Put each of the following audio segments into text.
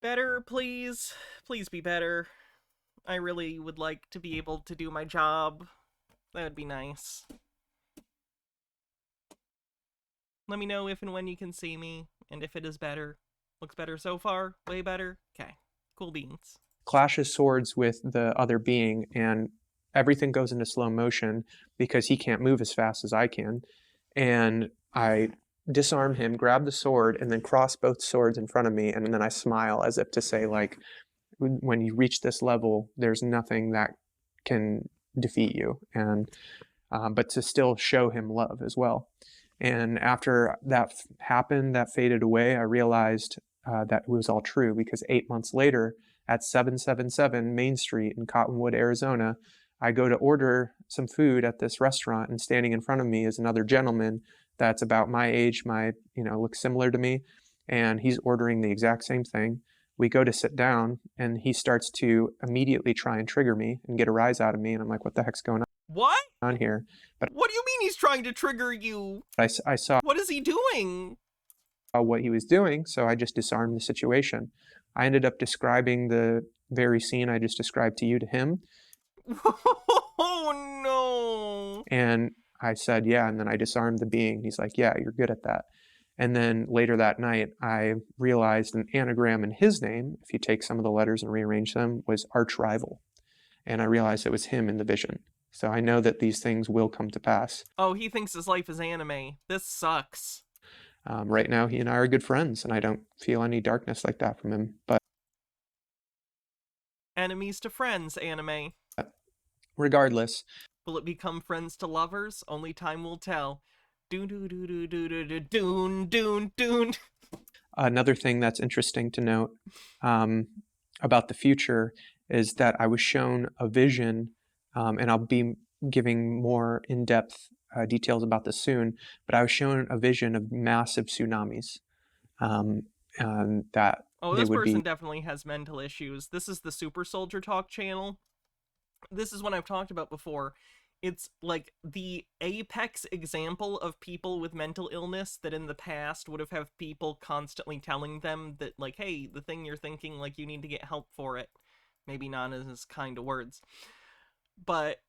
Better, please. Please be better. I really would like to be able to do my job. That would be nice. Let me know if and when you can see me, and if it is better. Looks better so far? Way better? Okay. Cool beans. Clashes swords with the other being, and everything goes into slow motion because he can't move as fast as I can. And I disarm him, grab the sword, and then cross both swords in front of me, and then I smile as if to say, like, when you reach this level, there's nothing that can defeat you. And but to still show him love as well. And after that happened, that faded away, I realized that it was all true, because 8 months later, at 777 Main Street in Cottonwood, Arizona, I go to order some food at this restaurant, and standing in front of me is another gentleman that's about my age, looks similar to me, and he's ordering the exact same thing. We go to sit down, and he starts to immediately try and trigger me and get a rise out of me, and I'm like, what the heck's going What? on here? But What do you mean he's trying to trigger you? I saw What is he doing? what he was doing, so I just disarmed the situation. I ended up describing the very scene I just described to you to him. Oh no. And I said, yeah, and then I disarmed the being. He's like, yeah, you're good at that. And then later that night, I realized an anagram in his name, if you take some of the letters and rearrange them, was arch rival. And I realized it was him in the vision. So I know that these things will come to pass. Oh, he thinks his life is anime. This sucks. Right now, he and I are good friends, and I don't feel any darkness like that from him. But Enemies to friends anime. regardless, Will it become friends to lovers? Only time will tell. Doon doo doo doo doo doo doo doon doon doon. another thing that's interesting to note about the future is that I was shown a vision, and I'll be giving more in-depth details about this soon, but I was shown a vision of massive tsunamis, and that Oh, they this would person be definitely has mental issues. This is the Super Soldier Talk channel. This is one I've talked about before. It's like the apex example of people with mental illness that in the past would have people constantly telling them that, like, hey, the thing you're thinking, like, you need to get help for it. Maybe not as kind of words. But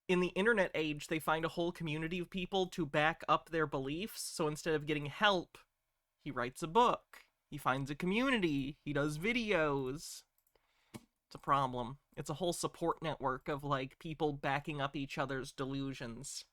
in the internet age, they find a whole community of people to back up their beliefs. So instead of getting help, he writes a book. He finds a community. He does videos. It's a problem. It's a whole support network of, like, people backing up each other's delusions.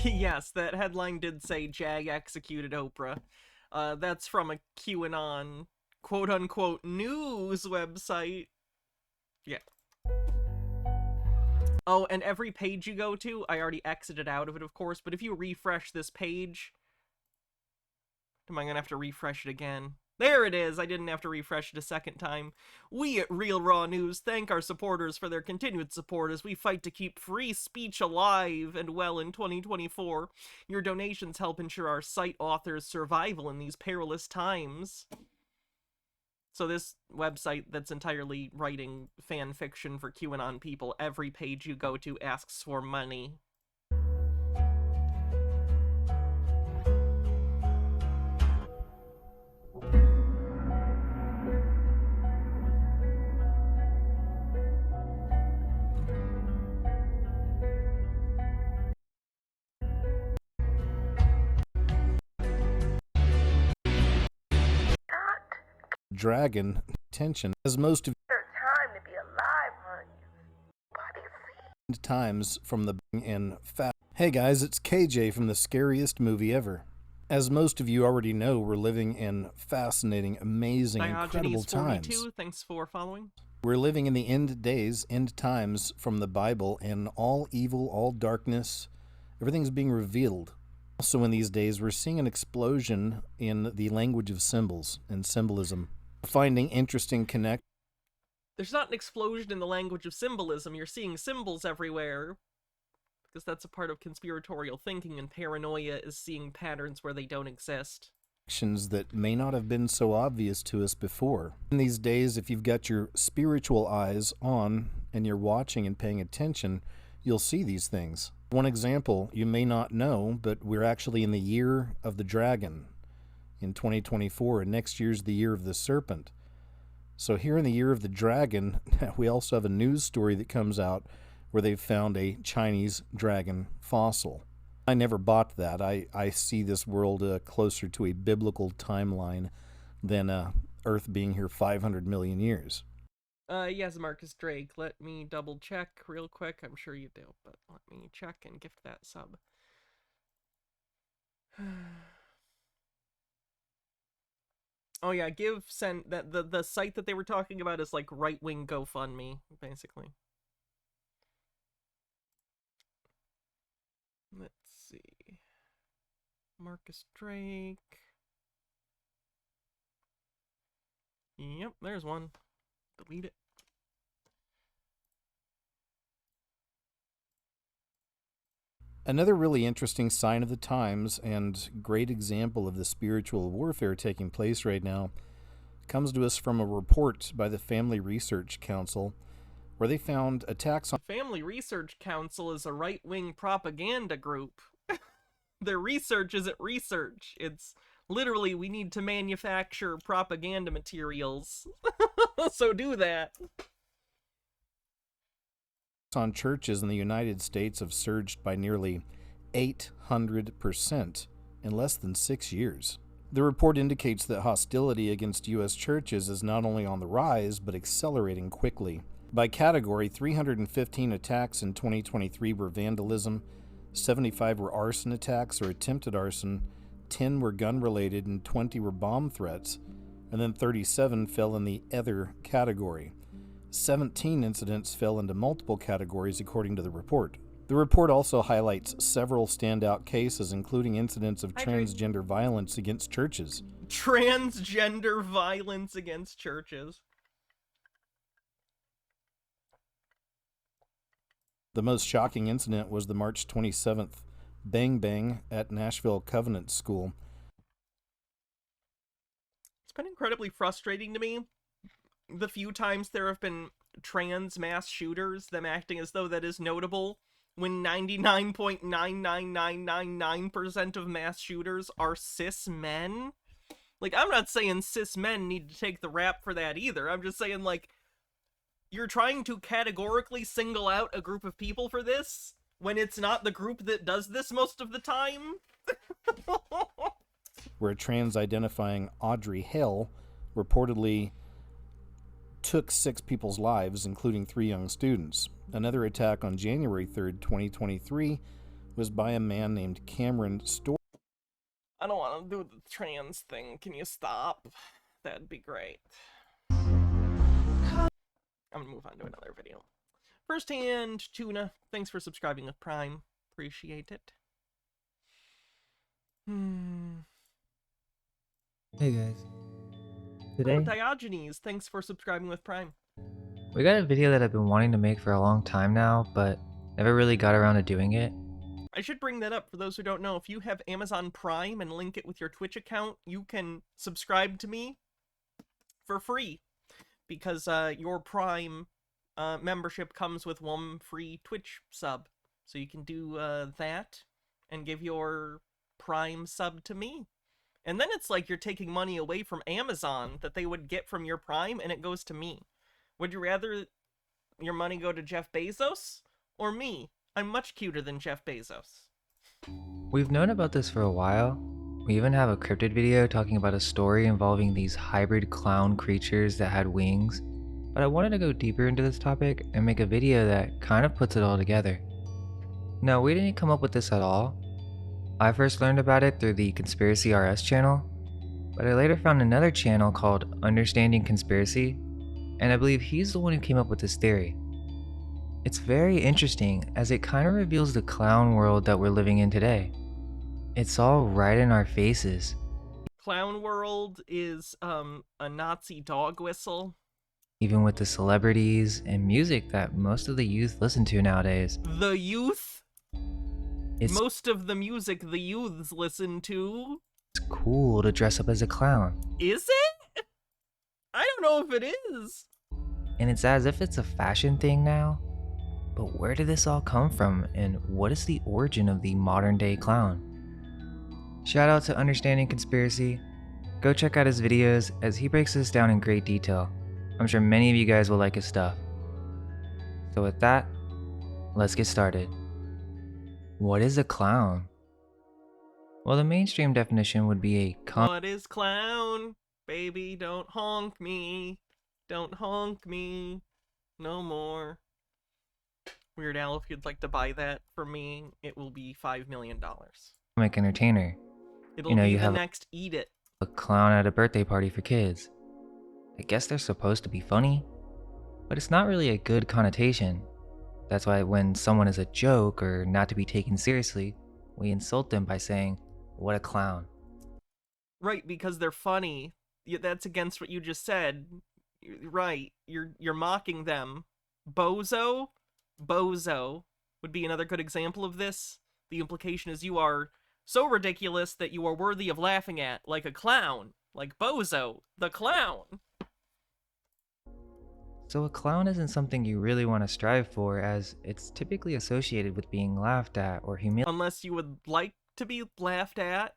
Yes, that headline did say Jag executed Oprah. That's from a QAnon quote-unquote news website. Yeah. Oh, and every page you go to, I already exited out of it, of course, but if you refresh this page... Am I gonna have to refresh it again? There it is! I didn't have to refresh it a second time. We at Real Raw News thank our supporters for their continued support as we fight to keep free speech alive and well in 2024. Your donations help ensure our site authors' survival in these perilous times. So this website that's entirely writing fan fiction for QAnon people, every page you go to asks for money. Dragon tension, as most of time to be alive, honey. times from the in fat. Hey guys, it's KJ from the scariest movie ever. As most of you already know, we're living in fascinating, amazing, incredible times. Diogenes42, thanks for following. We're living in the end days, end times from the Bible, and all evil, all darkness, everything's being revealed. Also in these days, we're seeing an explosion in the language of symbols and symbolism. Finding interesting connect. There's not an explosion in the language of symbolism. You're seeing symbols everywhere. Because that's a part of conspiratorial thinking, and paranoia is seeing patterns where they don't exist. That may not have been so obvious to us before. In these days, if you've got your spiritual eyes on and you're watching and paying attention, you'll see these things. One example you may not know, but we're actually in the year of the dragon in 2024, and next year's the year of the serpent. So here in the year of the dragon, we also have a news story that comes out where they've found a Chinese dragon fossil. I never bought that. I see this world closer to a biblical timeline than Earth being here 500 million years. Yes, Marcus Drake. Let me double check real quick. I'm sure you do, but let me check and gift that sub. Oh yeah, send that the site that they were talking about is like right-wing GoFundMe, basically. Let's see. Marcus Drake. Yep, there's one. Delete it. Another really interesting sign of the times and great example of the spiritual warfare taking place right now comes to us from a report by the Family Research Council, where they found attacks on... Family Research Council is a right-wing propaganda group. Their research isn't research. It's literally, we need to manufacture propaganda materials. So do that. On churches in the United States have surged by nearly 800% in less than 6 years. The report indicates that hostility against U.S. churches is not only on the rise, but accelerating quickly. By category, 315 attacks in 2023 were vandalism, 75 were arson attacks or attempted arson, 10 were gun-related, and 20 were bomb threats, and then 37 fell in the other category. 17 incidents fell into multiple categories according to the report. The report also highlights several standout cases, including incidents of transgender violence against churches. Transgender violence against churches. The most shocking incident was the March 27th bang bang at Nashville Covenant School. It's been incredibly frustrating to me the few times there have been trans mass shooters, them acting as though that is notable, when 99.99999% of mass shooters are cis men. Like, I'm not saying cis men need to take the rap for that either. I'm just saying, like, you're trying to categorically single out a group of people for this when it's not the group that does this most of the time. Where a trans-identifying Audrey Hale reportedly took 6 people's lives, including 3 young students. Another attack on January 3rd, 2023 was by a man named Cameron Storr. I don't want to do the trans thing. Can you stop? That'd be great. I'm gonna move on to another video. First Hand Tuna, thanks for subscribing with Prime. Appreciate it. Hey guys. Today, Diogenes, thanks for subscribing with Prime. we got a video that I've been wanting to make for a long time now, but never really got around to doing it. I should bring that up for those who don't know. If you have Amazon Prime and link it with your Twitch account, you can subscribe to me for free. Because your Prime membership comes with 1 free Twitch sub. So you can do that and give your Prime sub to me. And then it's like you're taking money away from Amazon that they would get from your Prime, and it goes to me. Would you rather your money go to Jeff Bezos or me? I'm much cuter than Jeff Bezos. We've known about this for a while. We even have a cryptid video talking about a story involving these hybrid clown creatures that had wings. But I wanted to go deeper into this topic and make a video that kind of puts it all together. No, we didn't come up with this at all. I first learned about it through the Conspiracy RS channel, but I later found another channel called Understanding Conspiracy, and I believe he's the one who came up with this theory. It's very interesting as it kind of reveals the clown world that we're living in today. It's all right in our faces. Clown World is a Nazi dog whistle. Even with the celebrities and music that most of the youth listen to nowadays. The youth? It's Most of the music the youths listen to. cool to dress up as a clown. Is it? I don't know if it is. And it's as if it's a fashion thing now. But where did this all come from, and what is the origin of the modern day clown? Shout out to Understanding Conspiracy. Go check out his videos as he breaks this down in great detail. I'm sure many of you guys will like his stuff. So with that, let's get started. What is a clown? Well, the mainstream definition would be a What is clown? Baby, don't honk me. Don't honk me. No more. Weird Al, if you'd like to buy that from me, it will be $5 million. comic entertainer. It'll You know, be you the have next Eat It. a clown at a birthday party for kids. I guess they're supposed to be funny, but it's not really a good connotation. That's why when someone is a joke or not to be taken seriously, we insult them by saying, "What a clown." Right, because they're funny. That's against what you just said. Right, you're mocking them. Bozo? Bozo would be another good example of this. The implication is you are so ridiculous that you are worthy of laughing at, like a clown. Like Bozo, the clown. So a clown isn't something you really want to strive for, as it's typically associated with being laughed at or humiliated. Unless you would like to be laughed at.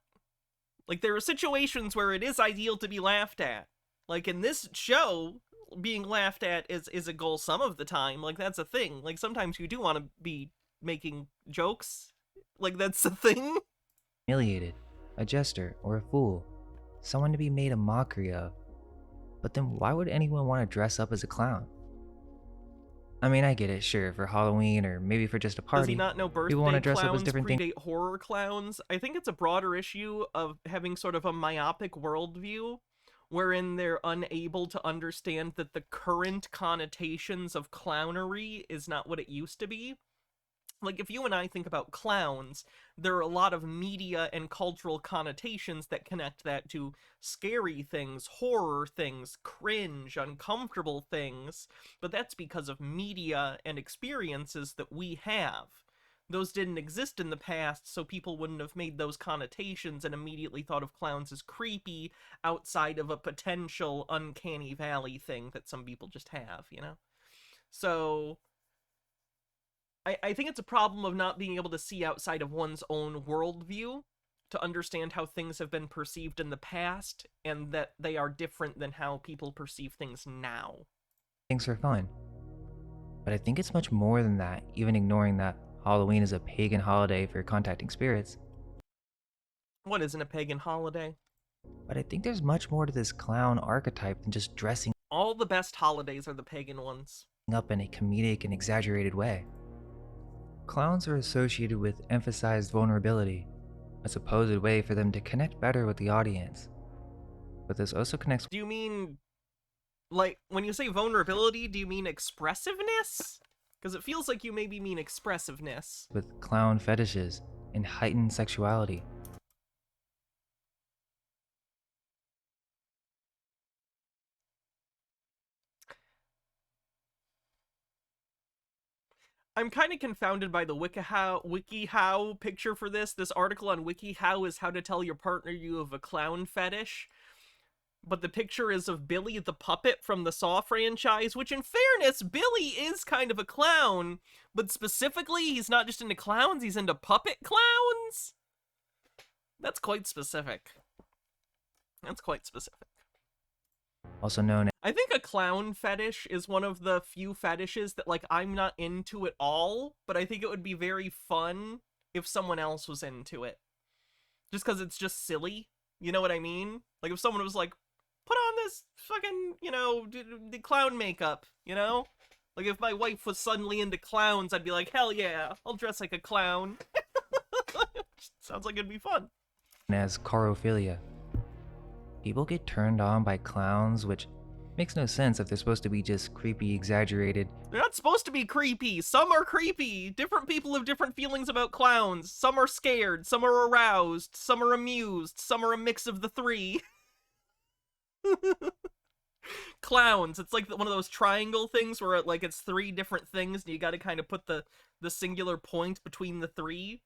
Like, there are situations where it is ideal to be laughed at. Like, in this show, being laughed at is a goal some of the time. Like, that's a thing. Like, sometimes you do want to be making jokes. Like, that's a thing. Humiliated, a jester, or a fool, someone to be made a mockery of. But then why would anyone want to dress up as a clown? I mean, I get it, sure, for Halloween or maybe for just a party. Does he not know birthday wanna dress up as clowns different things. predate horror clowns? I think it's a broader issue of having sort of a myopic worldview, wherein they're unable to understand that the current connotations of clownery is not what it used to be. Like, if you and I think about clowns, there are a lot of media and cultural connotations that connect that to scary things, horror things, cringe, uncomfortable things, but that's because of media and experiences that we have. Those didn't exist in the past, so people wouldn't have made those connotations and immediately thought of clowns as creepy outside of a potential uncanny valley thing that some people just have, you know? So I think it's a problem of not being able to see outside of one's own worldview to understand how things have been perceived in the past and that they are different than how people perceive things now. Things are fun. But I think it's much more than that, even ignoring that Halloween is a pagan holiday for contacting spirits. What isn't a pagan holiday? But I think there's much more to this clown archetype than just dressing All the best holidays are the pagan ones. up in a comedic and exaggerated way. Clowns are associated with emphasized vulnerability, a supposed way for them to connect better with the audience. But this also connects Do you mean, like, when you say vulnerability, do you mean expressiveness? Because it feels like you maybe mean expressiveness. with clown fetishes and heightened sexuality. I'm kind of confounded by the WikiHow picture for this. This article on WikiHow is how to tell your partner you have a clown fetish. But the picture is of Billy the Puppet from the Saw franchise, which in fairness, Billy is kind of a clown. But specifically, he's not just into clowns, he's into puppet clowns? That's quite specific. That's quite specific. Also known I think a clown fetish is one of the few fetishes that, like, I'm not into at all, but I think it would be very fun if someone else was into it. Just because it's just silly. You know what I mean? Like, if someone was like, put on this fucking, you know, the clown makeup, you know? Like, if my wife was suddenly into clowns, I'd be like, hell yeah, I'll dress like a clown. Sounds like it'd be fun. as chorophilia. People get turned on by clowns, which Makes no sense if they're supposed to be just creepy, exaggerated. They're not supposed to be creepy. Some are creepy. Different people have different feelings about clowns. Some are scared, some are aroused, some are amused, some are a mix of the three. Clowns, it's like one of those triangle things where like it's three different things and you got to kind of put the singular point between the three.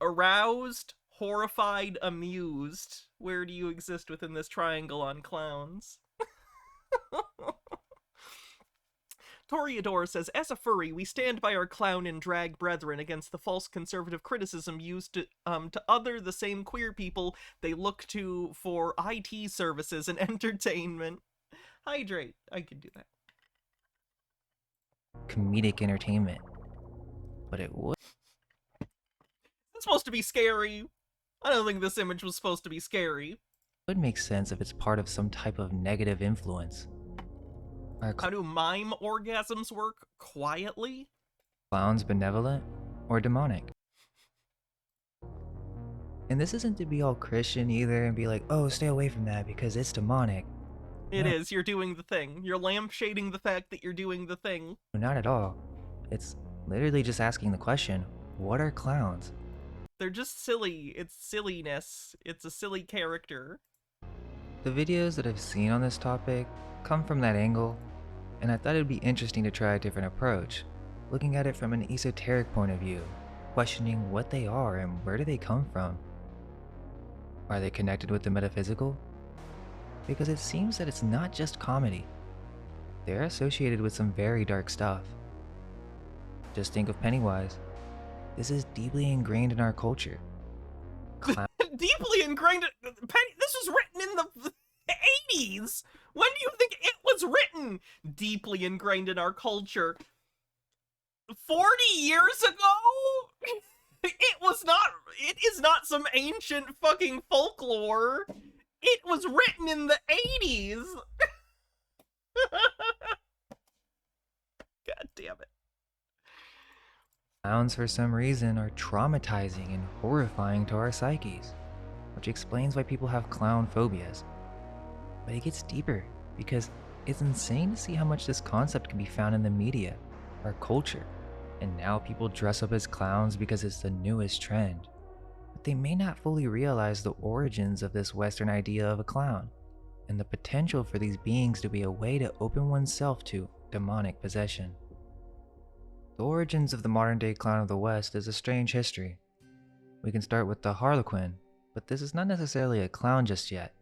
Aroused, horrified, amused. Where do you exist within this triangle on clowns? Toreador says, as a furry, we stand by our clown and drag brethren against the false conservative criticism used to other the same queer people they look to for IT services and entertainment. Hydrate. I could do that. Comedic entertainment. But it would It's supposed to be scary. I don't think this image was supposed to be scary. make sense if it's part of some type of negative influence. Are How do mime orgasms work? Quietly? clowns benevolent or demonic? And this isn't to be all Christian either and be like, oh, stay away from that because it's demonic. It No. is. You're doing the thing. You're lampshading the fact that you're doing the thing. Not at all. It's literally just asking the question, what are clowns? They're just silly. It's silliness. It's a silly character. The videos that I've seen on this topic come from that angle, and I thought it'd be interesting to try a different approach, looking at it from an esoteric point of view, questioning what they are and where do they come from. Are they connected with the metaphysical? Because it seems that it's not just comedy. They're associated with some very dark stuff. Just think of Pennywise. This is deeply ingrained in our culture. Deeply ingrained. This was written in the 80s. When do you think it was written? Deeply ingrained in our culture. 40 years ago? It is not some ancient fucking folklore. It was written in the 80s. God damn it. Clowns, for some reason, are traumatizing and horrifying to our psyches, which explains why people have clown phobias. But it gets deeper, because it's insane to see how much this concept can be found in the media, our culture, and now people dress up as clowns because it's the newest trend. But they may not fully realize the origins of this Western idea of a clown, and the potential for these beings to be a way to open oneself to demonic possession. The origins of the modern-day clown of the West is a strange history. We can start with the harlequin, but this is not necessarily a clown just yet.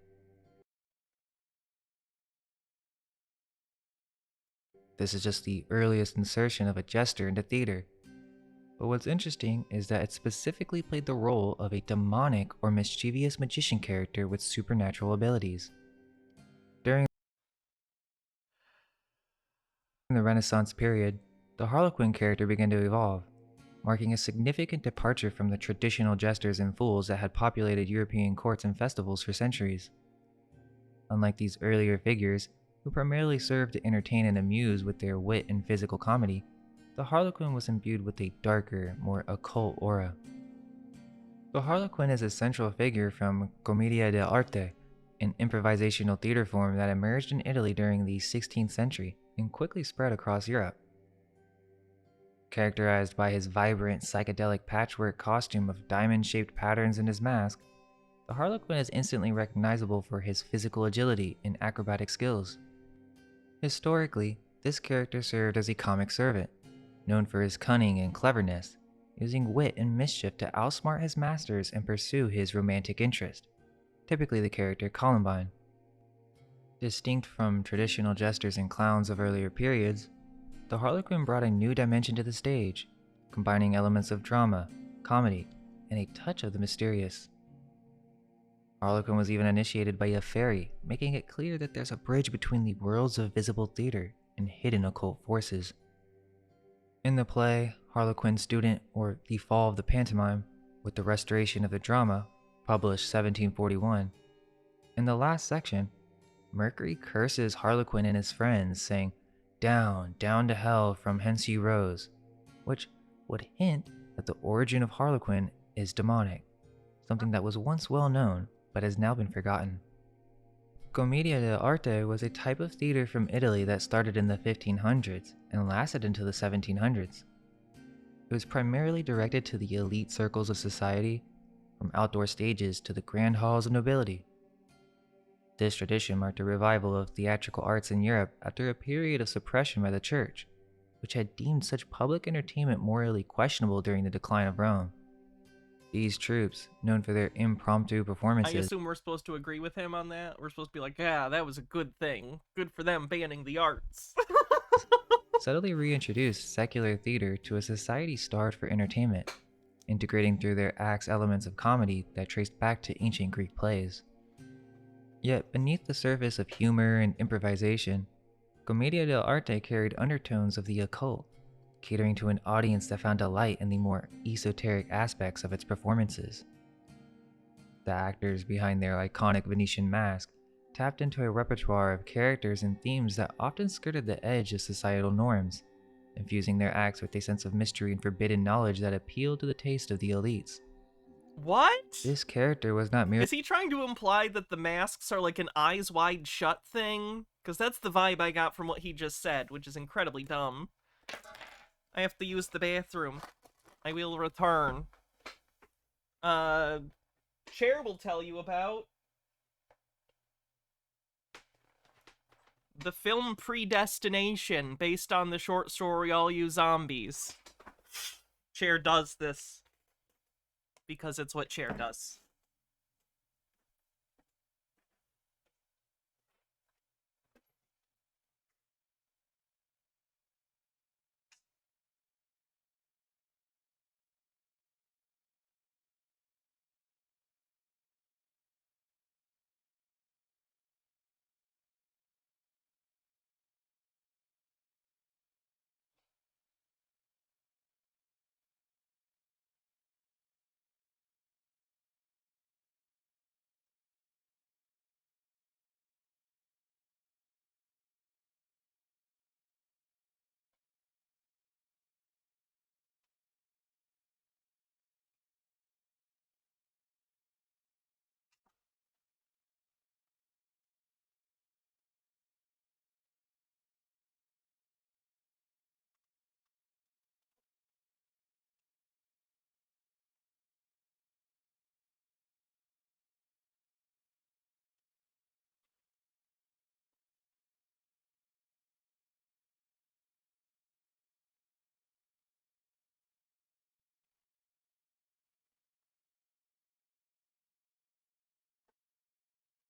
This is just the earliest insertion of a jester into theater. But what's interesting is that it specifically played the role of a demonic or mischievous magician character with supernatural abilities. During the Renaissance period, the harlequin character began to evolve, marking a significant departure from the traditional jesters and fools that had populated European courts and festivals for centuries. Unlike these earlier figures, who primarily served to entertain and amuse with their wit and physical comedy, the harlequin was imbued with a darker, more occult aura. The harlequin is a central figure from commedia dell'arte, an improvisational theater form that emerged in Italy during the 16th century and quickly spread across Europe. Characterized by his vibrant, psychedelic patchwork costume of diamond-shaped patterns in his mask, the harlequin is instantly recognizable for his physical agility and acrobatic skills. Historically, this character served as a comic servant, known for his cunning and cleverness, using wit and mischief to outsmart his masters and pursue his romantic interest, typically the character Columbine. Distinct from traditional jesters and clowns of earlier periods, the harlequin brought a new dimension to the stage, combining elements of drama, comedy, and a touch of the mysterious. Harlequin was even initiated by a fairy, making it clear that there's a bridge between the worlds of visible theater and hidden occult forces. In the play, Harlequin's Student, or The Fall of the Pantomime, with the restoration of the drama, published 1741, in the last section, Mercury curses Harlequin and his friends, saying, "Down, down to hell from hence you rose," which would hint that the origin of Harlequin is demonic, something that was once well known but has now been forgotten. Commedia dell'arte was a type of theater from Italy that started in the 1500s and lasted until the 1700s. It was primarily directed to the elite circles of society, from outdoor stages to the grand halls of nobility. This tradition marked a revival of theatrical arts in Europe after a period of suppression by the Church, which had deemed such public entertainment morally questionable during the decline of Rome. These troupes, known for their impromptu I performances, assume we're supposed to agree with him on that. We're supposed to be like, yeah, that was a good thing. Good for them banning the arts. subtly reintroduced secular theater to a society starved for entertainment, integrating through their acts elements of comedy that traced back to ancient Greek plays. Yet, beneath the surface of humor and improvisation, Commedia dell'arte carried undertones of the occult, catering to an audience that found delight in the more esoteric aspects of its performances. The actors behind their iconic Venetian mask tapped into a repertoire of characters and themes that often skirted the edge of societal norms, infusing their acts with a sense of mystery and forbidden knowledge that appealed to the taste of the elites. What? This character was not merely Is he trying to imply that the masks are like an eyes wide shut thing? Because that's the vibe I got from what he just said, which is incredibly dumb. I have to use the bathroom. I will return. Cher will tell you about the film Predestination, based on the short story All You Zombies. Cher does this because it's what Cher does.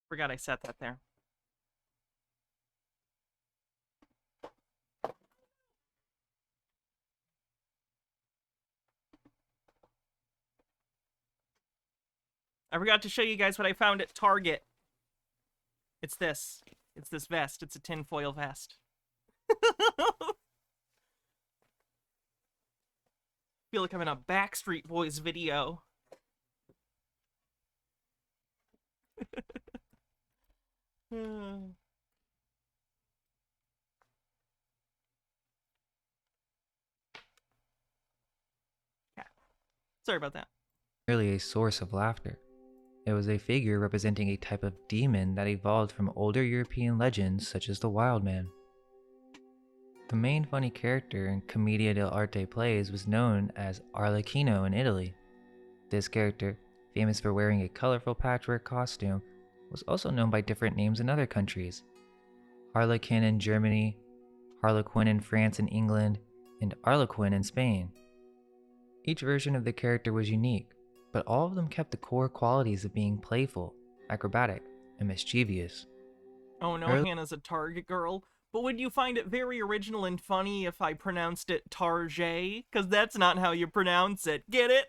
Forgot I set that there. I forgot to show you guys what I found at Target. It's this. It's this vest. It's a tinfoil vest. Feel like I'm in a Backstreet Boys video. Yeah. Sorry about that. a source of laughter. It was a figure representing a type of demon that evolved from older European legends such as the Wild Man. The main funny character in Commedia dell'arte plays was known as Arlecchino in Italy. This character, famous for wearing a colorful patchwork costume, was also known by different names in other countries. Harlequin in Germany, Harlequin in France and England, and Harlequin in Spain. Each version of the character was unique, but all of them kept the core qualities of being playful, acrobatic, and mischievous. Oh no, Hannah's a Target girl. But would you find it very original and funny if I pronounced it Target? Because that's not how you pronounce it. Get it?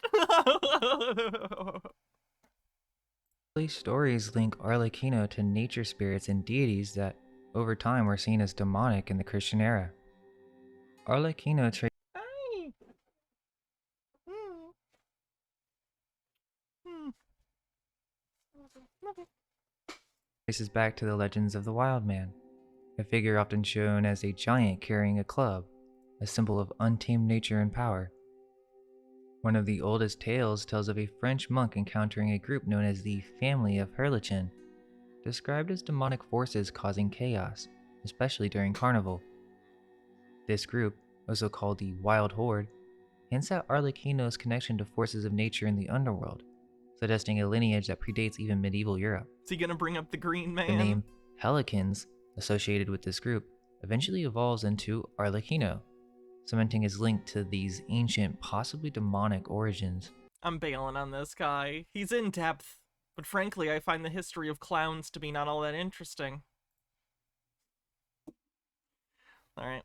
Early stories link Arlecchino to nature spirits and deities that, over time, were seen as demonic in the Christian era. Arlecchino traces back to the legends of the Wild Man, a figure often shown as a giant carrying a club, a symbol of untamed nature and power. One of the oldest tales tells of a French monk encountering a group known as the Family of Harlequin, described as demonic forces causing chaos, especially during Carnival. This group, also called the Wild Horde, hints at Arlecchino's connection to forces of nature in the underworld, suggesting a lineage that predates even medieval Europe. Is he gonna bring up the Green Man? The name harlequins, associated with this group, eventually evolves into Arlecchino, cementing his link to these ancient, possibly demonic origins. I'm bailing on this guy. He's in depth, but frankly, I find the history of clowns to be not all that interesting. Alright.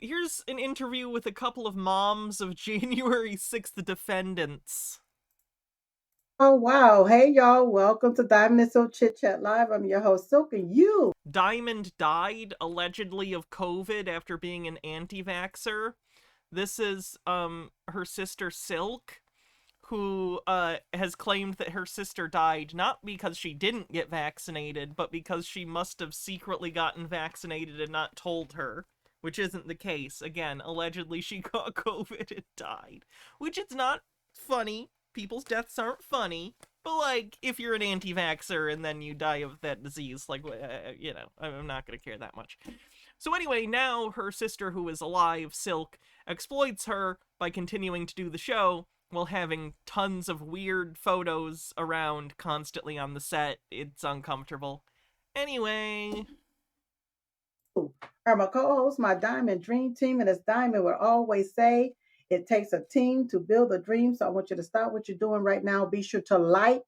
Here's an interview with a couple of moms of January 6th defendants. Oh, wow. Hey, y'all. Welcome to Diamond and Silk Chit Chat Live. I'm your host, Silk, and you. Diamond died, allegedly, of COVID after being an anti-vaxxer. This is, her sister Silk, who, has claimed that her sister died not because she didn't get vaccinated, but because she must have secretly gotten vaccinated and not told her, which isn't the case. Again, allegedly she got COVID and died, which is not funny. People's deaths aren't funny, but, like, if you're an anti-vaxxer and then you die of that disease, like, you know, I'm not gonna care that much. So anyway, now her sister, who is alive, Silk, exploits her by continuing to do the show while having tons of weird photos around constantly on the set. It's uncomfortable. Anyway... Are my co-host, my Diamond Dream Team, and as Diamond would always say, it takes a team to build a dream. So I want you to stop what you're doing right now. Be sure to like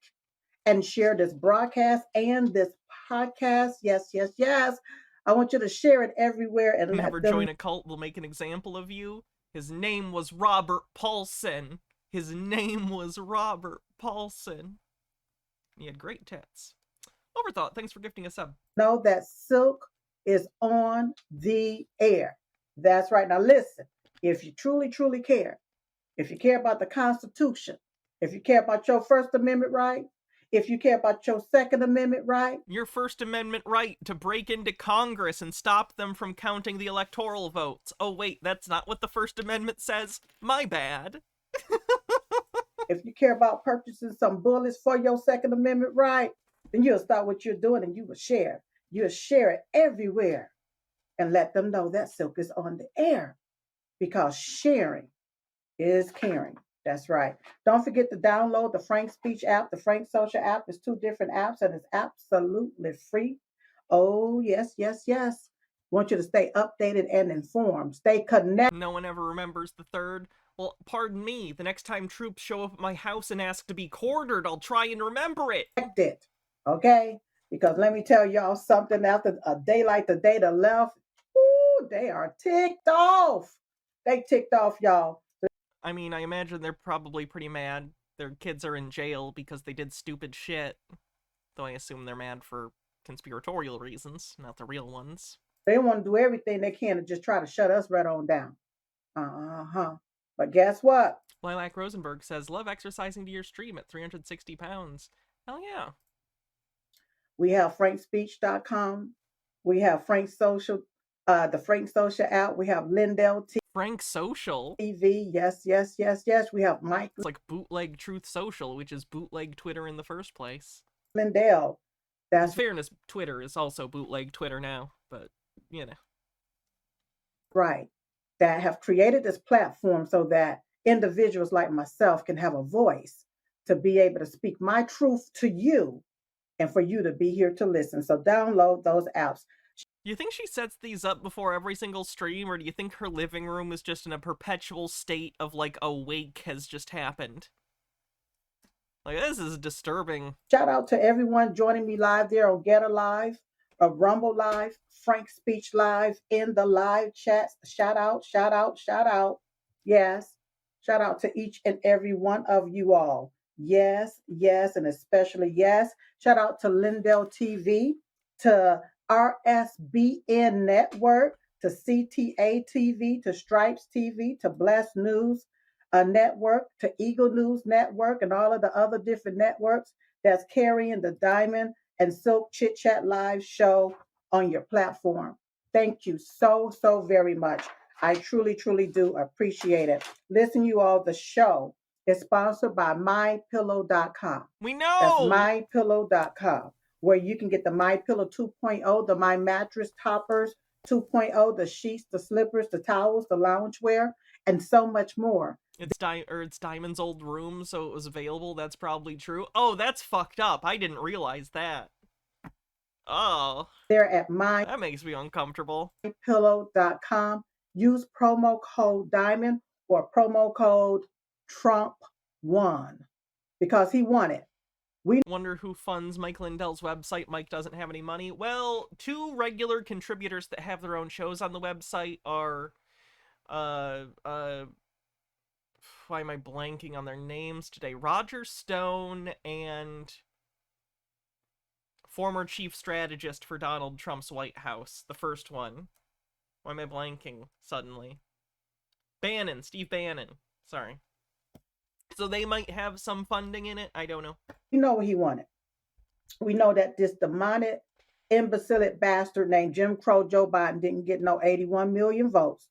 and share this broadcast and this podcast. Yes, yes, yes. I want you to share it everywhere and Never join a cult, we'll make an example of you. His name was Robert Paulson. His name was Robert Paulson. He had great tits. Overthought, thanks for gifting a sub. know that Silk is on the air. That's right. Now listen, if you truly, truly care, if you care about the Constitution, if you care about your First Amendment right, if you care about your Second Amendment right, your First Amendment right to break into Congress and stop them from counting the electoral votes. Oh wait, that's not what the First Amendment says? My bad. if you care about purchasing some bullets for your Second Amendment right, then you'll stop what you're doing and you will share. You'll share it everywhere and let them know that Silk is on the air, because sharing is caring. That's right. Don't forget to download the Frank Speech app. The Frank Social app is 2 different apps and it's absolutely free. Oh, yes, yes, yes. Want you to stay updated and informed. Stay connected. No one ever remembers the third. Well, pardon me. The next time troops show up at my house and ask to be quartered, I'll try and remember it. Okay? Because let me tell y'all something. After a day like the day that left, ooh, they are ticked off. They ticked off, y'all. I mean, I imagine they're probably pretty mad. Their kids are in jail because they did stupid shit. Though I assume they're mad for conspiratorial reasons, not the real ones. They want to do everything they can to just try to shut us right on down. But guess what? Lilac Rosenberg says, love exercising to your stream at 360 pounds. Hell yeah. We have frankspeech.com. We have Frank Social, the Frank Social app. We have Lindell Frank Social? TV. Yes, yes, yes, yes. We have Mike. It's like bootleg Truth Social, which is bootleg Twitter in the first place. Lindell. In fairness, Twitter is also bootleg Twitter now, but, you know. Right. That have created this platform so that individuals like myself can have a voice to be able to speak my truth to you and for you to be here to listen. So download those apps. Do you think she sets these up before every single stream, or do you think her living room is just in a perpetual state of, like, a wake has just happened? Like, this is disturbing. Shout out to everyone joining me live there on Getter Live, Rumble Live, Frank Speech Live, in the live chats. Shout out, shout out, shout out. Yes. Shout out to each and every one of you all. Yes, yes, and especially yes. Shout out to Lindell TV, to RSBN Network, to CTA TV, to Stripes TV, to Blessed News Network, to Eagle News Network, and all of the other different networks that's carrying the Diamond and Silk Chit Chat Live show on your platform. Thank you so, so very much. I truly, truly do appreciate it. Listen, you all, the show is sponsored by MyPillow.com. We know! That's MyPillow.com. where you can get the My Pillow 2.0, the My Mattress Toppers 2.0, the sheets, the slippers, the towels, the loungewear, and so much more. It's Diamond's old room, so it was available. That's probably true. Oh, that's fucked up. I didn't realize that. Oh, They're at that makes me uncomfortable. mypillow.com. Use promo code Diamond or promo code Trump1 because he won it. Wonder who funds Mike Lindell's website. Mike doesn't have any money. Well, two regular contributors that have their own shows on the website are why am I blanking on their names today? Roger Stone and former chief strategist for Donald Trump's White House, the first one. Why am I blanking suddenly? Bannon, Steve Bannon. Sorry. So they might have some funding in it. I don't know. You know what he wanted. We know that this demonic, imbecilic bastard named Jim Crow Joe Biden didn't get no 81 million votes.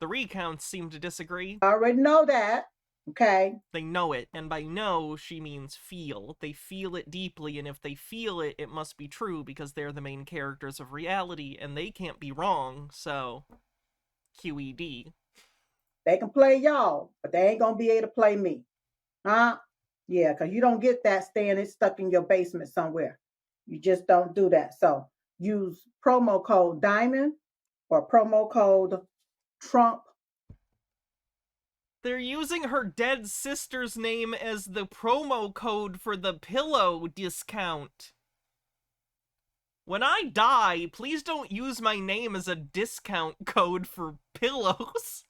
The recounts seem to disagree. I already know that. Okay. They know it, and by know, she means feel. They feel it deeply, and if they feel it, it must be true because they're the main characters of reality, and they can't be wrong, so QED. They can play y'all, but they ain't gonna be able to play me. Huh? Yeah, because you don't get that staying stuck in your basement somewhere. You just don't do that. So use promo code Diamond or promo code Trump. They're using her dead sister's name as the promo code for the pillow discount. When I die, please don't use my name as a discount code for pillows.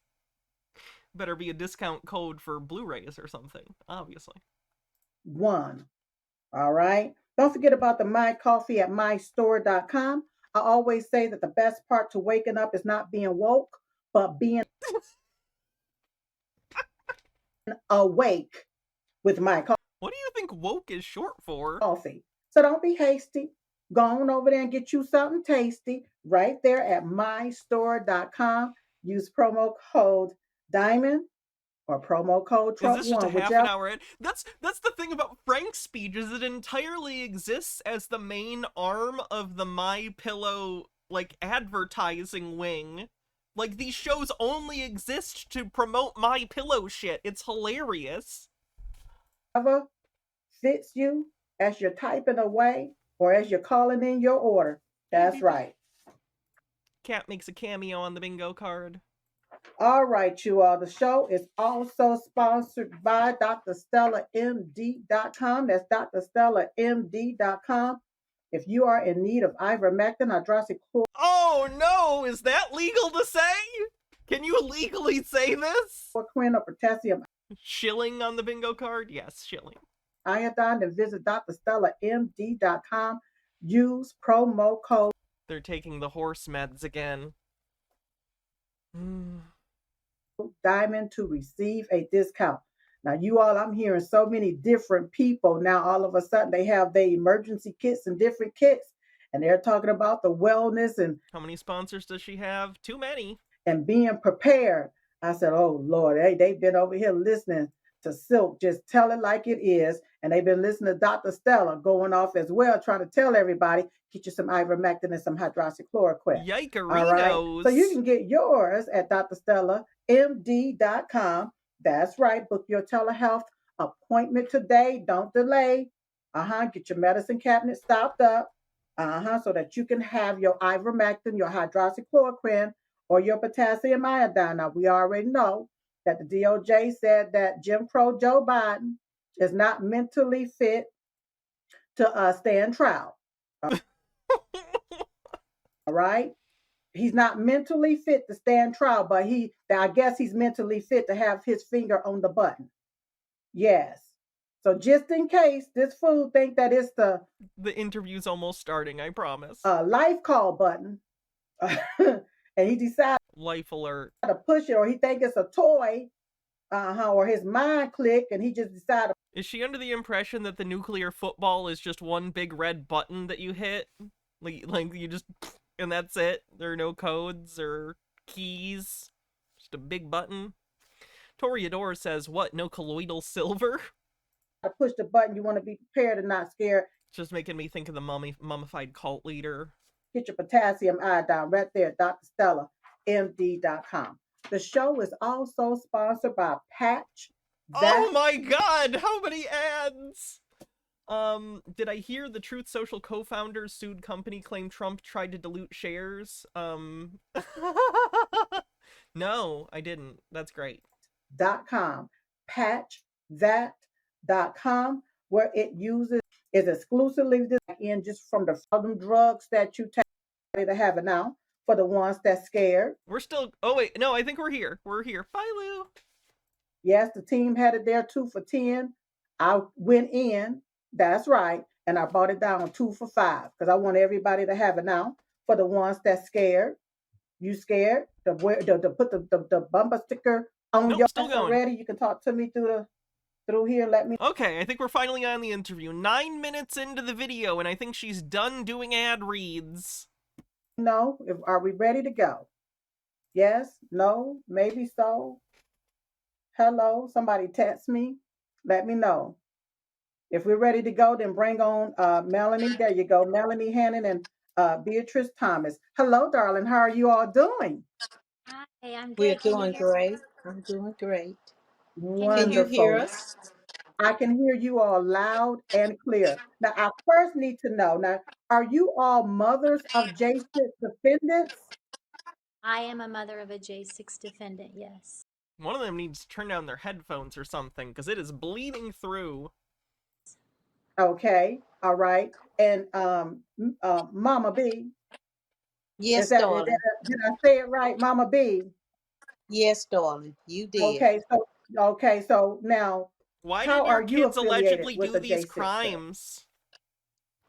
Better be a discount code for Blu-rays or something, obviously. One. All right. Don't forget about the My Coffee at mystore.com. I always say that the best part to waking up is not being woke, but being awake with my coffee. What do you think woke is short for? Coffee. So don't be hasty. Go on over there and get you something tasty right there at mystore.com. Use promo code Diamond or promo code Trump1. Is this just a half an hour in? That's the thing about Frank's speech, is it entirely exists as the main arm of the My Pillow, like, advertising wing. Like, these shows only exist to promote My Pillow shit. It's hilarious. Whatever fits you as you're typing away or as you're calling in your order. That's right. Cat makes a cameo on the bingo card. All right, you all. The show is also sponsored by drstellamd.com. That's drstellamd.com. If you are in need of ivermectin, hydroxychloroquine. Oh no! Is that legal to say? Can you legally say this? Or potassium. Shilling on the bingo card? Yes, shilling. Iodine, then visit drstellamd.com. Use promo code. They're taking the horse meds again. Diamond to receive a discount. Now, you all, I'm hearing so many different people now. All of a sudden, they have their emergency kits and different kits, and they're talking about the wellness and how many sponsors does she have? Too many. And being prepared. I said, oh Lord, they've been over here listening to Silk just tell it like it is, and they've been listening to Dr. Stella going off as well, trying to tell everybody, get you some ivermectin and some hydroxychloroquine. Yikerinos. Right? So you can get yours at drstellamd.com. That's right. Book your telehealth appointment today. Don't delay. Get your medicine cabinet stocked up. So that you can have your ivermectin, your hydroxychloroquine, or your potassium iodine. Now, we already know that the DOJ said that Jim Crow Joe Biden is not mentally fit to stand trial. All right? He's not mentally fit to stand trial, but I guess he's mentally fit to have his finger on the button. Yes. So just in case this fool think that it's the interview's almost starting, I promise. Life call button. And he decided life alert to push it, or he think it's a toy, or his mind clicked and he just decided. Is she under the impression that the nuclear football is just one big red button that you hit? Like you just, and that's it? There are no codes or keys? Just a big button? Toreador says, what, no colloidal silver? To push the button, you want to be prepared and not scared. Just making me think of the mummified cult leader. Get your potassium iodine right there, drstellamd.com. The show is also sponsored by Patch Oh That. my god, how many ads? Did I hear the Truth Social co-founders sued company claim Trump tried to dilute shares? No, I didn't. That's great. .com, patchthat.com, where it uses is exclusively in just from the drugs that you take to have it now for the ones that's scared. We're still. Oh wait, no, I think we're here. We're here. Bye, Lou. Yes, the team had it there 2 for 10. I went in. That's right, and I bought it down 2 for 5 because I want everybody to have it now for the ones that's scared. You scared to put the bumper sticker on Nope, your still going. already? You can talk to me through here. Let me. Okay, I think we're finally on the interview. 9 minutes into the video, and I think she's done doing ad reads. No, are we ready to go? Yes, no, maybe so. Hello, somebody text me. Let me know. If we're ready to go, then bring on Melanie. There you go, Melanie Hannon and Beatrice Thomas. Hello, darling. How are you all doing? Hi, I'm We're good. Can you doing hear me? great. I'm doing great. Can you Wonderful. hear us? I can hear you all loud and clear. Now, I first need to know, now, are you all mothers of J6 defendants? I am a mother of a J6 defendant, yes. One of them needs to turn down their headphones or something, because it is bleeding through. Okay, all right. And Mama B, Yes, did darling. I say it right, Mama B? Yes, darling. You did. Okay, so now, Why how did your are you kids affiliated allegedly with do the these J6? crimes?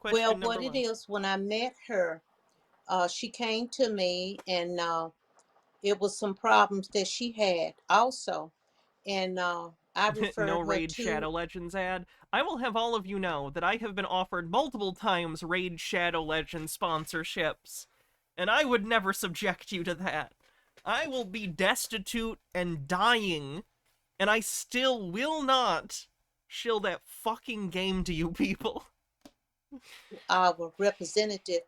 Well, Question what number it 1. is, when I met her, she came to me and it was some problems that she had also. And I No referred her Raid to, Shadow Legends ad. I will have all of you know that I have been offered multiple times Raid Shadow Legends sponsorships, and I would never subject you to that. I will be destitute and dying, and I still will not shill that fucking game to you people. our representative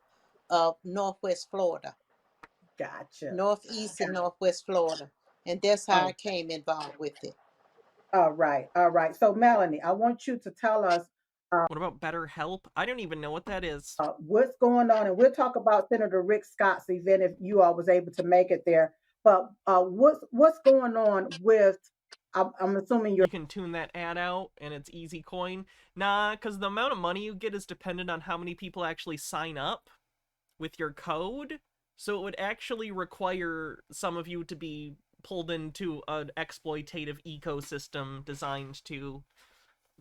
of Northwest Florida, Gotcha. Northeast and Northwest Florida. And that's how I came involved with it. All right, all right. So, Melanie, I want you to tell us What about BetterHelp? I don't even know what that is. what's going on, and we'll talk about Senator Rick Scott's event if you all was able to make it there. But what's going on with? I'm assuming you're You can tune that ad out and it's easy coin. Nah, because the amount of money you get is dependent on how many people actually sign up with your code. So it would actually require some of you to be pulled into an exploitative ecosystem designed to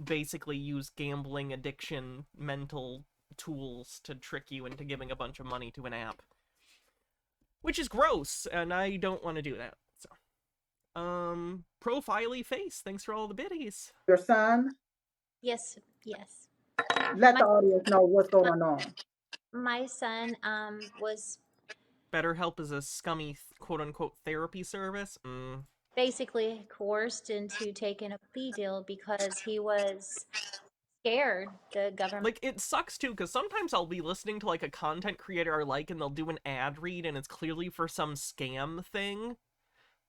basically use gambling, addiction, mental tools to trick you into giving a bunch of money to an app. Which is gross, and I don't want to do that. So, Profiley Face, thanks for all the biddies. your son. Yes, yes. Let My, the audience know what's going on. my son was BetterHelp is a scummy quote-unquote therapy service. basically coerced into taking a plea deal because he was scared the government. Like, it sucks too, because sometimes I'll be listening to like a content creator I like and they'll do an ad read and it's clearly for some scam thing.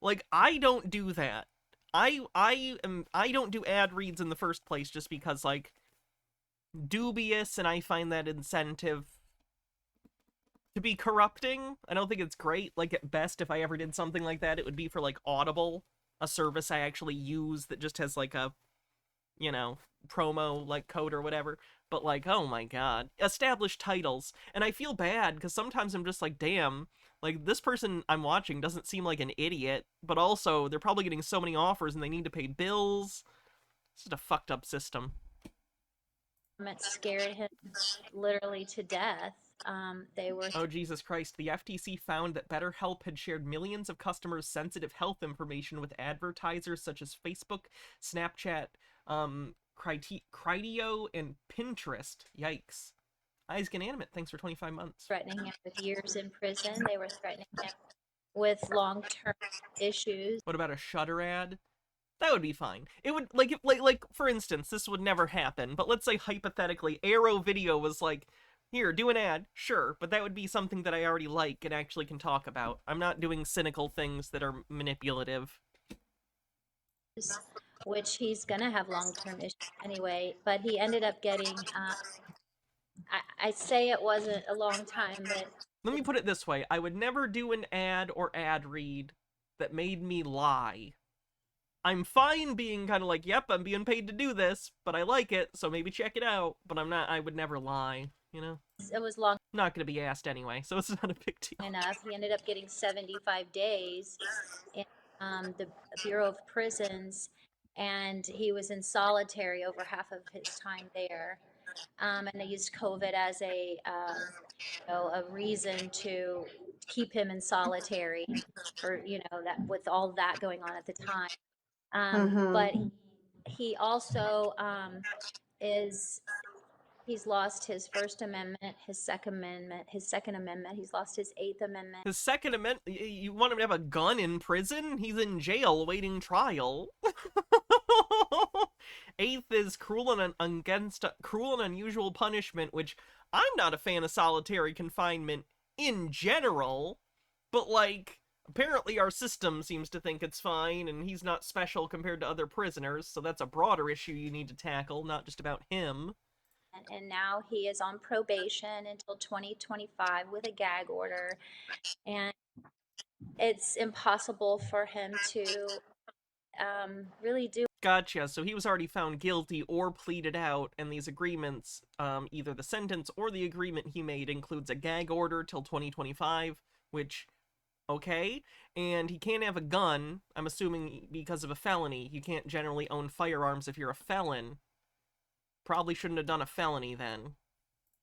Like, I don't do that. I don't do ad reads in the first place just because, like, dubious, and I find that incentive to be corrupting. I don't think it's great. Like, at best, if I ever did something like that, it would be for, like, Audible, a service I actually use that just has, like, a, you know, promo, like, code or whatever. But, like, oh my god. Established titles. And I feel bad, because sometimes I'm just like, damn, like, this person I'm watching doesn't seem like an idiot, but also, they're probably getting so many offers and they need to pay bills. It's just a fucked up system. Scared him literally to death. They were. Oh, Jesus Christ. The FTC found that BetterHelp had shared millions of customers' sensitive health information with advertisers such as Facebook, Snapchat, Criteo, and Pinterest. Yikes. Eyes Get Animate, thanks for 25 months. Threatening him with years in prison. They were threatening him with long-term issues. What about a Shudder ad? That would be fine. It would, like for instance, this would never happen, but let's say hypothetically Arrow Video was like, here, do an ad, sure, but that would be something that I already like and actually can talk about. I'm not doing cynical things that are manipulative. Which he's gonna have long-term issues anyway, but he ended up getting, I say it wasn't a long time, but Let me put it this way, I would never do an ad or ad read that made me lie. I'm fine being kind of like, yep, I'm being paid to do this, but I like it, so maybe check it out, but I would never lie, you know? it was long I'm not gonna be asked anyway, so it's not a big deal. enough. He ended up getting 75 days in the Bureau of Prisons, and he was in solitary over half of his time there. And they used COVID as a reason to keep him in solitary for, that with all that going on at the time. But he also he's lost his First Amendment, his Second Amendment, he's lost his Eighth Amendment. His Second Amendment, you want him to have a gun in prison? He's in jail awaiting trial. Eighth is cruel and unusual punishment, which I'm not a fan of solitary confinement in general, but like, apparently our system seems to think it's fine, and he's not special compared to other prisoners, so that's a broader issue you need to tackle, not just about him. And now he is on probation until 2025 with a gag order, and it's impossible for him to really do. Gotcha, so he was already found guilty or pleaded out, and these agreements, either the sentence or the agreement he made includes a gag order till 2025, which, okay, and he can't have a gun, I'm assuming because of a felony. You can't generally own firearms if you're a felon. Probably shouldn't have done a felony then.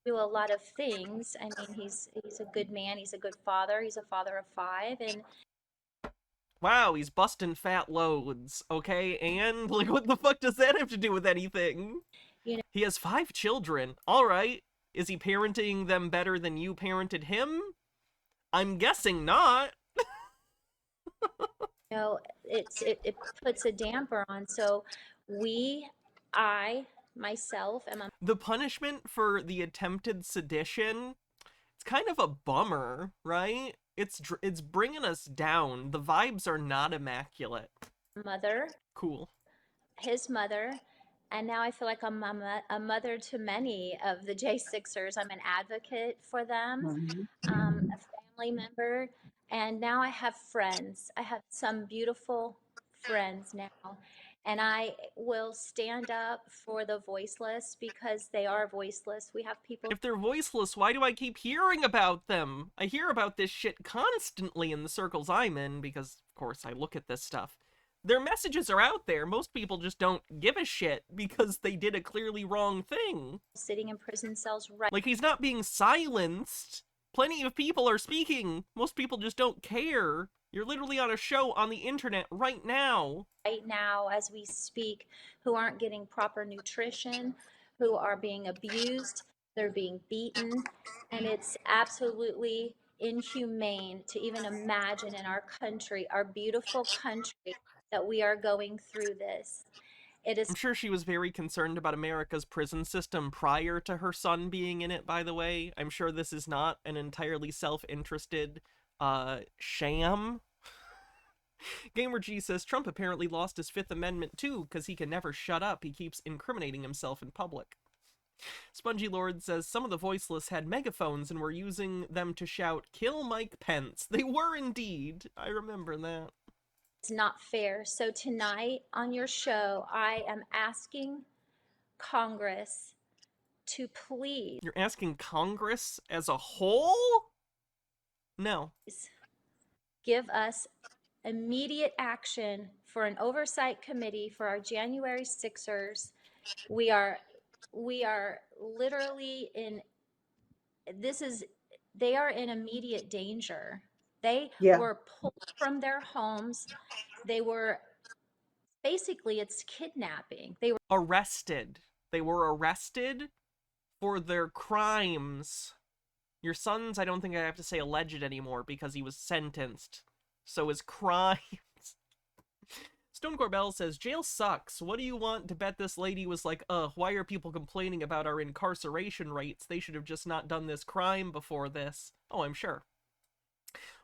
Do a lot of things. I mean, he's a good man, he's a good father, he's a father of 5, and wow, he's busting fat loads, okay? And, like, what the fuck does that have to do with anything? He has 5 children, alright. Is he parenting them better than you parented him? I'm guessing not. It puts a damper on, so I myself am a The punishment for the attempted sedition, it's kind of a bummer, right? It's bringing us down. The vibes are not immaculate. mother, Cool. his mother, and now I feel like I'm a mother to many of the J6ers. I'm an advocate for them, a family member, and now I have friends. I have some beautiful friends now, and I will stand up for the voiceless because they are voiceless. We have people. If they're voiceless, why do I keep hearing about them? I hear about this shit constantly in the circles I'm in because, of course, I look at this stuff. Their messages are out there. Most people just don't give a shit because they did a clearly wrong thing. Sitting in prison cells right. Like, he's not being silenced. Plenty of people are speaking. Most people just don't care. You're literally on a show on the internet right now. Right now, as we speak, who aren't getting proper nutrition, who are being abused, they're being beaten, and it's absolutely inhumane to even imagine in our country, our beautiful country, that we are going through this. It is. I'm sure she was very concerned about America's prison system prior to her son being in it, by the way. I'm sure this is not an entirely self-interested sham. Gamer G says Trump apparently lost his Fifth Amendment too, because he can never shut up. He keeps incriminating himself in public. Spongy Lord says some of the voiceless had megaphones and were using them to shout, "Kill Mike Pence." They were indeed. I remember that. It's not fair. So tonight on your show, I am asking Congress to please. You're asking Congress as a whole? No. Give us immediate action for an oversight committee for our January 6ers. We are literally they are in immediate danger. They were pulled from their homes. They were, basically, it's kidnapping. They were arrested. They were arrested for their crimes. Your son's, I don't think I have to say alleged anymore because he was sentenced. So his crimes. Stone Corbell says, jail sucks. What do you want to bet this lady was like, why are people complaining about our incarceration rates? They should have just not done this crime before this. Oh, I'm sure.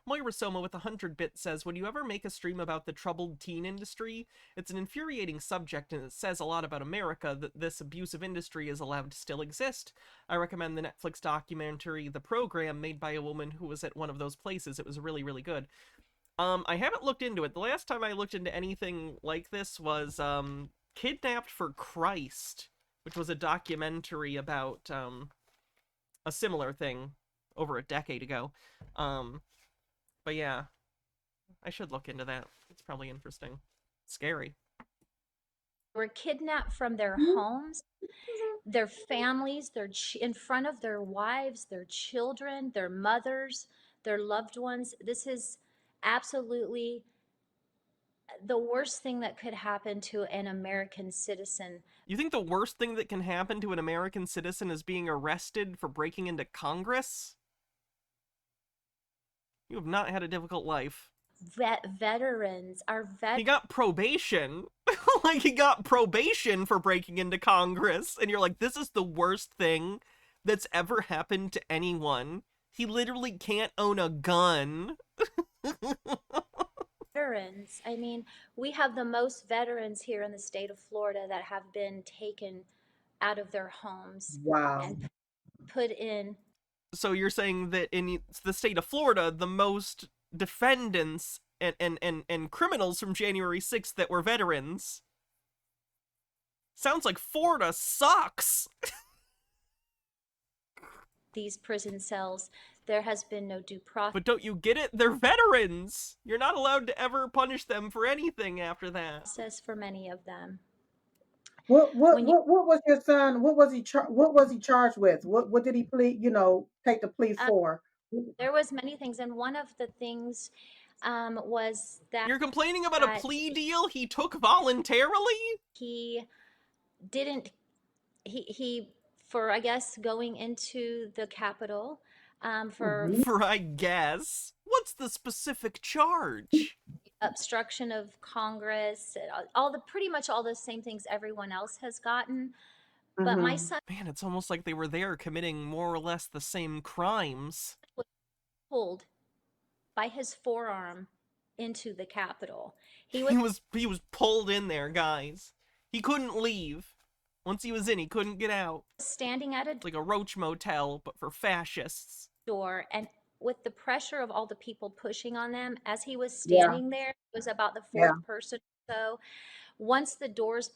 Moira Soma with 100 bits says, would you ever make a stream about the troubled teen industry? It's an infuriating subject and it says a lot about America that this abusive industry is allowed to still exist. I recommend the Netflix documentary The Program, made by a woman who was at one of those places. It was really, really good. I haven't looked into it. The last time I looked into anything like this was Kidnapped for Christ, which was a documentary about a similar thing over a decade ago. But yeah, I should look into that. It's probably interesting. Scary. Were kidnapped from their homes, their families, in front of their wives, their children, their mothers, their loved ones. This is absolutely the worst thing that could happen to an American citizen. You think the worst thing that can happen to an American citizen is being arrested for breaking into Congress? You have not had a difficult life. Veterans are He got probation. Like, he got probation for breaking into Congress. And you're like, this is the worst thing that's ever happened to anyone. He literally can't own a gun. Veterans. I mean, we have the most veterans here in the state of Florida that have been taken out of their homes. Wow. And put in. So you're saying that in the state of Florida, the most defendants and criminals from January 6th that were veterans. Sounds like Florida sucks. These prison cells, there has been no due process. But don't you get it? They're veterans. You're not allowed to ever punish them for anything after that. For many of them. What was your son? What was he charged with? What did he plead? Take the plea for? There was many things, and one of the things was that you're complaining about a plea deal he took voluntarily. He didn't. He for I guess going into the Capitol. For I guess. What's the specific charge? Obstruction of Congress, pretty much all the same things everyone else has gotten. But my son, man, it's almost like they were there committing more or less the same crimes. Was pulled by his forearm into the Capitol. He was pulled in there, guys. He couldn't leave. Once he was in, he couldn't get out. Standing at like a roach motel, but for fascists. Door, and with the pressure of all the people pushing on them, as he was standing there, it was about the fourth person or so. Once the doors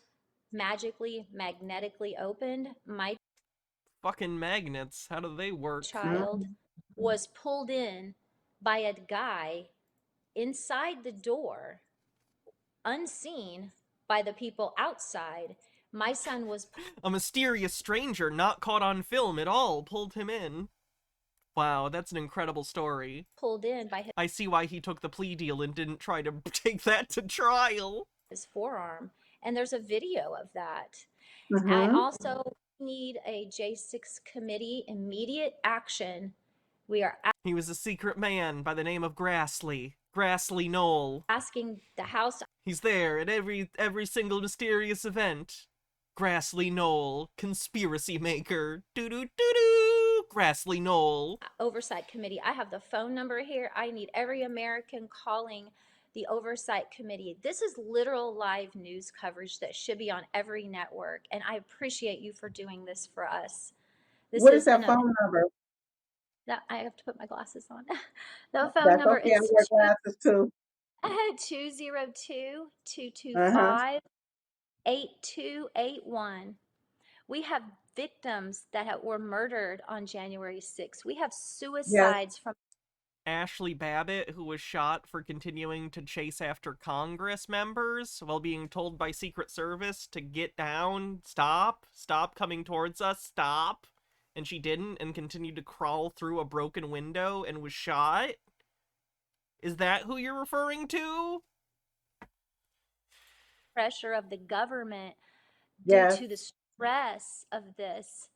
magnetically opened, my fucking magnets, how do they work? Child was pulled in by a guy inside the door, unseen by the people outside. My son was a mysterious stranger not caught on film at all pulled him in. Wow, that's an incredible story. Pulled in by I see why he took the plea deal and didn't try to take that to trial. His forearm. And there's a video of that. I also need a J6 committee immediate action. He was a secret man by the name of Grassley Knoll. Asking the House. He's there at every single mysterious event. Grassley Knoll, conspiracy maker. Doo-doo-doo-doo. Grassley Knoll. Oversight Committee. I have the phone number here. I need every American calling the Oversight Committee. This is literal live news coverage that should be on every network, and I appreciate you for doing this for us. What is that phone number? I have to put my glasses on. The phone number is I wear glasses too. 202-225-8281. We have victims that were murdered on January 6th. We have suicides from Ashley Babbitt, who was shot for continuing to chase after Congress members while being told by Secret Service to get down, stop coming towards us, stop. And she didn't and continued to crawl through a broken window and was shot. Is that who you're referring to? Pressure of the government due to the stress of this.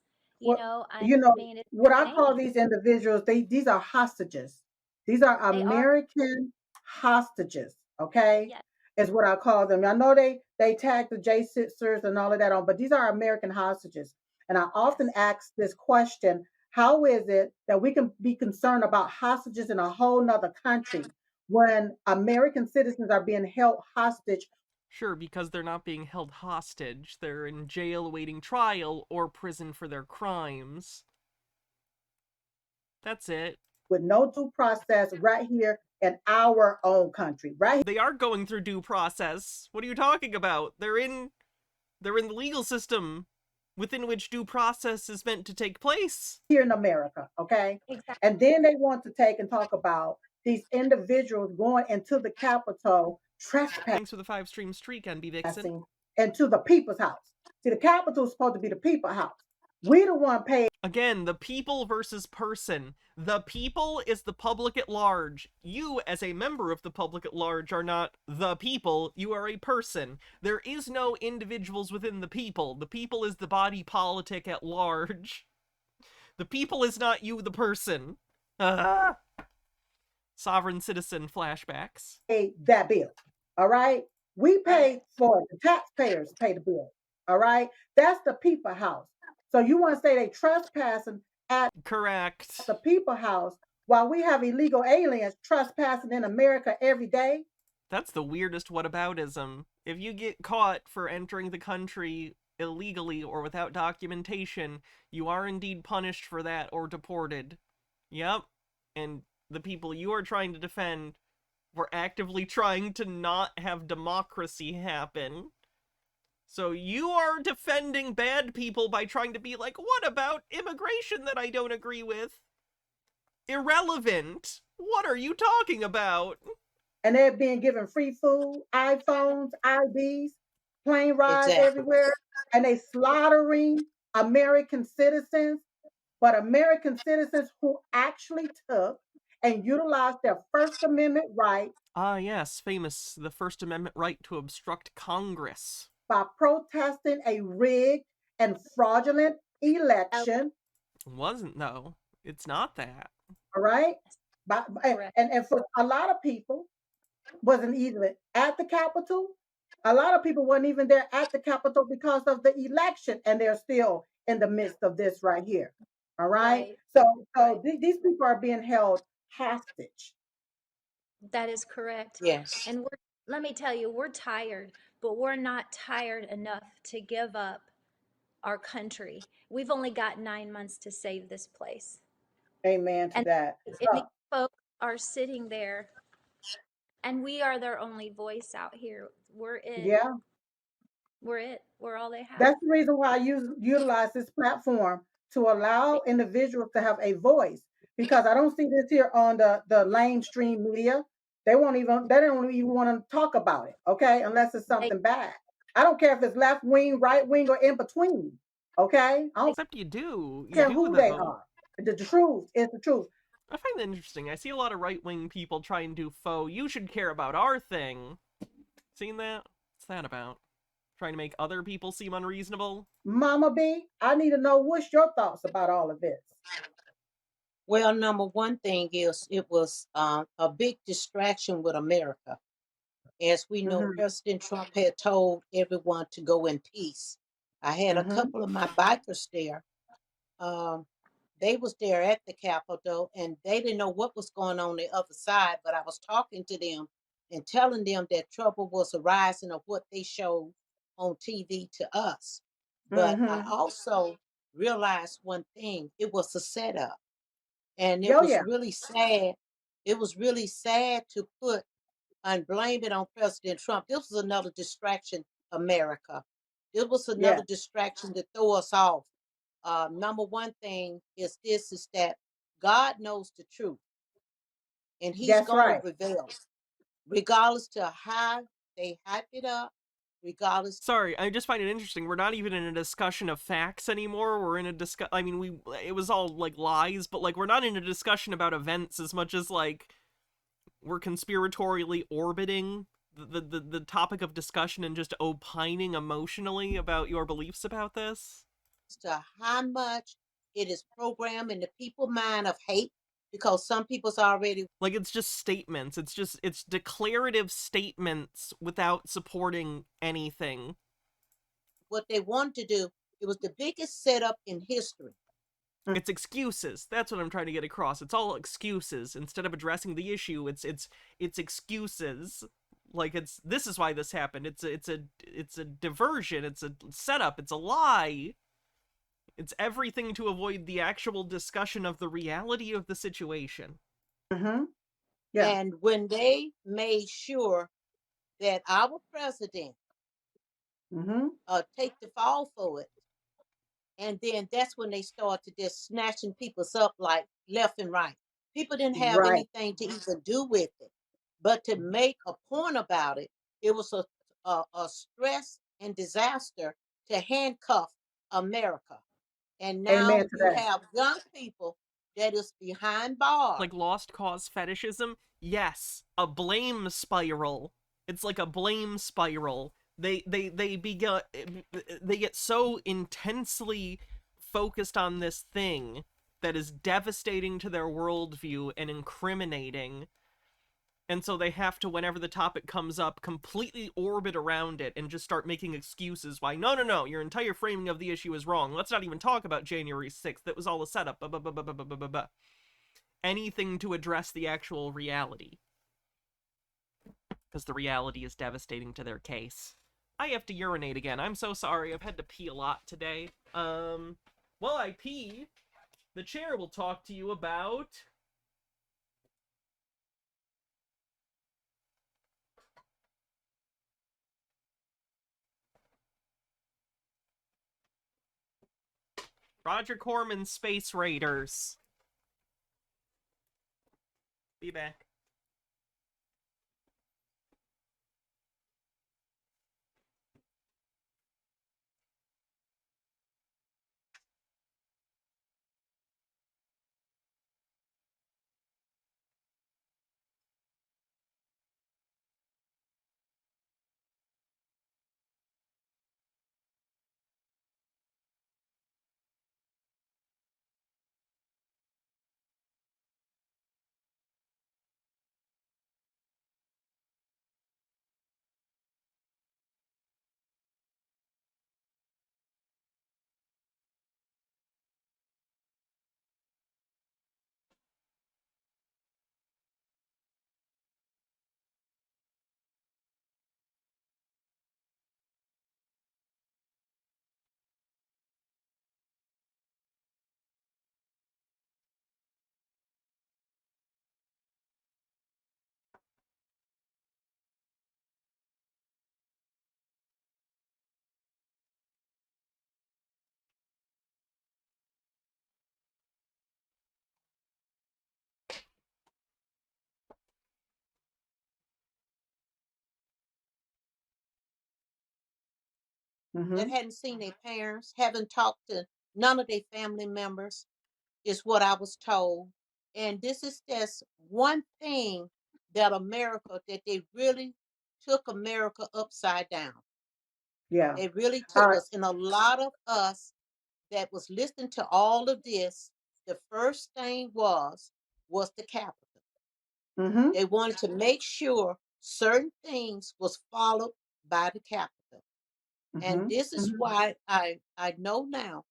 I mean, what I call these individuals, these are hostages. These are American hostages, okay? Yes. is what I call them. I know they tag the J Sisters and all of that on, but these are American hostages. And I often ask this question: how is it that we can be concerned about hostages in a whole nother country when American citizens are being held hostage? Sure, because they're not being held hostage. They're in jail awaiting trial or prison for their crimes. That's it. With no due process right here in our own country, right? They are going through due process. What are you talking about? They're in the legal system within which due process is meant to take place. Here in America, okay? Exactly. And then they want to take and talk about these individuals going into the Capitol trespassing Thanks for the 5-stream streak, NB Vixen. into the people's house. See, the Capitol is supposed to be the people's house. We the one paid. Again, the people versus person. The people is the public at large. You, as a member of the public at large, are not the people. You are a person. There is no individuals within the people. The people is the body politic at large. The people is not you, the person. Sovereign citizen flashbacks. That bill. All right? We pay for it. The taxpayers pay the bill. All right? That's the people house. So you want to say they trespassing at Correct. the people house while we have illegal aliens trespassing in America every day? That's the weirdest whataboutism. If you get caught for entering the country illegally or without documentation, you are indeed punished for that or deported. Yep. And the people you are trying to defend were actively trying to not have democracy happen. So you are defending bad people by trying to be like, what about immigration that I don't agree with? Irrelevant. What are you talking about? And they're being given free food, iPhones, IDs, plane rides everywhere, and they slaughtering American citizens, but American citizens who actually took and utilized their First Amendment right. Ah, yes, famous, the First Amendment right to obstruct Congress. By protesting a rigged and fraudulent election. It wasn't, though. It's not that. All right? And for a lot of people, wasn't even at the Capitol. A lot of people weren't even there at the Capitol because of the election, and they're still in the midst of this right here. All right? So these people are being held hostage. That is correct. Yes. And let me tell you, we're tired, but we're not tired enough to give up our country. We've only got 9 months to save this place. Amen to that. And these folks are sitting there, and we are their only voice out here. We're it. Yeah. We're it. We're all they have. That's the reason why I utilize this platform, to allow individuals to have a voice, because I don't see this here on the mainstream media. They don't even want to talk about it, okay, unless it's something bad. I don't care if it's left wing, right wing, or in between, okay? Except you do. You care do, who though. they are. The truth is the truth. I find that interesting. I see a lot of right-wing people try and do faux, you should care about our thing. Seen that? What's that about? Trying to make other people seem unreasonable? Mama B, I need to know, what's your thoughts about all of this? Well, number one thing is it was a big distraction with America. As we know, President Trump had told everyone to go in peace. I had a couple of my bikers there. They was there at the Capitol, and they didn't know what was going on the other side, but I was talking to them and telling them that trouble was arising of what they showed on TV to us. But I also realized one thing: it was a setup. And it was really sad. It was really sad to put and blame it on President Trump. This was another distraction, America. It was another distraction to throw us off. Number one thing is that God knows the truth, and He's going to reveal, regardless to how they hype it up. Regardless. Sorry, I just find it interesting. We're not even in a discussion of facts anymore. We're in a I mean, it was all like lies, but like we're not in a discussion about events as much as like we're conspiratorially orbiting the topic of discussion and just opining emotionally about your beliefs about this. To how much it is programmed in the people's mind of hate, because some people's already Like, it's just statements. It's declarative statements without supporting anything. what they wanted to do. It was the biggest setup in history. It's excuses. That's what I'm trying to get across. It's all excuses. Instead of addressing the issue, it's excuses. Like, this is why this happened. It's a diversion. It's a setup. It's a lie. It's everything to avoid the actual discussion of the reality of the situation. Mm-hmm. Yeah. And when they made sure that our president Mm-hmm. take the fall for it, and then that's when they started just snatching people's up like left and right. People didn't have Right. anything to even do with it, but to make a point about it, it was a stress and disaster to handcuff America. And now Amen to you that. have young people that is behind bars. Like lost cause fetishism? Yes, a blame spiral. It's like a blame spiral. They get so intensely focused on this thing that is devastating to their worldview and incriminating. And so they have to, whenever the topic comes up, completely orbit around it and just start making excuses why, no, your entire framing of the issue is wrong. Let's not even talk about January 6th. That was all a setup. Anything to address the actual reality. Because the reality is devastating to their case. I have to urinate again. I'm so sorry. I've had to pee a lot today. While I pee, the chair will talk to you about... Roger Corman's Space Raiders. Be back. Mm-hmm. That hadn't seen their parents, haven't talked to none of their family members, is what I was told. And this is just one thing that America, that they really took America upside down. Yeah. They really took us. And a lot of us that was listening to all of this, the first thing was the Capitol. Mm-hmm. They wanted to make sure certain things was followed by the Capitol. And this is why I know now,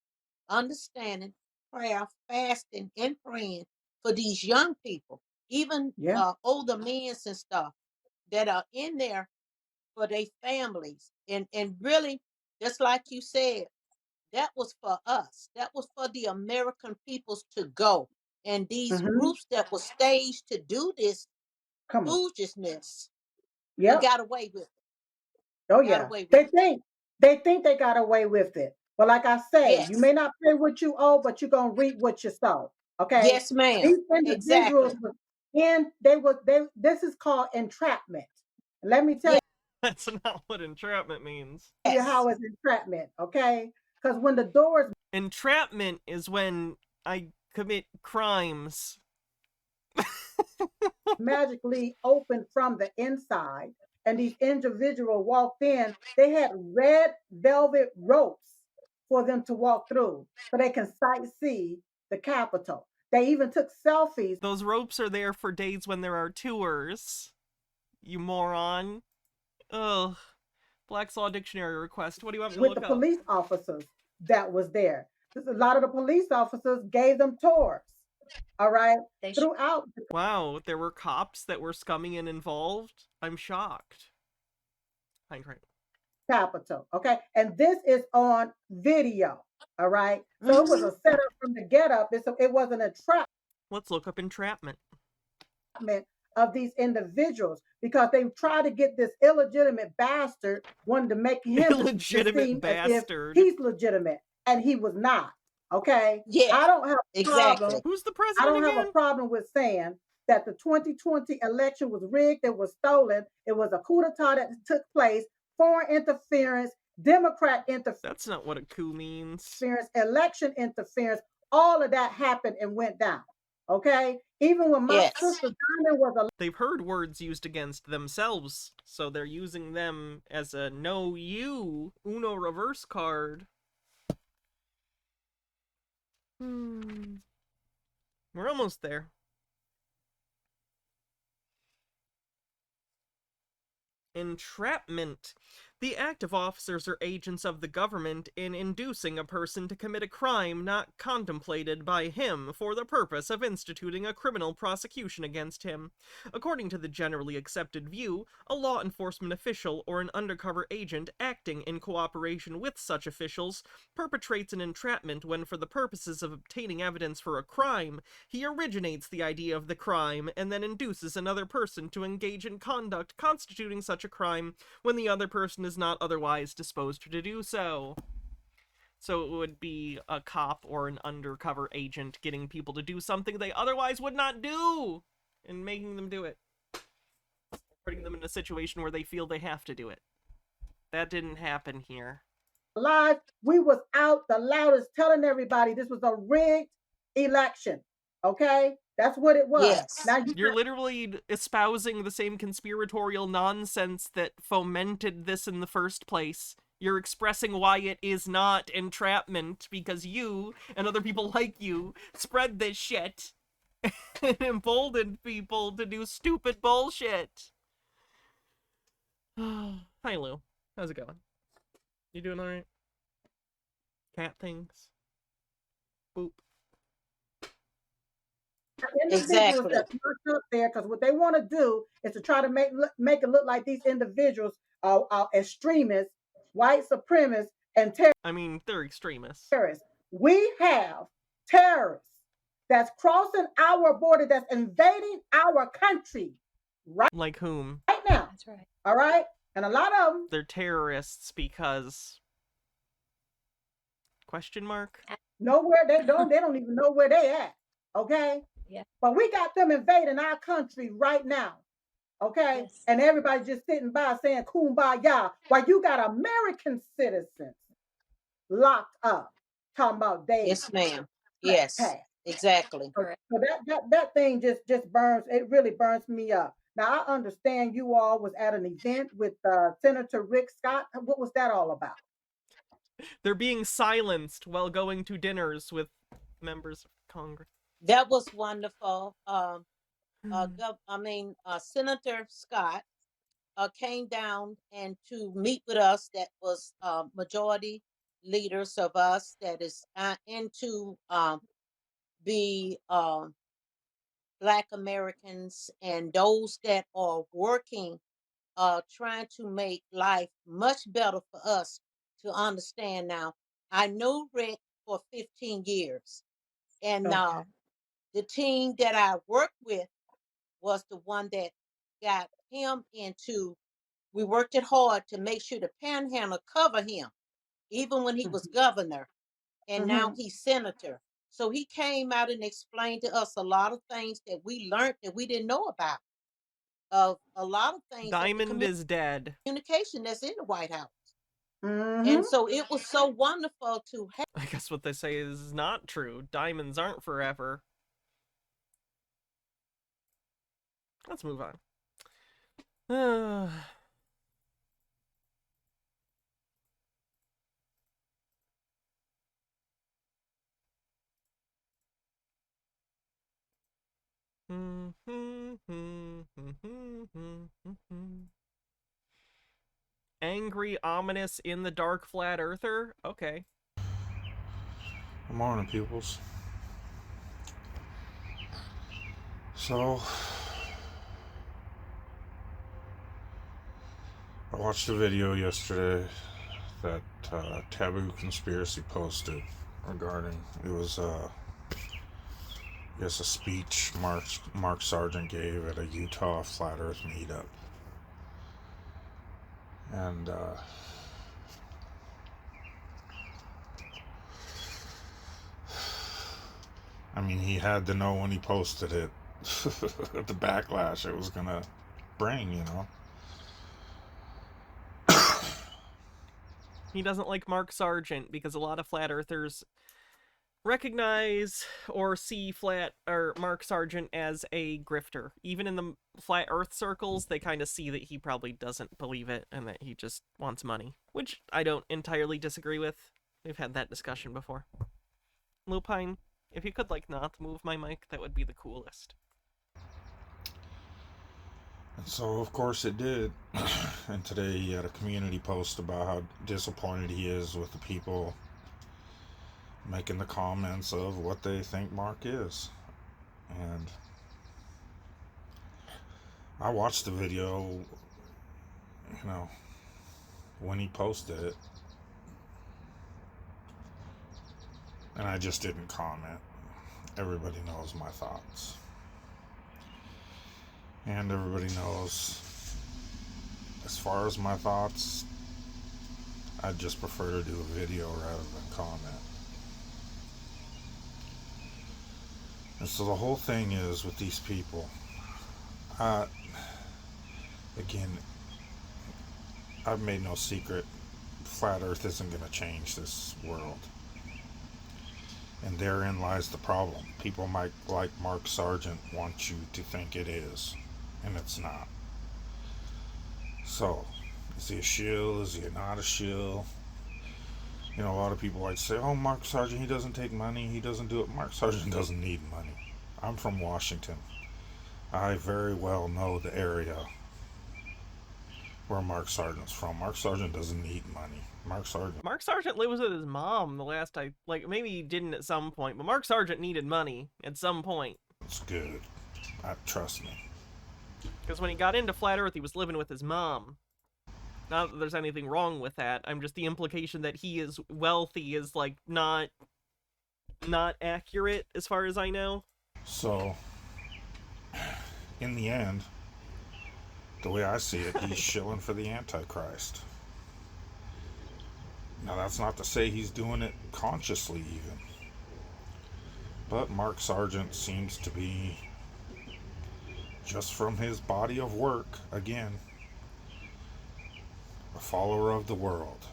understanding prayer, fasting, and praying for these young people, even older men and stuff that are in there for their families. And really, just like you said, that was for us. That was for the American peoples to go. And these groups that were staged to do this foolishness, they got away with it. Oh yeah. They think they got away with it. But like I say, you may not pay what you owe, but you're gonna reap what you sow. Okay. Yes, ma'am. These individuals Exactly. this is called entrapment. Let me tell That's not what entrapment means. you how it's entrapment, okay? Because when the doors Entrapment is when I commit crimes. magically opened from the inside, and these individuals walked in, they had red velvet ropes for them to walk through so they can sightsee the Capitol. They even took selfies. Those ropes are there for days when there are tours. You moron. Ugh. Black's Law Dictionary request. What do you want me to with look the up? police officers that was there. A lot of the police officers gave them tours. All right, throughout. Wow, there were cops that were scumming and involved. I'm shocked. Capitol. Okay, and this is on video. All right, so it was a setup from the get up. It wasn't a trap. Let's look up entrapment Of these individuals, because they tried to get this illegitimate bastard, wanted to make him illegitimate bastard. As if he's legitimate, and he was not. Okay. Yeah, I don't have a problem. exactly. Who's the president? I don't again? have a problem with saying that the 2020 election was rigged. It was stolen. It was a coup d'etat that took place. Foreign interference, Democrat interference. That's not what a coup means. Election interference. All of that happened and went down. Okay, even when my sister Diamond was they've heard words used against themselves, so they're using them as a no you Uno reverse card. We're almost there. Entrapment. The act of officers or agents of the government in inducing a person to commit a crime not contemplated by him for the purpose of instituting a criminal prosecution against him. According to the generally accepted view, a law enforcement official or an undercover agent acting in cooperation with such officials perpetrates an entrapment when, for the purposes of obtaining evidence for a crime, he originates the idea of the crime and then induces another person to engage in conduct constituting such a crime when the other person is not otherwise disposed to do so. So it would be a cop or an undercover agent getting people to do something they otherwise would not do and making them do it. Putting them in a situation where they feel they have to do it. That didn't happen here. Live, we was out the loudest telling everybody this was a rigged election. Okay? That's what it was. Yes. Now you're literally espousing the same conspiratorial nonsense that fomented this in the first place. You're expressing why it is not entrapment because you and other people like you spread this shit and emboldened people to do stupid bullshit. Hi, Lou. How's it going? You doing alright? Cat things? Boop. Exactly. That's not up there because what they want to do is to try to make it look like these individuals are extremists, white supremacists, and terrorists. I mean, they're extremists. We have terrorists that's crossing our border, that's invading our country. Right? Like whom? Right now. That's right. All right? And a lot of them. They're terrorists because... Question mark? Nowhere. They don't even know where they at. Okay? Yeah. But we got them invading our country right now. Okay? Yes. And everybody's just sitting by saying kumbaya while you got American citizens locked up talking about days. Yes, ma'am. Yes. Exactly. So that thing just burns. It really burns me up. Now I understand you all was at an event with Senator Rick Scott. What was that all about? They're being silenced while going to dinners with members of Congress. That was wonderful. Senator Scott came down and to meet with us. That was majority leaders of us that is into the Black Americans and those that are working, trying to make life much better for us to understand. Now, I know Rick for 15 years, and the team that I worked with was the one that got him into. We worked it hard to make sure the Panhandle cover him, even when he was governor, and now he's senator. So he came out and explained to us a lot of things that we learned that we didn't know about. A lot of things. Diamond is dead. Communication that's in the White House. And so it was so wonderful to have. I guess what they say is not true. Diamonds aren't forever. Let's move on. Angry, ominous, in the dark, flat earther? Okay. Good morning, peoples. So, I watched a video yesterday that Taboo Conspiracy posted regarding, it was, I guess, a speech Mark Sargent gave at a Utah Flat Earth meetup. And, I mean, he had to know when he posted it, the backlash it was gonna bring, you know? He doesn't like Mark Sargent because a lot of flat earthers recognize or see Mark Sargent as a grifter. Even in the flat earth circles, they kind of see that he probably doesn't believe it and that he just wants money, which I don't entirely disagree with. We've had that discussion before. Lupine, if you could, like, not move my mic, that would be the coolest. And so, of course, it did. And today he had a community post about how disappointed he is with the people making the comments of what they think Mark is. And I watched the video, you know, when he posted it. And I just didn't comment. Everybody knows my thoughts. And everybody knows, as far as my thoughts, I'd just prefer to do a video rather than comment. And so the whole thing is with these people, again, I've made no secret, flat earth isn't going to change this world. And therein lies the problem. People might, like Mark Sargent, want you to think it is. And it's not. So, is he a shill? Is he not a shill? You know, a lot of people like to say, oh, Mark Sargent, he doesn't take money, he doesn't do it. Mark Sargent doesn't need money. I'm from Washington. I very well know the area where Mark Sargent's from. Mark Sargent doesn't need money. Mark Sargent lives with his mom maybe he didn't at some point, but Mark Sargent needed money at some point. It's good. Trust me. Because when he got into Flat Earth, he was living with his mom. Not that there's anything wrong with that. I'm just the implication that he is wealthy is, like, not accurate as far as I know. So, in the end, the way I see it, he's shilling for the Antichrist. Now, that's not to say he's doing it consciously, even. But Mark Sargent seems to be, just from his body of work, again, a follower of the world.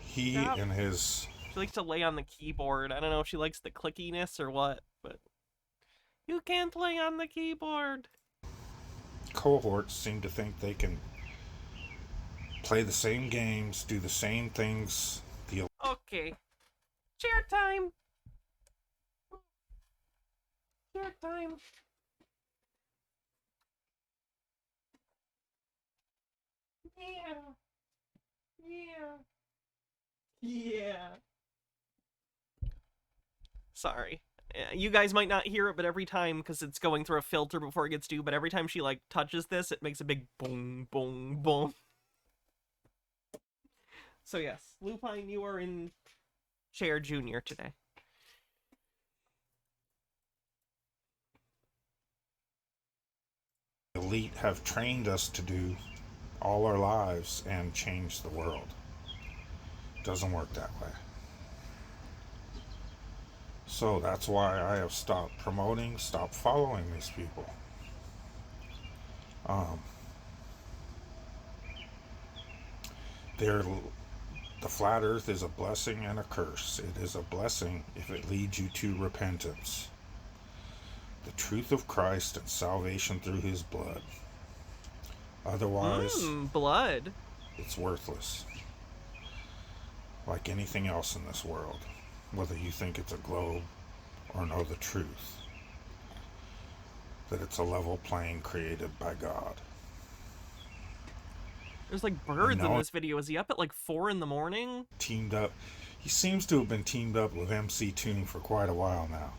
He and his... She likes to lay on the keyboard. I don't know if she likes the clickiness or what, but... You can't lay on the keyboard! Cohorts seem to think they can play the same games, do the same things. Okay. Chair time! Chair time! Yeah. Sorry. You guys might not hear it, but every time, because it's going through a filter before it gets due, but every time she, like, touches this, it makes a big boom, boom, boom. So yes, Lupine, you are in Chair Junior today. Elite have trained us to do all our lives and change the world. Doesn't work that way. So that's why I have stopped promoting, stopped following these people. The flat earth is a blessing and a curse. It is a blessing if it leads you to repentance, the truth of Christ and salvation through his blood. Otherwise, blood. It's worthless. Like anything else in this world, whether you think it's a globe or know the truth. that it's a level plane created by God. There's like birds in this video. Is he up at like 4 in the morning? Teamed up. He seems to have been teamed up with MC Toon for quite a while now.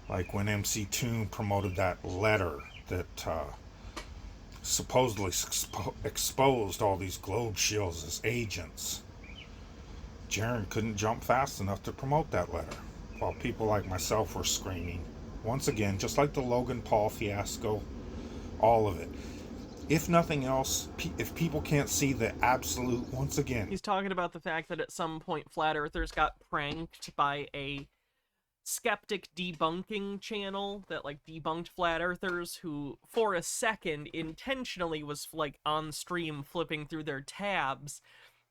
Like when MC Toon promoted that letter that supposedly exposed all these globe shields as agents. Jaren couldn't jump fast enough to promote that letter, while people like myself were screaming. Once again, just like the Logan Paul fiasco, all of it. If nothing else, if people can't see the absolute, once again... He's talking about the fact that at some point Flat Earthers got pranked by a skeptic debunking channel that like debunked Flat Earthers, who for a second intentionally was like on stream flipping through their tabs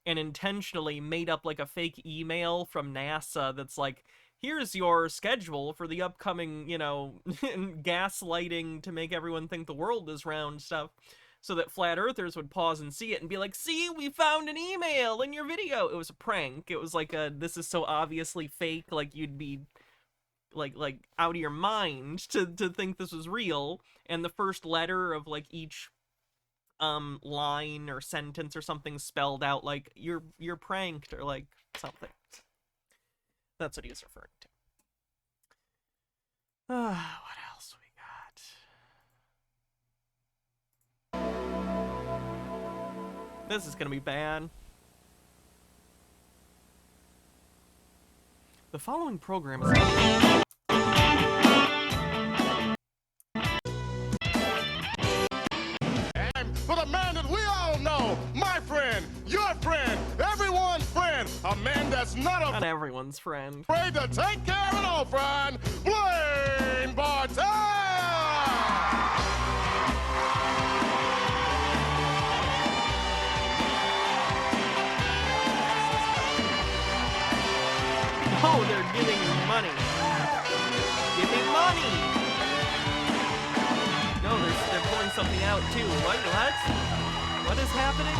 and intentionally made up like a fake email from NASA that's like, here's your schedule for the upcoming, you know, gaslighting to make everyone think the world is round stuff, so that Flat Earthers would pause and see it and be like, see, we found an email in your video. It was a prank. It was like this is so obviously fake, like you'd be like out of your mind to think this was real. And the first letter of like each line or sentence or something spelled out like you're pranked or like something. That's what he was referring to. What else we got? This is gonna be bad. The following program is... And for the man that we all know, my friend, your friend, everyone's friend, a man that's not everyone's friend. Afraid to take care of an old friend, Blaine Bartel! Oh, they're giving you money. Give me money! No, they're pulling something out too. What? What is happening?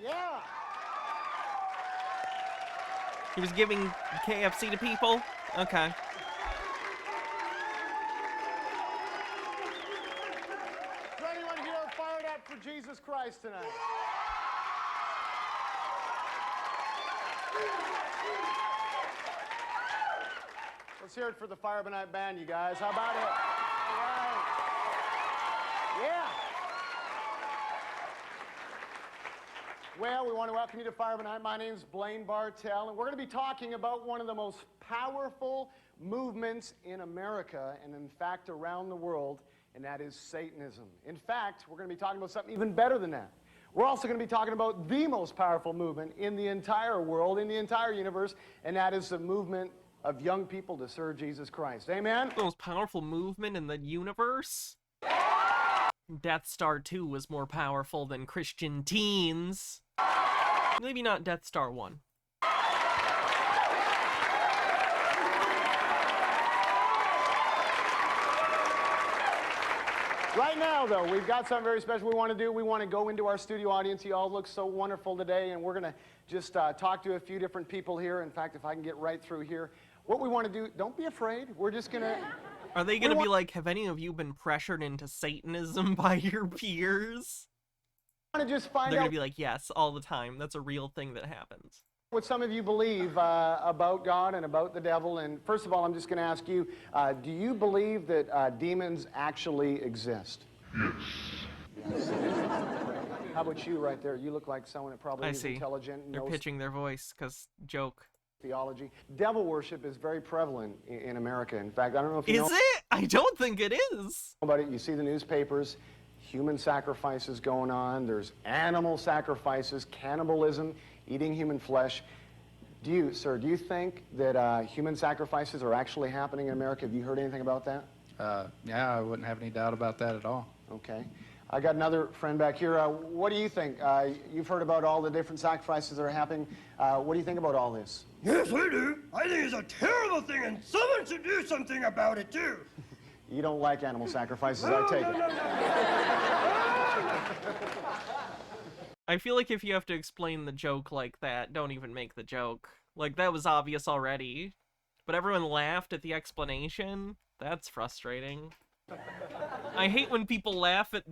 Yeah. He was giving KFC to people? Okay. Is anyone here fired up for Jesus Christ tonight? Let's hear it for the Fire by Night Band, you guys. How about it? All right. Yeah. Well, we want to welcome you to Fire by Night. My name is Blaine Bartel, and we're going to be talking about one of the most powerful movements in America, and in fact around the world, and that is Satanism. In fact, we're going to be talking about something even better than that. We're also going to be talking about the most powerful movement in the entire world, in the entire universe, and that is the movement of young people to serve Jesus Christ. Amen? The most powerful movement in the universe? Death Star 2 was more powerful than Christian teens. Maybe not Death Star 1. Right now, though, we've got something very special we want to do. We want to go into our studio audience. You all look so wonderful today, and we're going to just talk to a few different people here. In fact, if I can get right through here. What we want to do, don't be afraid. We're just going to... Are they going to be like, have any of you been pressured into Satanism by your peers? I want to just find They're out... going to be like, yes, all the time. That's a real thing that happens. What some of you believe about God and about the devil. And first of all, I'm just going to ask you, do you believe that demons actually exist? Yes. How about you right there? You look like someone that probably is intelligent. They're pitching their voice because joke. Theology. Devil worship is very prevalent in America. In fact, I don't know if you know... Is it? I don't think it is. About it, you see the newspapers, human sacrifices going on. There's animal sacrifices, cannibalism, eating human flesh. Do you, sir, do you think that human sacrifices are actually happening in America? Have you heard anything about that? Yeah, I wouldn't have any doubt about that at all. Okay. I got another friend back here. What do you think? You've heard about all the different sacrifices that are happening. What do you think about all this? Yes, I do. I think it's a terrible thing, and someone should do something about it, too. You don't like animal sacrifices, I take it. I feel like if you have to explain the joke like that, don't even make the joke. Like, that was obvious already. But everyone laughed at the explanation? That's frustrating. I hate when people laugh at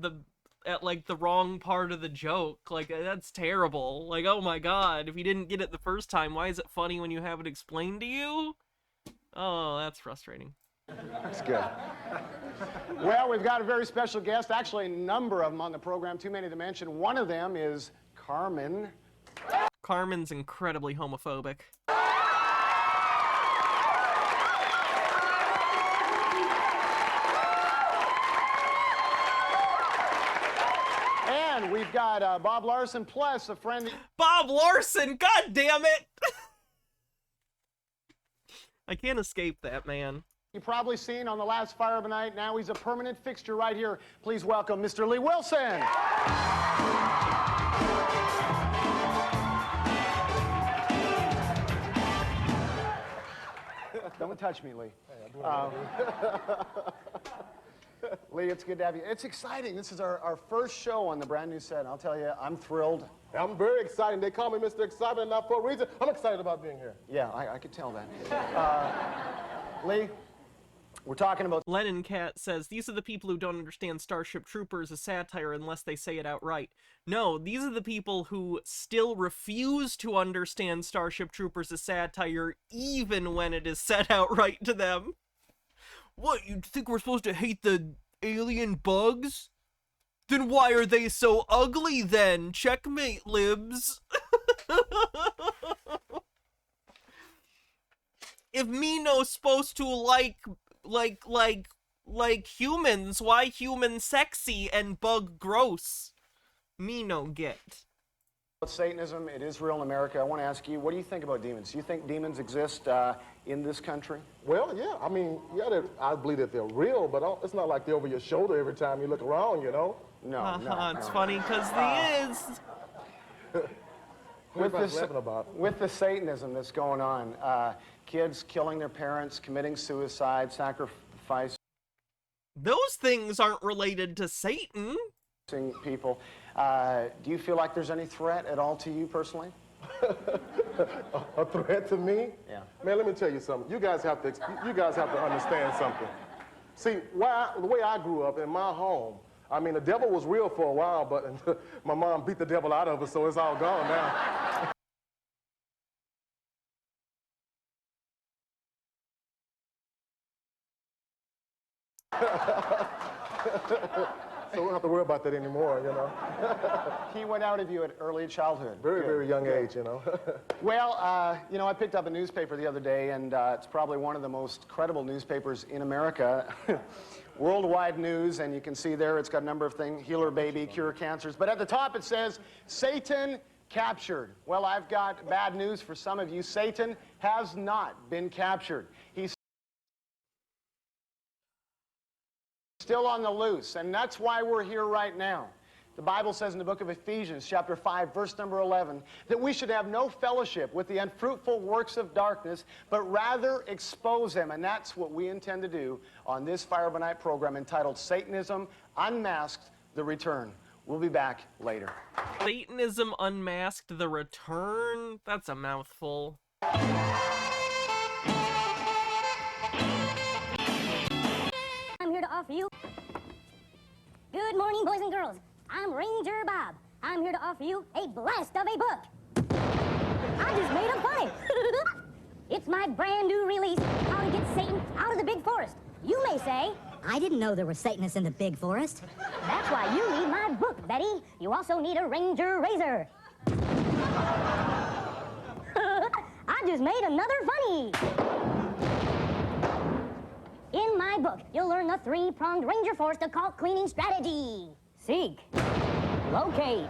like the wrong part of the joke. Like, that's terrible. Like, oh my god, if you didn't get it the first time, why is it funny when you have it explained to you? Oh, that's frustrating. That's good. Well, we've got a very special guest, actually a number of them on the program, too many to mention. One of them is Carmen. Carmen's incredibly homophobic. And we've got Bob Larson, plus a friend... Bob Larson! God damn it! I can't escape that, man. You've probably seen on the last Fire of a Night. Now he's a permanent fixture right here. Please welcome Mr. Lee Wilson. Don't touch me, Lee. Lee, it's good to have you. It's exciting. This is our first show on the brand new set. I'll tell you, I'm thrilled. I'm very excited. They call me Mr. Excitement, not for a reason. I'm excited about being here. Yeah, I could tell that. Lee, we're talking about... Lennon Cat says, these are the people who don't understand Starship Troopers as satire unless they say it outright. No, these are the people who still refuse to understand Starship Troopers as satire even when it is said outright to them. What, you think we're supposed to hate the alien bugs? Then why are they so ugly then? Checkmate, libs. If Mino's supposed to like humans, why humans sexy and bug gross? Me no get. Satanism, it is real in America. I want to ask you, what do you think about demons? Do you think demons exist in this country? Well, yeah. I mean, yeah, I believe that they're real, but it's not like they're over your shoulder every time you look around, you know? No, it's funny because they is. With the Satanism that's going on, kids killing their parents, committing suicide, sacrifice. Those things aren't related to Satan. People. Do you feel like there's any threat at all to you personally? A threat to me? Yeah. Man, let me tell you something. You guys have to understand something. See, the way I grew up in my home, I mean, the devil was real for a while, but my mom beat the devil out of us, so it's all gone now. So we don't have to worry about that anymore, you know. He went out of you at early childhood. Very young age, you know. Well, you know, I picked up a newspaper the other day, and it's probably one of the most credible newspapers in America. Worldwide news, and you can see there it's got a number of things, healer baby, cure cancers. But at the top it says, Satan captured. Well, I've got bad news for some of you. Satan has not been captured. He's still on the loose, and that's why we're here right now. The Bible says in the book of Ephesians, chapter 5, verse number 11, that we should have no fellowship with the unfruitful works of darkness, but rather expose them. And that's what we intend to do on this Fire by Night program entitled Satanism Unmasked, The Return. We'll be back later. Satanism Unmasked, The Return? That's a mouthful. I'm here to offer you... Good morning, boys and girls. I'm Ranger Bob. I'm here to offer you a blast of a book. I just made up funny. It's my brand new release, How to Get Satan Out of the Big Forest. You may say, I didn't know there were Satanists in the big forest. That's why you need my book, Betty. You also need a Ranger razor. I just made another funny. In my book, you'll learn the three-pronged Ranger Forest occult cleaning strategy. Seek, locate,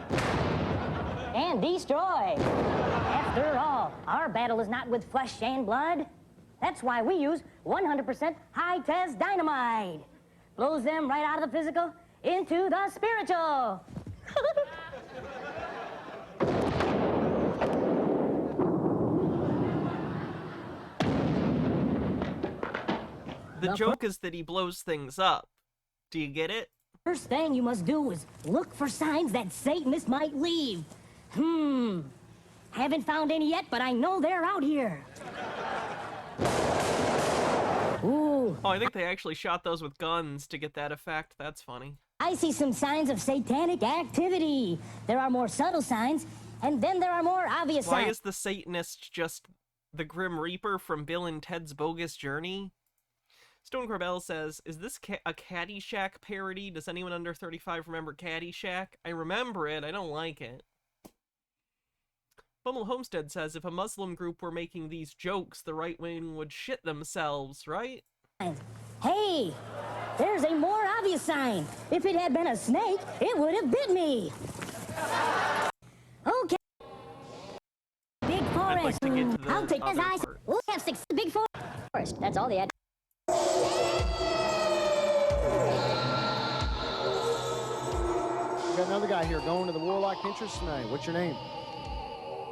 and destroy. After all, our battle is not with flesh and blood. That's why we use 100% high-test dynamite. Blows them right out of the physical into the spiritual. The joke is that he blows things up. Do you get it? First thing you must do is look for signs that Satanists might leave. Haven't found any yet, but I know they're out here. Ooh. Oh, I think they actually shot those with guns to get that effect. That's funny. I see some signs of satanic activity. There are more subtle signs, and then there are more obvious Why signs. is the Satanist just the Grim Reaper from Bill and Ted's Bogus Journey? Stone Corbell says, is this a Caddyshack parody? Does anyone under 35 remember Caddyshack? I remember it. I don't like it. Bummel Homestead says, if a Muslim group were making these jokes, the right wing would shit themselves, right? Hey, there's a more obvious sign. If it had been a snake, it would have bit me. Okay. Big I'd like forest. to get to the I'll take his other eyes. part. We'll have 6 big forest. That's all they had. We got another guy here going to the Warlock Pinterest tonight. What's your name?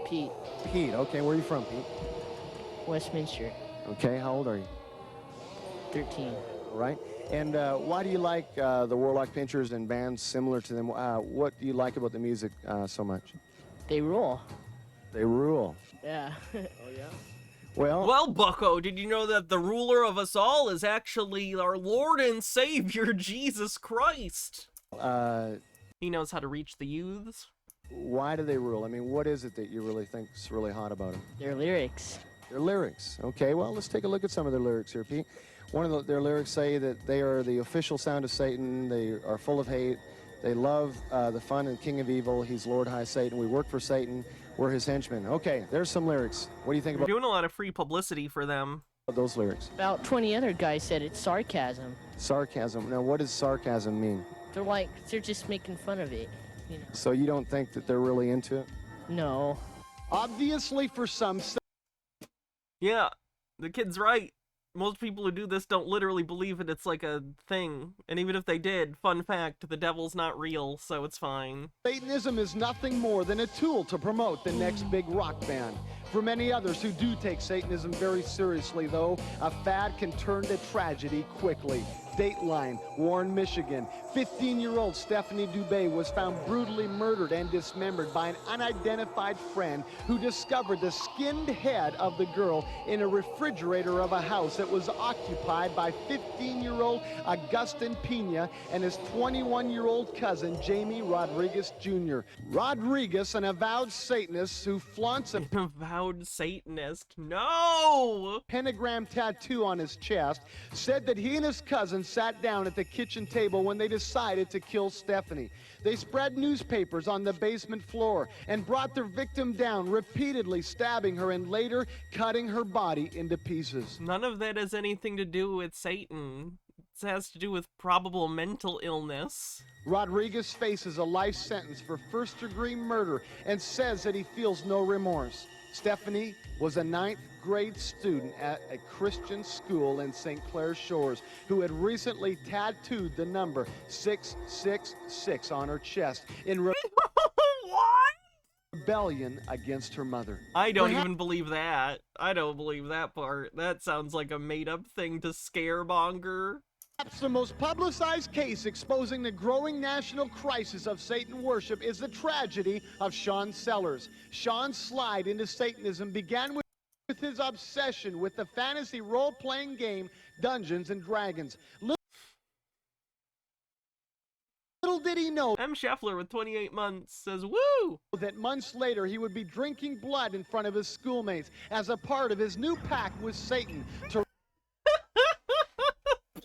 Pete, Pete. Okay, where are you from, Pete? Westminster, Okay, how old are you? 13. All right. And why do you like the Warlock Pinchers and bands similar to them? What do you like about the music so much? They rule. They rule. Yeah. Oh, yeah? Well, Bucko, did you know that the ruler of us all is actually our Lord and Savior, Jesus Christ? He knows how to reach the youths. Why do they rule? I mean, what is it that you really think is really hot about them? Their lyrics. Their lyrics. Okay, well, let's take a look at some of their lyrics here, Pete. One of their lyrics say that they are the official sound of Satan. They are full of hate. They love the fun and king of evil. He's Lord High Satan. We work for Satan. We're his henchmen. Okay, there's some lyrics. What do you think We're about doing a lot of free publicity for them. those lyrics? About 20 other guys said it's sarcasm. Sarcasm. Now, what does sarcasm mean? They're just making fun of it, you know. So you don't think that they're really into it? No. Obviously, for some... Yeah, the kid's right. Most people who do this don't literally believe it. It's like a thing. And even if they did, fun fact, the devil's not real, so it's fine. Satanism is nothing more than a tool to promote the next big rock band. For many others who do take Satanism very seriously, though, a fad can turn to tragedy quickly. Dateline, Warren, Michigan. 15-year-old Stephanie Dubé was found brutally murdered and dismembered by an unidentified friend who discovered the skinned head of the girl in a refrigerator of a house that was occupied by 15-year-old Augustin Pena and his 21-year-old cousin, Jamie Rodriguez Jr. Rodriguez, an avowed Satanist who flaunts a Avowed Satanist. No! pentagram tattoo on his chest, said that he and his cousin sat down at the kitchen table when they decided to kill Stephanie. They spread newspapers on the basement floor and brought their victim down, repeatedly stabbing her and later cutting her body into pieces. None of that has anything to do with Satan. It has to do with probable mental illness. Rodriguez faces a life sentence for first-degree murder and says that he feels no remorse. Stephanie was a 9th grade student at a Christian school in St. Clair Shores who had recently tattooed the number 666 on her chest in What? rebellion against her mother. I don't even believe that. I don't believe that part. That sounds like a made-up thing to scaremonger. Perhaps the most publicized case exposing the growing national crisis of Satan worship is the tragedy of Sean Sellers. Sean's slide into Satanism began with his obsession with the fantasy role-playing game Dungeons and Dragons. Little did he know M. Scheffler with 28 months says, woo! that months later he would be drinking blood in front of his schoolmates as a part of his new pact with Satan to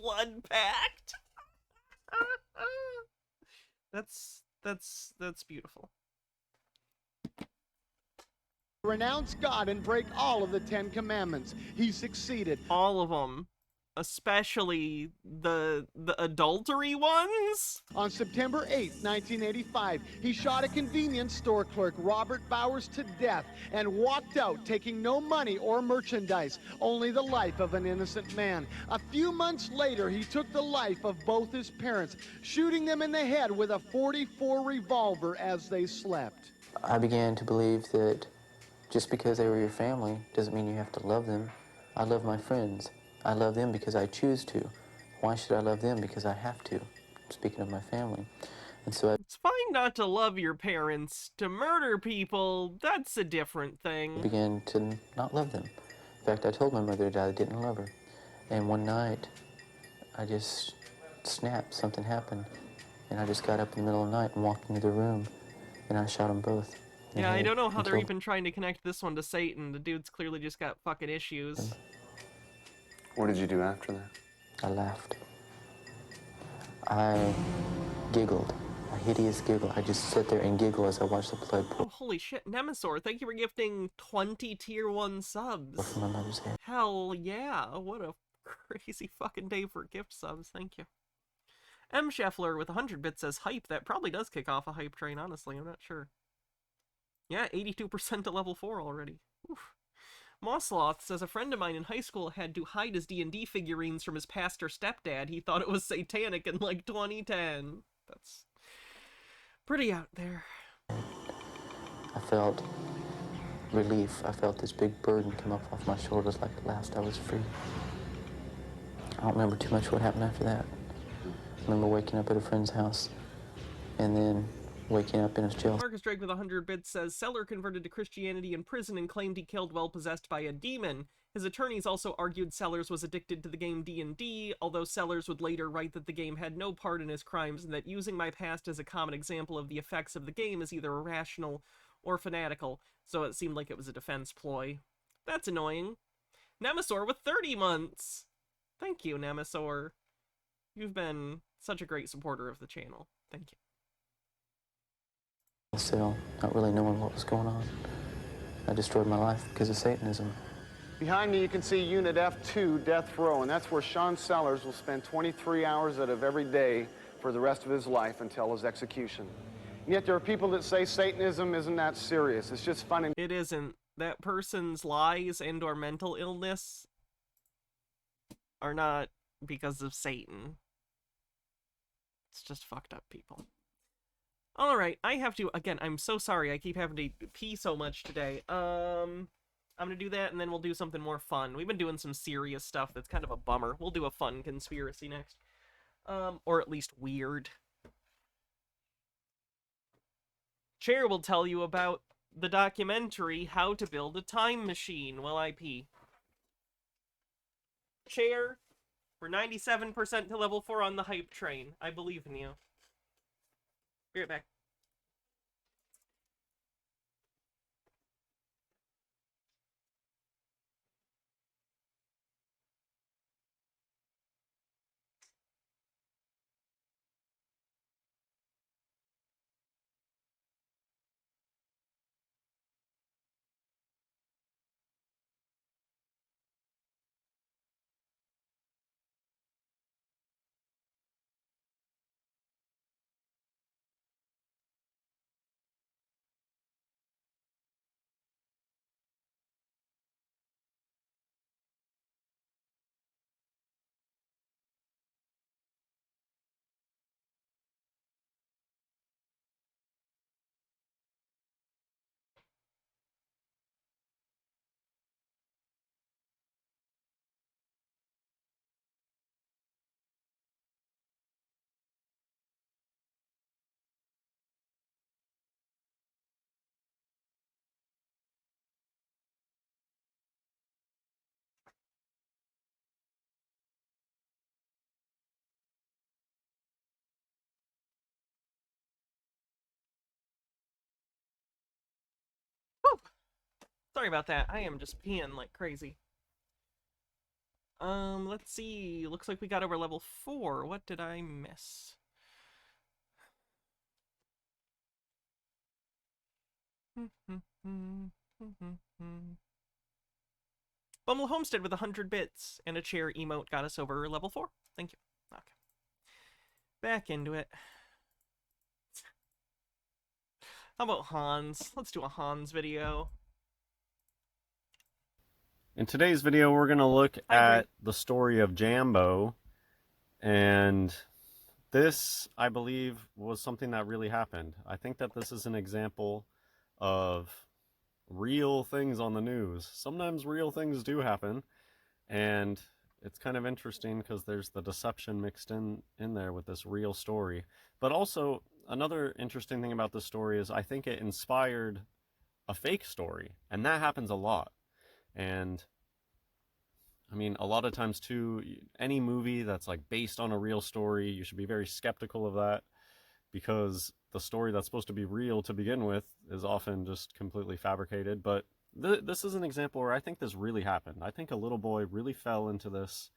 Blood pact. That's beautiful. renounce God and break all of the 10 Commandments. He succeeded. All of them. especially the adultery ones. On September 8, 1985, he shot a convenience store clerk, Robert Bowers, to death and walked out, taking no money or merchandise, only the life of an innocent man. A few months later, he took the life of both his parents, shooting them in the head with a .44 revolver as they slept. I began to believe that just because they were your family doesn't mean you have to love them. I love my friends. I love them because I choose to. Why should I love them because I have to? Speaking of my family. And so It's fine not to love your parents. To murder people, that's a different thing. I began to not love them. In fact, I told my mother that I didn't love her. And one night, I just snapped. Something happened. And I just got up in the middle of the night and walked into the room. And I shot them both. Yeah, I don't know how they're even trying to connect this one to Satan. The dude's clearly just got fucking issues. What did you do after that? I laughed. I giggled. A hideous giggle. I just sit there and giggle as I watch the blood pour. Oh, holy shit, Nemesaur, thank you for gifting 20 tier 1 subs. From my mother's head. Hell yeah, what a crazy fucking day for gift subs, thank you. M. Scheffler with 100 bits says hype. That probably does kick off a hype train, honestly, I'm not sure. Yeah, 82% to level 4 already. Oof. Mossloth says a friend of mine in high school had to hide his D&D figurines from his pastor stepdad. He thought it was satanic in like 2010. That's pretty out there. I felt relief. I felt this big burden come up off my shoulders like at last I was free. I don't remember too much what happened after that. I remember waking up at a friend's house and then waking up in his jail. Marcus Drake with 100 bits says Seller converted to Christianity in prison and claimed he killed while possessed by a demon. His attorneys also argued Sellers was addicted to the game D&D, although Sellers would later write that the game had no part in his crimes and that using my past as a common example of the effects of the game is either irrational or fanatical, so it seemed like it was a defense ploy. That's annoying. Nemesaur with 30 months! Thank you, Nemesaur. You've been such a great supporter of the channel. Thank you. Cell, not really knowing what was going on. I destroyed my life because of Satanism. Behind me, you can see Unit F2, Death Row, and that's where Sean Sellers will spend 23 hours out of every day for the rest of his life until his execution. And yet there are people that say Satanism isn't that serious. It's just fun. It isn't. That person's lies and or mental illness are not because of Satan. It's just fucked up people. Alright, I have to, again, I'm so sorry I keep having to pee so much today. I'm gonna do that and then we'll do something more fun. We've been doing some serious stuff that's kind of a bummer. We'll do a fun conspiracy next. Or at least weird. Chair will tell you about the documentary How to Build a Time Machine while I pee. Chair, we're 97% to level 4 on the hype train. I believe in you. Be right back. Whew. Sorry about that. I am just peeing like crazy. Let's see. Looks like we got over level 4. What did I miss? Bumble Homestead with 100 bits and a chair emote got us over level 4. Thank you. Okay. Back into it. How about Hans? Let's do a Hans video. In today's video, we're going to look at the story of Jambo, and this, I believe, was something that really happened. I think that this is an example of real things on the news. Sometimes real things do happen, and it's kind of interesting because there's the deception mixed in there with this real story. But also, another interesting thing about this story is I think it inspired a fake story, and that happens a lot. And I mean, a lot of times too, any movie that's like based on a real story, you should be very skeptical of that, because the story that's supposed to be real to begin with is often just completely fabricated. But this is an example where I think this really happened. I think a little boy really fell into this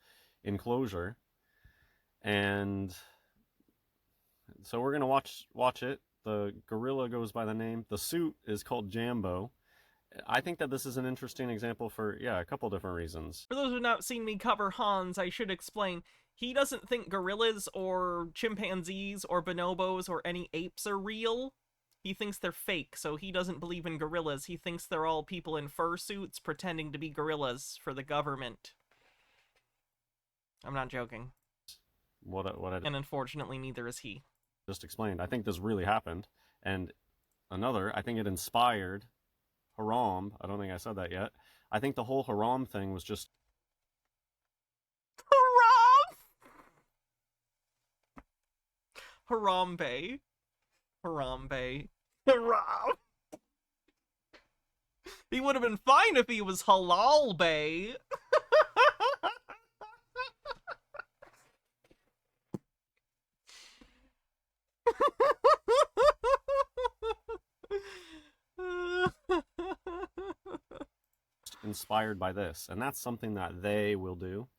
enclosure, and so we're gonna watch it. The gorilla goes by the name. The suit is called Jambo. I think that this is an interesting example for, a couple different reasons. For those who have not seen me cover Hans, I should explain. He doesn't think gorillas or chimpanzees or bonobos or any apes are real. He thinks they're fake, so he doesn't believe in gorillas. He thinks they're all people in fursuits pretending to be gorillas for the government. I'm not joking. And unfortunately, neither is he. Just explained. I think this really happened. And another, I think it inspired Harambe. I don't think I said that yet. I think the whole Harambe thing was just... Harambe. Harambe. Harambe. He would have been fine if he was Halal Bay. Inspired by this, and that's something that they will do.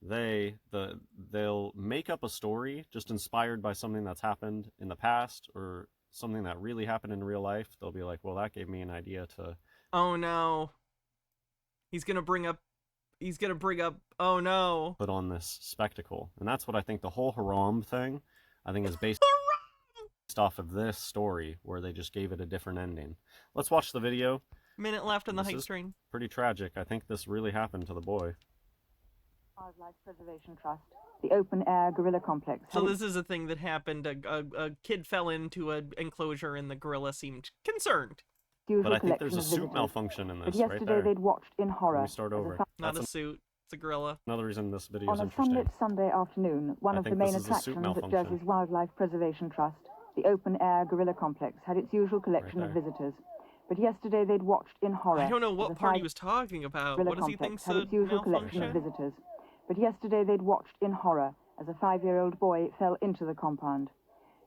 They'll make up a story just inspired by something that's happened in the past or something that really happened in real life. They'll be like, well, that gave me an idea to... Oh no. He's gonna bring up, oh no. Put on this spectacle. And that's what I think the whole Harambe thing, I think, is based off of this story where they just gave it a different ending. Let's watch the video. Minute left on the hype train. Pretty tragic. I think this really happened to the boy. Wildlife Preservation Trust, the open-air gorilla complex. So this is a thing that happened. A kid fell into an enclosure and the gorilla seemed concerned. But I think there's a suit malfunction in this, but yesterday they'd watched in horror. Let me start over. Not a suit. It's a gorilla. Another reason this video is interesting. interesting. On a sunlit Sunday afternoon, one of the main attractions at Jersey's Wildlife Preservation Trust, the open-air gorilla complex, had its usual collection of visitors. But yesterday they'd watched in horror. I don't know what part he was talking about. What does he think had its usual collection of visitors. But yesterday they'd watched in horror as a 5-year-old boy fell into the compound.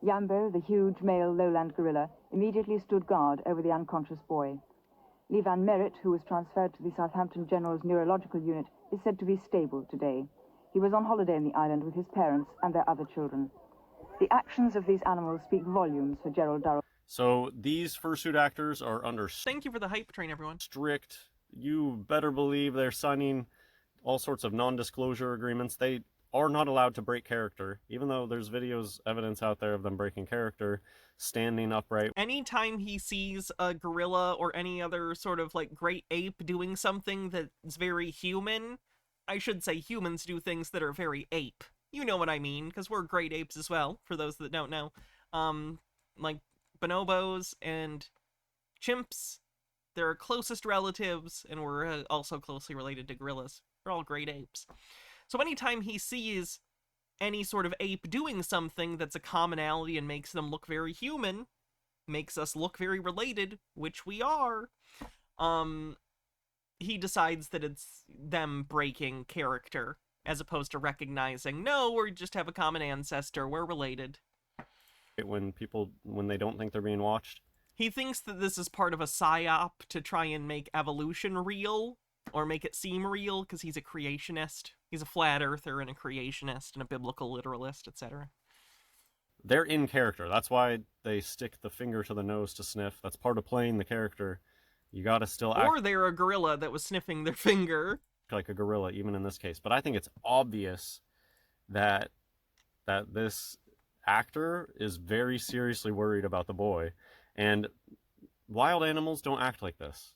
Yambo, the huge male lowland gorilla, immediately stood guard over the unconscious boy. Levan Merritt, who was transferred to the Southampton General's neurological unit, is said to be stable today. He was on holiday in the island with his parents and their other children. The actions of these animals speak volumes for Gerald Durrell. So these fursuit actors are under... Thank you for the hype train, everyone. Strict. You better believe they're signing all sorts of non-disclosure agreements. They are not allowed to break character, even though there's evidence out there of them breaking character, standing upright. Anytime he sees a gorilla or any other sort of like great ape doing something that's very human, I should say humans do things that are very ape. You know what I mean, because we're great apes as well, for those that don't know. Like bonobos and chimps, they're closest relatives, and we're also closely related to gorillas. We're all great apes. So anytime he sees any sort of ape doing something that's a commonality and makes them look very human, makes us look very related, which we are, he decides that it's them breaking character, as opposed to recognizing, no, we just have a common ancestor, we're related. When they don't think they're being watched. He thinks that this is part of a psyop to try and make evolution real, or make it seem real, because he's a creationist. He's a flat earther and a creationist and a biblical literalist, etc. They're in character. That's why they stick the finger to the nose to sniff. That's part of playing the character. You gotta still act Or they're a gorilla that was sniffing their finger. like a gorilla, even in this case. But I think it's obvious that this actor is very seriously worried about the boy. And wild animals don't act like this.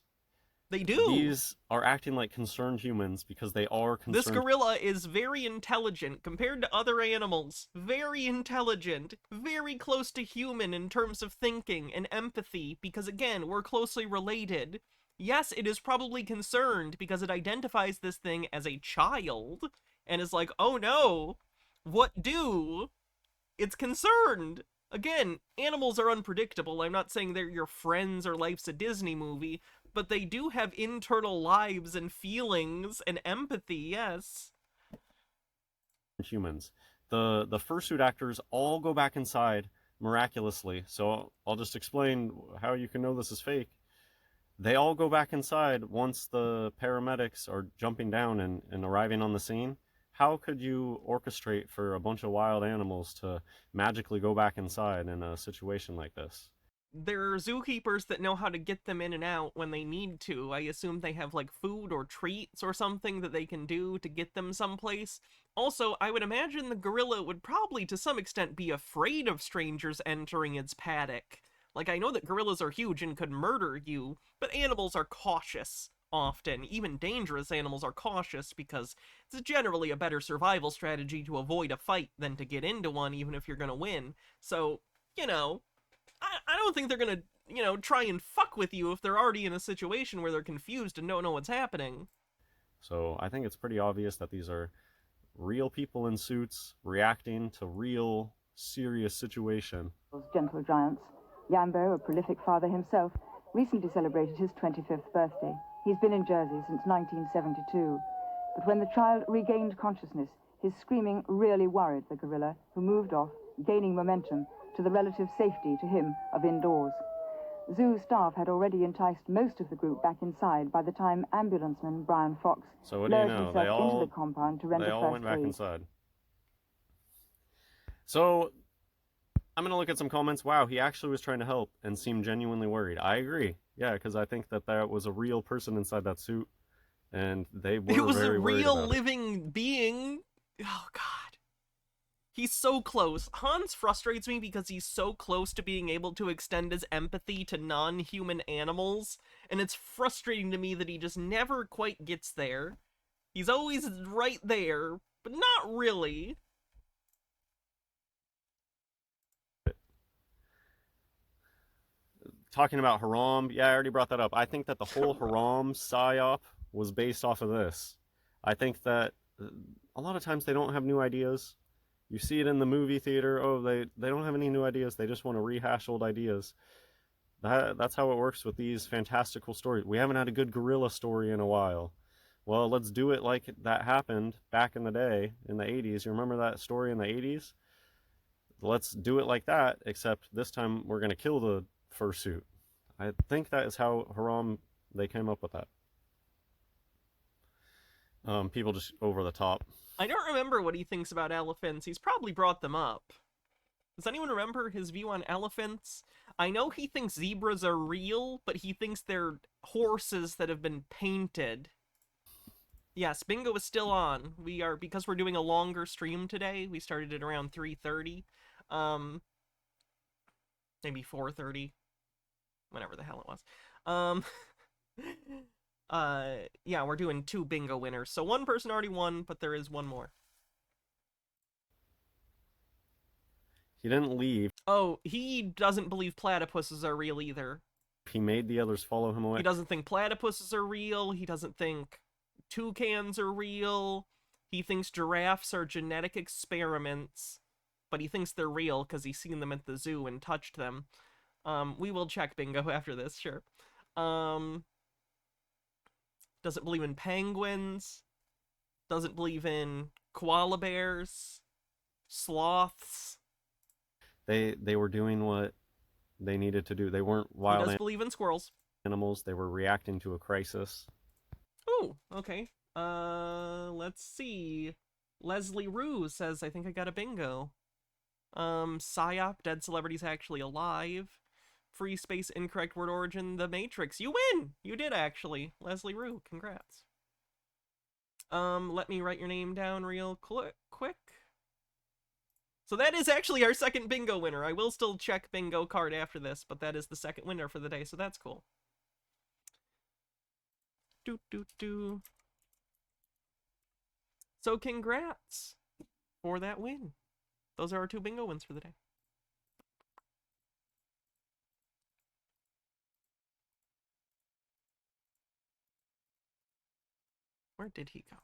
They do. These are acting like concerned humans because they are concerned. This gorilla is very intelligent compared to other animals. Very intelligent. Very close to human in terms of thinking and empathy, because again, we're closely related. Yes, it is probably concerned because it identifies this thing as a child and is like, oh no, what do? It's concerned. Again, animals are unpredictable. I'm not saying they're your friends or life's a Disney movie, but they do have internal lives and feelings and empathy, yes. Humans. The fursuit actors all go back inside miraculously. So I'll just explain how you can know this is fake. They all go back inside once the paramedics are jumping down and arriving on the scene. How could you orchestrate for a bunch of wild animals to magically go back inside in a situation like this? There are zookeepers that know how to get them in and out when they need to. I assume they have like food or treats or something that they can do to get them someplace. Also, I would imagine the gorilla would probably to some extent be afraid of strangers entering its paddock. Like, I know that gorillas are huge and could murder you, but animals are cautious often. Even dangerous animals are cautious because it's generally a better survival strategy to avoid a fight than to get into one, even if you're gonna win. So, you know, I don't think they're gonna, you know, try and fuck with you if they're already in a situation where they're confused and don't know what's happening. So I think it's pretty obvious that these are real people in suits reacting to real, serious situation. Gentle giants. Yambo, a prolific father himself, recently celebrated his 25th birthday. He's been in Jersey since 1972. But when the child regained consciousness, his screaming really worried the gorilla, who moved off, gaining momentum, to the relative safety to him of indoors. Zoo staff had already enticed most of the group back inside by the time ambulanceman Brian Fox lured himself into the compound to render they all first went back aid. inside. So I'm gonna look at some comments. Wow, he actually was trying to help and seemed genuinely worried. I agree. Yeah, because I think that was a real person inside that suit, and they were very worried about it. It was a real living being. Oh god. He's so close. Hans frustrates me because he's so close to being able to extend his empathy to non-human animals, and it's frustrating to me that he just never quite gets there. He's always right there, but not really. Talking about Harambe, yeah, I already brought that up. I think that the whole Harambe psyop was based off of this. I think that a lot of times they don't have new ideas. You see it in the movie theater. Oh, they don't have any new ideas. They just want to rehash old ideas. That's how it works with these fantastical stories. We haven't had a good gorilla story in a while. Well, let's do it like that happened back in the day, in the 80s. You remember that story in the 80s? Let's do it like that, except this time we're going to kill the fursuit. I think that is how Harambe, they came up with that. People just over the top. I don't remember what he thinks about elephants. He's probably brought them up. Does anyone remember his view on elephants? I know he thinks zebras are real, but he thinks they're horses that have been painted. Yes, bingo is still on. Because we're doing a longer stream today, we started at around 3:30. Maybe 4:30. Whenever the hell it was. Yeah, we're doing 2 bingo winners. So one person already won, but there is one more. He didn't leave. Oh, he doesn't believe platypuses are real either. He made the others follow him away. He doesn't think platypuses are real. He doesn't think toucans are real. He thinks giraffes are genetic experiments, but he thinks they're real because he's seen them at the zoo and touched them. We will check bingo after this, sure. Doesn't believe in penguins. Doesn't believe in koala bears. Sloths. They were doing what they needed to do. They weren't wild. He does believe in squirrels. Animals. They were reacting to a crisis. Ooh, okay. Let's see. Leslie Rue says, I think I got a bingo. PSYOP, dead celebrities actually alive. Free space, incorrect word origin, The Matrix. You win! You did, actually. Leslie Rue, congrats. Let me write your name down real quick. So that is actually our second bingo winner. I will still check bingo card after this, but that is the second winner for the day, so that's cool. So congrats for that win. Those are our 2 bingo wins for the day. Where did he go?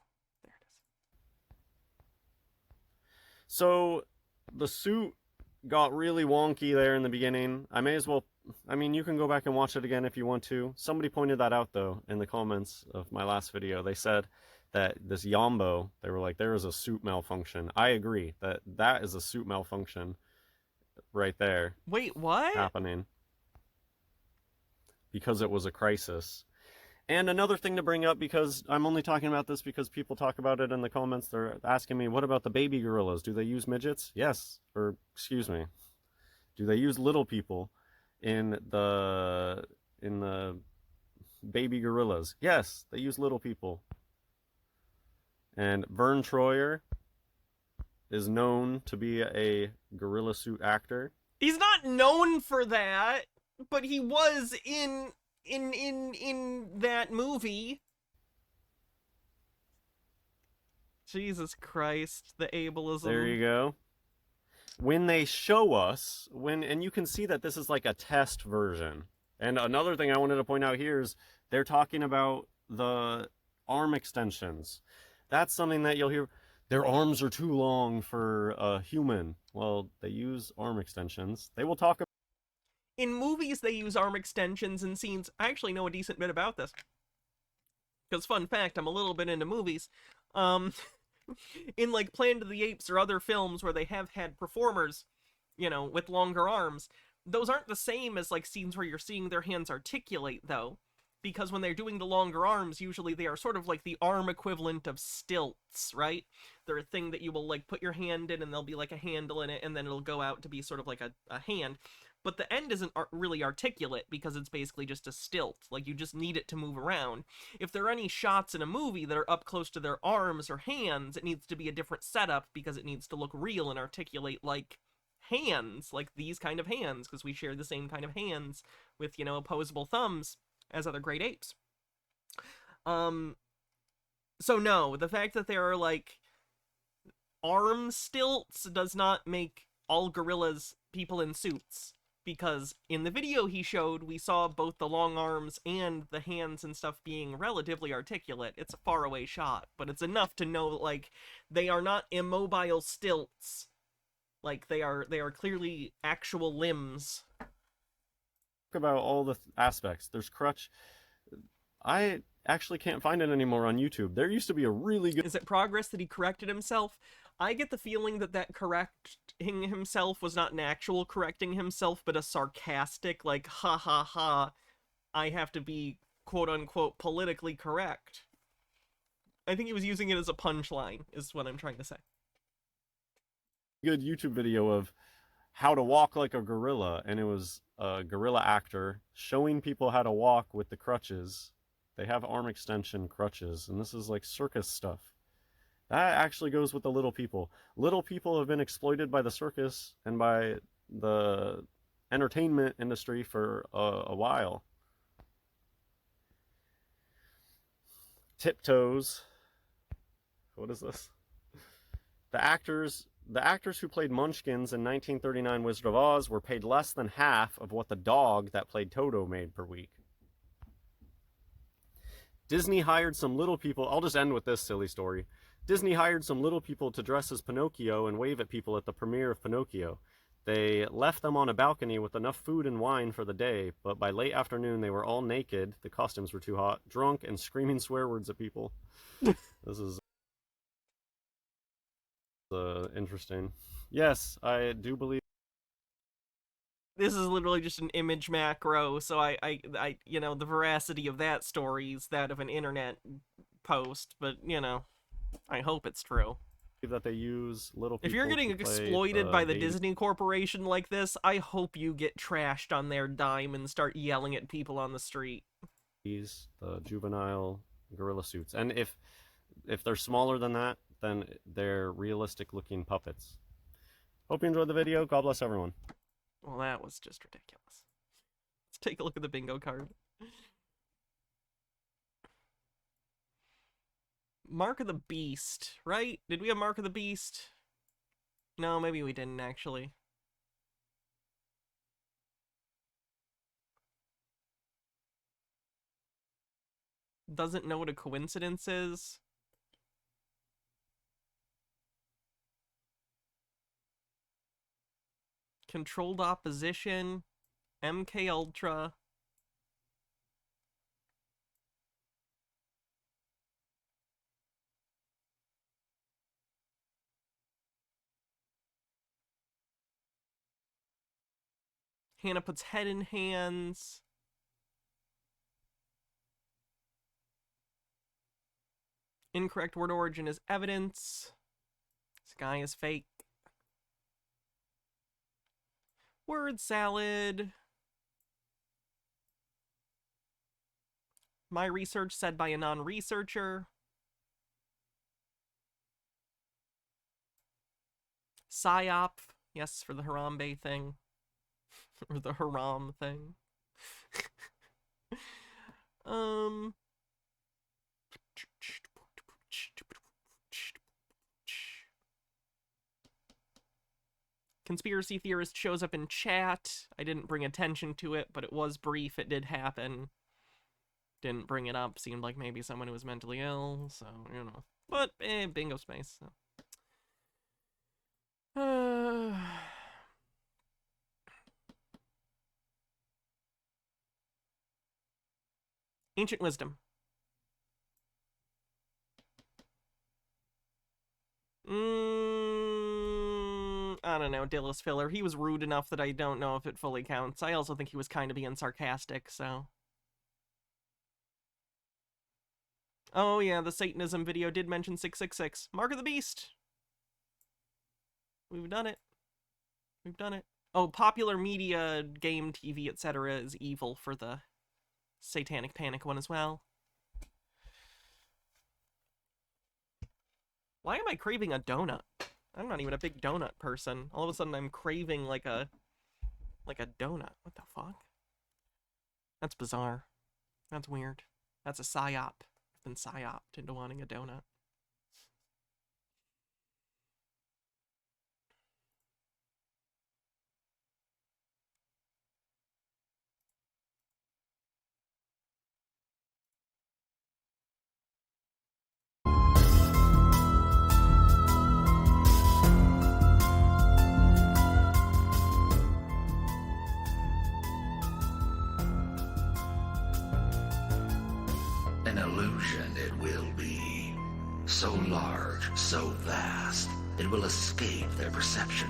There it is. So the suit got really wonky there in the beginning. I may as well, I mean, you can go back and watch it again if you want to. Somebody pointed that out, though, in the comments of my last video. They said that this Yambo, they were like, there is a suit malfunction. I agree that that is a suit malfunction right there. Wait, what? Happening. Because it was a crisis. And another thing to bring up, because I'm only talking about this because people talk about it in the comments. They're asking me, what about the baby gorillas? Do they use midgets? Yes. Or, excuse me. Do they use little people in the baby gorillas? Yes, they use little people. And Vern Troyer is known to be a gorilla suit actor. He's not known for that, but he was in that movie. Jesus Christ, the ableism. There you go. When they show us, and you can see that this is like a test version. And another thing I wanted to point out here is they're talking about the arm extensions. That's something that you'll hear. Their arms are too long for a human. Well, they use arm extensions. They will talk about. In movies, they use arm extensions in scenes. I actually know a decent bit about this. Because, fun fact, I'm a little bit into movies. In, like, Planet of the Apes or other films where they have had performers, you know, with longer arms, those aren't the same as, like, scenes where you're seeing their hands articulate, though. Because when they're doing the longer arms, usually they are sort of like the arm equivalent of stilts, right? They're a thing that you will, like, put your hand in and there'll be, like, a handle in it, and then it'll go out to be sort of like a hand. But the end isn't really articulate because it's basically just a stilt. Like, you just need it to move around. If there are any shots in a movie that are up close to their arms or hands, it needs to be a different setup because it needs to look real and articulate like hands, like these kind of hands, because we share the same kind of hands with, you know, opposable thumbs as other great apes. So no, the fact that there are, like, arm stilts does not make all gorillas people in suits. Because in the video he showed, we saw both the long arms and the hands and stuff being relatively articulate. It's a faraway shot, but it's enough to know, like, they are not immobile stilts. Like, they are clearly actual limbs. About all the aspects. There's crutch. I actually can't find it anymore on YouTube. There used to be a really good... Is it progress that he corrected himself? I get the feeling that correcting himself was not an actual correcting himself, but a sarcastic, like, ha ha ha, I have to be, quote-unquote, politically correct. I think he was using it as a punchline, is what I'm trying to say. Good YouTube video of how to walk like a gorilla, and it was a gorilla actor showing people how to walk with the crutches. They have arm extension crutches, and this is like circus stuff. That actually goes with the little people. Little people have been exploited by the circus and by the entertainment industry for a while. Tiptoes. What is this? The actors who played Munchkins in 1939 Wizard of Oz were paid less than half of what the dog that played Toto made per week. Disney hired some little people. I'll just end with this silly story. Disney hired some little people to dress as Pinocchio and wave at people at the premiere of Pinocchio. They left them on a balcony with enough food and wine for the day, but by late afternoon they were all naked, the costumes were too hot, drunk, and screaming swear words at people. This is interesting. Yes, I do believe... This is literally just an image macro, so I you know, the veracity of that story is that of an internet post, but, you know, I hope it's true. that they use little people If you're getting to play exploited by the baby- Disney Corporation like this, I hope you get trashed on their dime and start yelling at people on the street. the juvenile gorilla suits, and if they're smaller than that, then they're realistic looking puppets. Hope you enjoyed the video. God bless everyone. Well, that was just ridiculous. Let's take a look at the bingo card. Mark of the Beast, right? Did we have Mark of the Beast? No, maybe we didn't, actually. Doesn't know what a coincidence is. Controlled opposition. MK Ultra. Hannah puts head in hands. Incorrect word origin is evidence. Sky is fake. Word salad. My research said by a non-researcher. Psyop. Yes, for the Harambe thing. Or the Haram thing. Conspiracy theorist shows up in chat. I didn't bring attention to it, but it was brief. It did happen. Didn't bring it up. Seemed like maybe someone who was mentally ill, so, you know. But, bingo space. So. Ancient wisdom. I don't know, Dillis Filler. He was rude enough that I don't know if it fully counts. I also think he was kind of being sarcastic, so. Oh yeah, the Satanism video did mention 666. Mark of the Beast! We've done it. We've done it. Oh, popular media, game, TV, etc. is evil for the Satanic Panic one as well. Why am I craving a donut? I'm not even a big donut person. All of a sudden I'm craving like a donut. What the fuck? That's bizarre. That's weird. That's a psyop. I've been psyoped into wanting a donut. An illusion it will be. So large, so vast, it will escape their perception.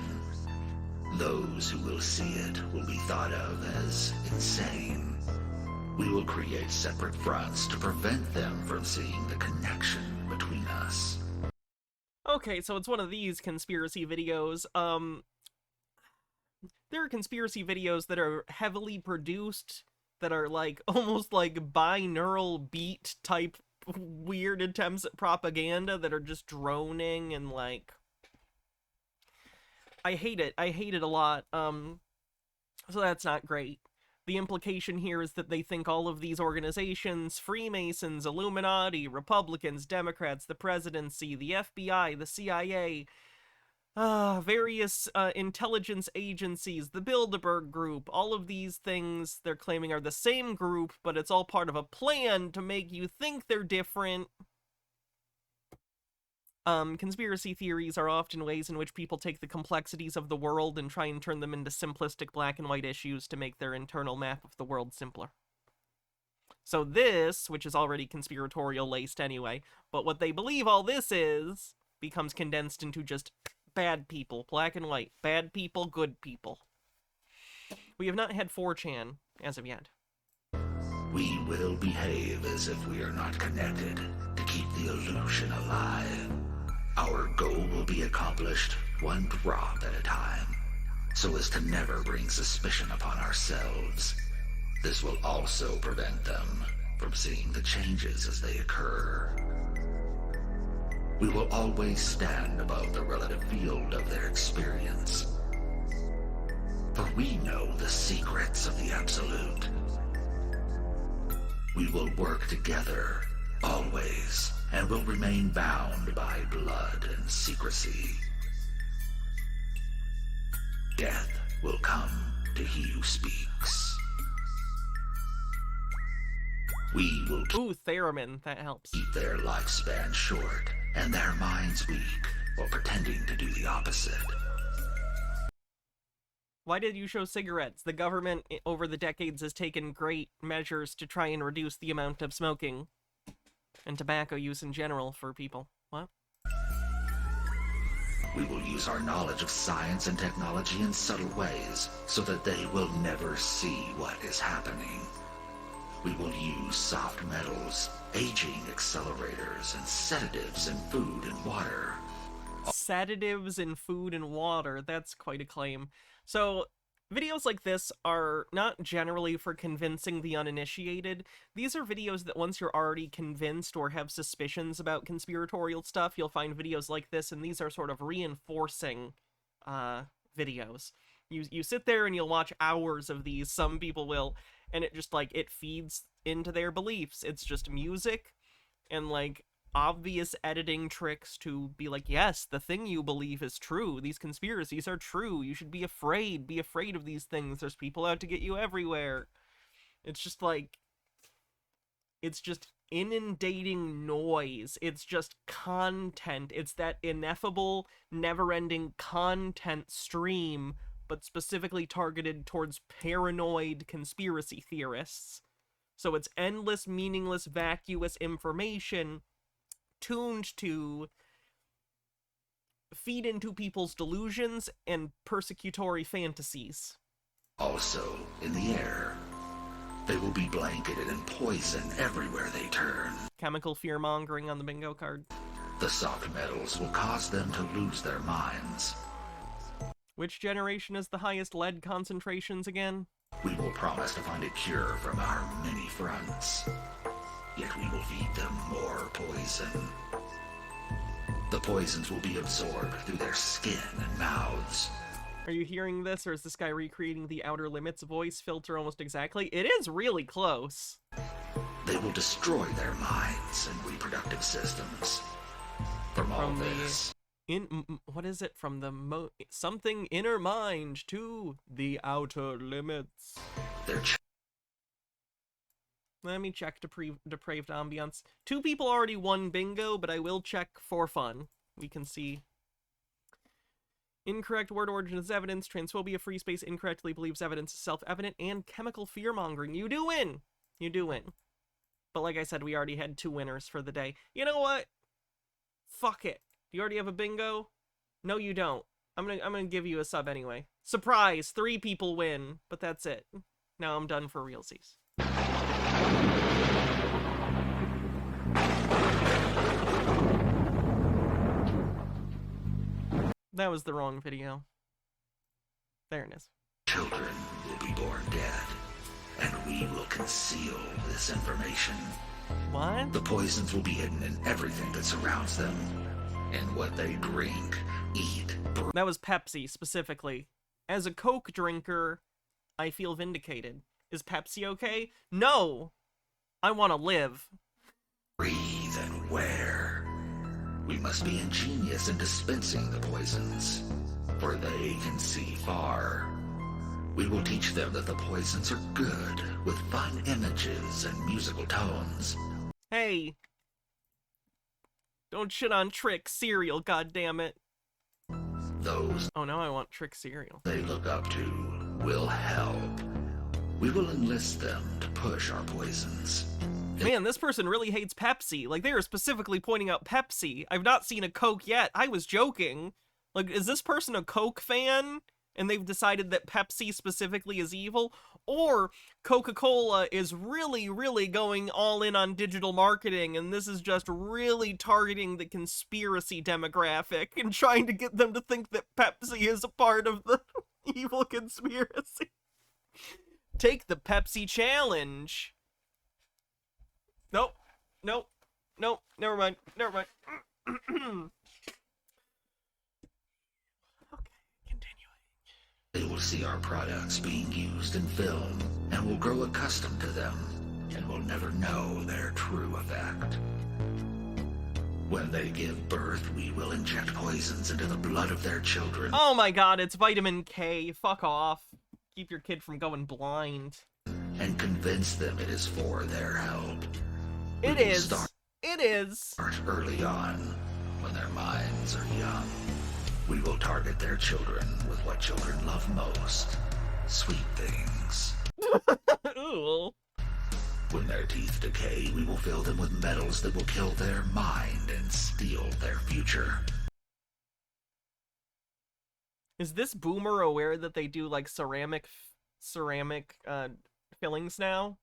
Those who will see it will be thought of as insane. We will create separate fronts to prevent them from seeing the connection between us. Okay, so it's one of these conspiracy videos. There are conspiracy videos that are heavily produced, that are like almost like binaural beat type weird attempts at propaganda that are just droning and like, I hate it a lot. So that's not great. The implication here is that they think all of these organizations, Freemasons, Illuminati, Republicans, Democrats, the presidency, the FBI, the CIA, various intelligence agencies, the Bilderberg Group, all of these things they're claiming are the same group, but it's all part of a plan to make you think they're different. Conspiracy theories are often ways in which people take the complexities of the world and try and turn them into simplistic black and white issues to make their internal map of the world simpler. So this, which is already conspiratorial laced anyway, but what they believe all this is, becomes condensed into just bad people, black and white, bad people, good people. We have not had 4chan as of yet. We will behave as if we are not connected to keep the illusion alive. Our goal will be accomplished one drop at a time, so as to never bring suspicion upon ourselves. This will also prevent them from seeing the changes as they occur. We will always stand above the relative field of their experience, for we know the secrets of the Absolute. We will work together, always, and will remain bound by blood and secrecy. Death will come to he who speaks. We will Ooh, theremin, that helps. keep their lifespan short and their minds weak while pretending to do the opposite. Why did you show cigarettes? The government over the decades has taken great measures to try and reduce the amount of smoking and tobacco use in general for people. What? We will use our knowledge of science and technology in subtle ways so that they will never see what is happening. We will use soft metals, aging accelerators, and sedatives in food and water. Sedatives in food and water, that's quite a claim. So, videos like this are not generally for convincing the uninitiated. These are videos that once you're already convinced or have suspicions about conspiratorial stuff, you'll find videos like this, and these are sort of reinforcing videos. You sit there and you'll watch hours of these, some people will, and it just, like, it feeds into their beliefs. It's just music and, like, obvious editing tricks to be like, yes, the thing you believe is true. These conspiracies are true. You should be afraid. Be afraid of these things. There's people out to get you everywhere. It's just like, it's just inundating noise. It's just content. It's that ineffable, never-ending content stream, but specifically targeted towards paranoid conspiracy theorists. So it's endless, meaningless, vacuous information tuned to feed into people's delusions and persecutory fantasies. Also, in the air, they will be blanketed in poison everywhere they turn. Chemical fear-mongering on the bingo card. The soft metals will cause them to lose their minds. Which generation has the highest lead concentrations again? We will promise to find a cure from our many fronts. Yet we will feed them more poison. The poisons will be absorbed through their skin and mouths. Are you hearing this, or is this guy recreating the Outer Limits voice filter almost exactly? It is really close. They will destroy their minds and reproductive systems. From all this, what is it? From the something inner mind to the outer limits. Let me check depraved ambiance. 2 people already won bingo, but I will check for fun. We can see. Incorrect word origin is evidence. Transphobia, free space, incorrectly believes evidence is self-evident, and chemical fear-mongering. You do win! You do win. But like I said, we already had 2 winners for the day. You know what? Fuck it. Do you already have a bingo? No, you don't. I'm gonna give you a sub anyway. Surprise! 3 people win, but that's it. Now I'm done for realsies. That was the wrong video. There it is. Children will be born dead, and we will conceal this information. What? The poisons will be hidden in everything that surrounds them, in what they drink, eat, breathe. That was Pepsi, specifically. As a Coke drinker, I feel vindicated. Is Pepsi okay? No! I want to live. Breathe and wear. We must be ingenious in dispensing the poisons, for they can see far. We will teach them that the poisons are good, with fun images and musical tones. Hey! Don't shit on Trick cereal, goddammit. Those oh no, I want Trick cereal. They look up to will help. We will enlist them to push our poisons. Man, this person really hates Pepsi. Like, they are specifically pointing out Pepsi. I've not seen a Coke yet. I was joking. Like, is this person a Coke fan? and they've decided that Pepsi specifically is evil, or Coca-Cola is really, really going all in on digital marketing, and this is just really targeting the conspiracy demographic and trying to get them to think that Pepsi is a part of the evil conspiracy. Take the Pepsi challenge. Nope. Nope. Nope. Never mind. Never mind. They will see our products being used in film and will grow accustomed to them and will never know their true effect. When they give birth, we will inject poisons into the blood of their children. Oh my god, it's vitamin K. Fuck off. Keep your kid from going blind. And convince them it is for their help. It is. It is. Start early on, when their minds are young. We will target their children with what children love most. Sweet things. Ooh. When their teeth decay, we will fill them with metals that will kill their mind and steal their future. Is this boomer aware that they do like ceramic fillings now?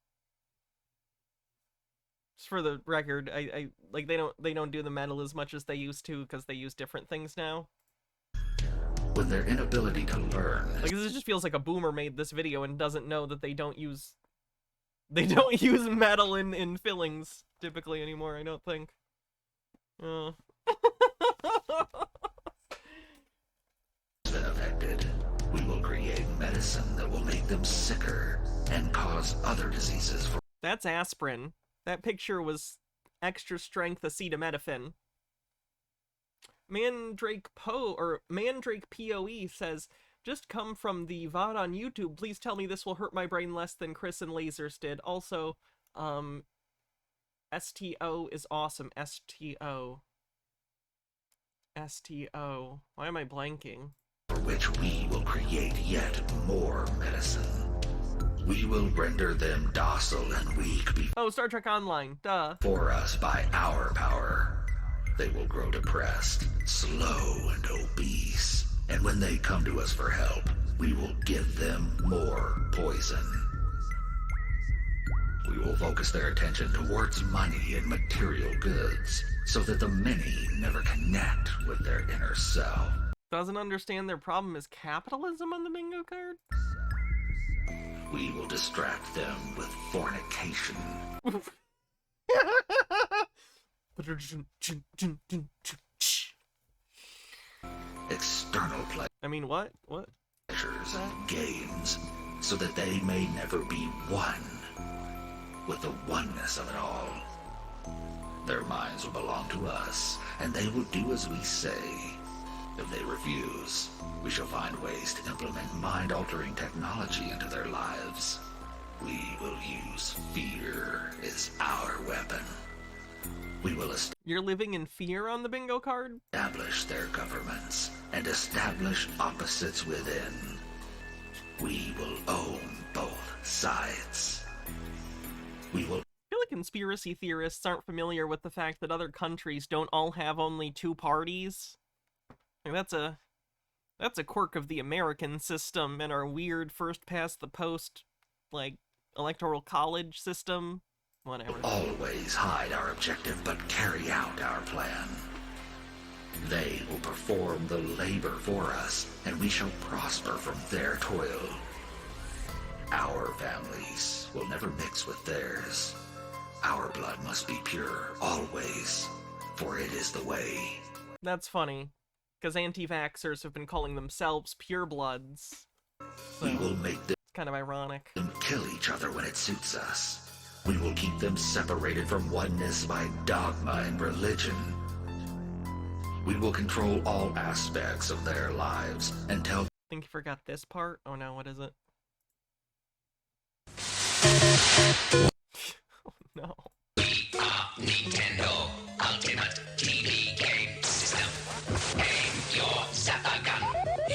Just for the record, I like they don't do the metal as much as they used to because they use different things now. With their inability to learn. Like this just feels like a boomer made this video and doesn't know that they don't use metal in fillings typically anymore, I don't think. Been affected. We will create medicine that will make them sicker and cause other diseases. That's aspirin. That picture was extra strength acetaminophen. Mandrake POE says, just come from the VOD on YouTube. Please tell me this will hurt my brain less than Chris and Lasers did. Also, STO is awesome. STO. Why am I blanking? For which we will create yet more medicine. We will render them docile and weak Oh, Star Trek Online. Duh. For us by our power. They will grow depressed, slow, and obese. And when they come to us for help, we will give them more poison. We will focus their attention towards money and material goods, so that the many never connect with their inner self. Doesn't understand their problem is capitalism on the bingo card? We will distract them with fornication. External pleasures. I mean, what? What? Pleasures and games, so that they may never be one with the oneness of it all. Their minds will belong to us, and they will do as we say. If they refuse, we shall find ways to implement mind-altering technology into their lives. We will use fear as our weapon. We will You're living in fear on the bingo card? Establish their governments and establish opposites within. We will own both sides. We will. I feel like conspiracy theorists aren't familiar with the fact that other countries don't all have only two parties. Like that's a quirk of the American system and our weird first past the post, like, electoral college system. Whatever. Always hide our objective, but carry out our plan. They will perform the labor for us, and we shall prosper from their toil. Our families will never mix with theirs. Our blood must be pure, always, for it is the way. That's funny, because anti-vaxxers have been calling themselves purebloods. So we will make them kind of ironic. Kill each other when it suits us. We will keep them separated from oneness by dogma and religion. We will control all aspects of their lives until... I think you forgot this part? Oh no, what is it? Oh no. We are Nintendo Ultimate TV Game System. Aim your zapper gun.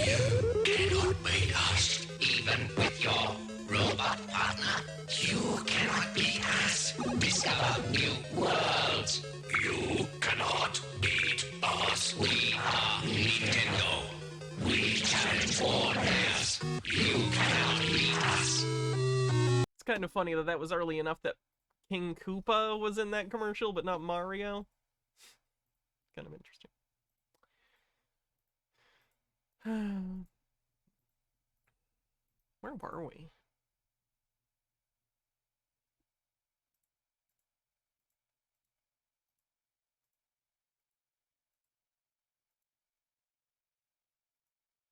You cannot beat us, even with your robot partner. You cannot beat us. Discover new worlds. You cannot beat us. We are Nintendo. We challenge for You cannot beat us. It's kind of funny that that was early enough that King Koopa was in that commercial, but not Mario. Kind of interesting. Where were we?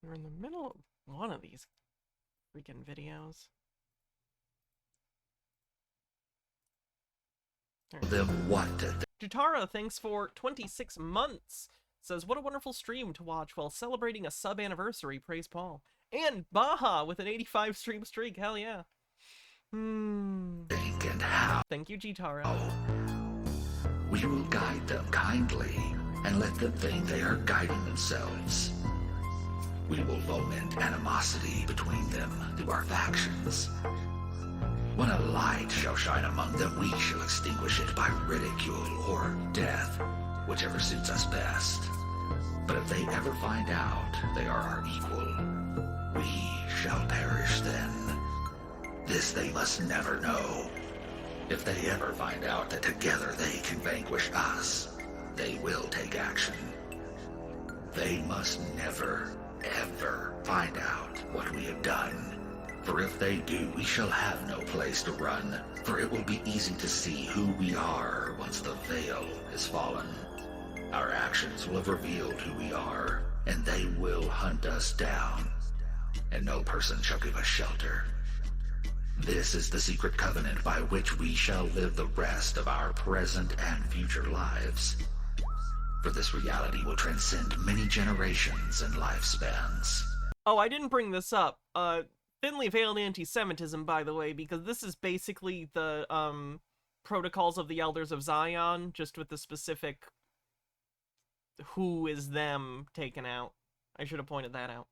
We're in the middle of one of these freaking videos. Then what did Jutara, thanks for 26 months. Says, what a wonderful stream to watch while celebrating a sub-anniversary, praise Paul. And Baja with an 85 stream streak, hell yeah. think and how? Thank you, Jutara. We will guide them kindly and let them think they are guiding themselves. We will foment animosity between them through our factions. When a light shall shine among them, we shall extinguish it by ridicule or death, whichever suits us best. But if they ever find out they are our equal, we shall perish then. This they must never know. If they ever find out that together they can vanquish us, they will take action. They must never, ever find out what we have done. For if they do, we shall have no place to run, for it will be easy to see who we are once the veil is fallen. Our actions will have revealed who we are, and they will hunt us down, and no person shall give us shelter. This is the secret covenant by which we shall live the rest of our present and future lives. For this reality will transcend many generations and lifespans. Oh, I didn't bring this up. Thinly veiled anti-Semitism, by the way, because this is basically the, Protocols of the Elders of Zion, just with the specific who is them taken out. I should have pointed that out.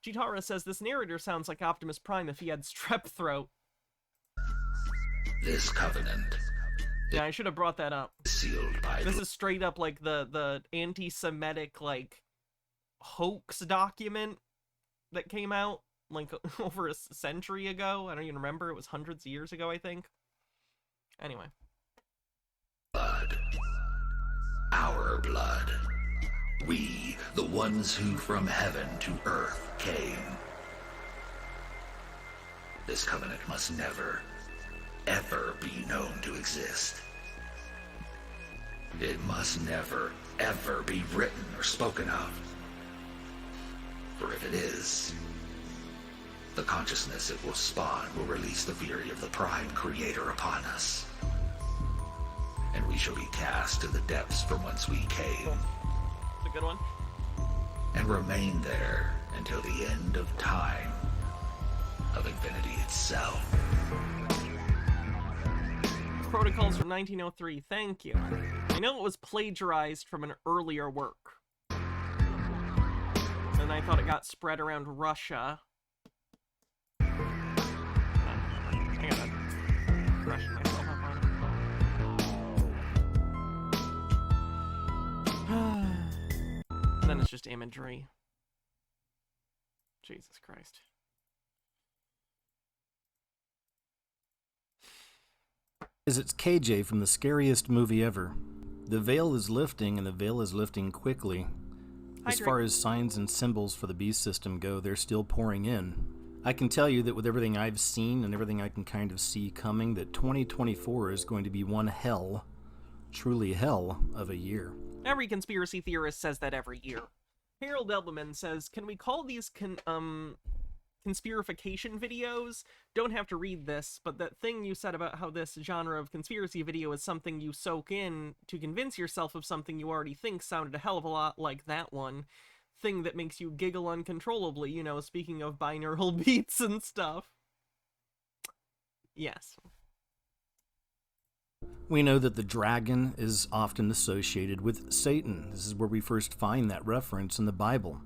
Chitara says, this narrator sounds like Optimus Prime if he had strep throat. This covenant. Yeah, I should have brought that up. Sealed by this is straight up like the anti-Semitic, like, hoax document that came out, like, over a century ago. I don't even remember. It was hundreds of years ago, I think. Anyway. Blood. Our blood. We, the ones who from heaven to earth came. This covenant must never, ever be known to exist. It must never, ever be written or spoken of. For if it is, the consciousness it will spawn will release the fury of the Prime Creator upon us. And we shall be cast to the depths from whence we came. It's a good one. And remain there until the end of time, of infinity itself. Protocols from 1903, thank you. I know it was plagiarized from an earlier work. And I thought it got spread around Russia. I gotta freshen myself up on it. Then it's just imagery. Jesus Christ. It's KJ from the scariest movie ever. The veil is lifting, and the veil is lifting quickly. As far as signs and symbols for the beast system go, they're still pouring in. I can tell you that with everything I've seen and everything I can kind of see coming, that 2024 is going to be one hell, truly hell, of a year. Every conspiracy theorist says that every year. Harold Elberman says, can we call these conspirification videos? Don't have to read this, but that thing you said about how this genre of conspiracy video is something you soak in to convince yourself of something you already think sounded a hell of a lot like that one. Thing that makes you giggle uncontrollably, you know, speaking of binaural beats and stuff. Yes. We know that the dragon is often associated with Satan. This is where we first find that reference in the Bible.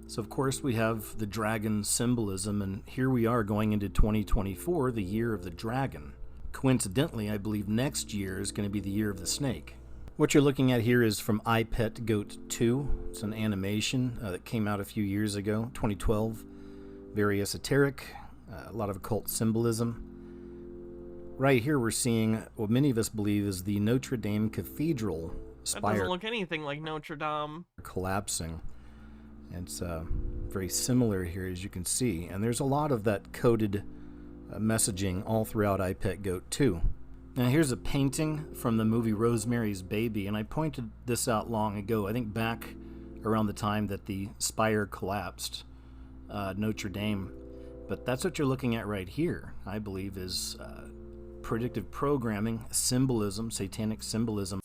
So of course we have the dragon symbolism, and here we are going into 2024, the year of the dragon. Coincidentally, I believe next year is going to be the year of the snake. What you're looking at here is from I Pet Goat 2. It's an animation that came out a few years ago, 2012. very esoteric, a lot of occult symbolism. Right here we're seeing what many of us believe is the Notre Dame Cathedral That spire doesn't look anything like Notre Dame. collapsing. It's very similar here, as you can see. And there's a lot of that coded messaging all throughout iPet Goat 2. Now here's a painting from the movie Rosemary's Baby, and I pointed this out long ago, I think back around the time that the spire collapsed, Notre Dame. But that's what you're looking at right here, I believe, is predictive programming, symbolism, satanic symbolism.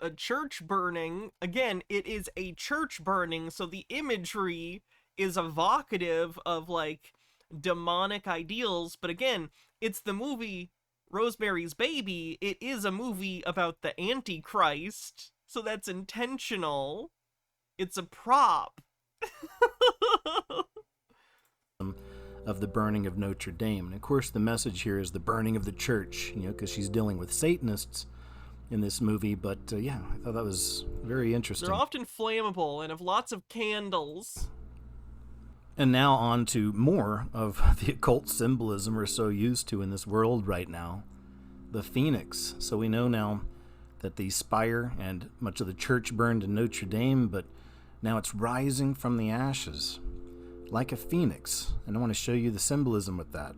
A church burning. Again, it is a church burning, so the imagery is evocative of, like, demonic ideals. But again, it's the movie Rosemary's Baby. It is a movie about the Antichrist, so that's intentional. It's a prop. Of the burning of Notre Dame. And of course the message here is the burning of the church, you know, because she's dealing with Satanists in this movie. But yeah, I thought that was very interesting. They're often flammable and have lots of candles. And now on to more of the occult symbolism we're so used to in this world right now. The phoenix. So we know now that the spire and much of the church burned in Notre Dame, but now it's rising from the ashes like a phoenix. And I want to show you the symbolism with that.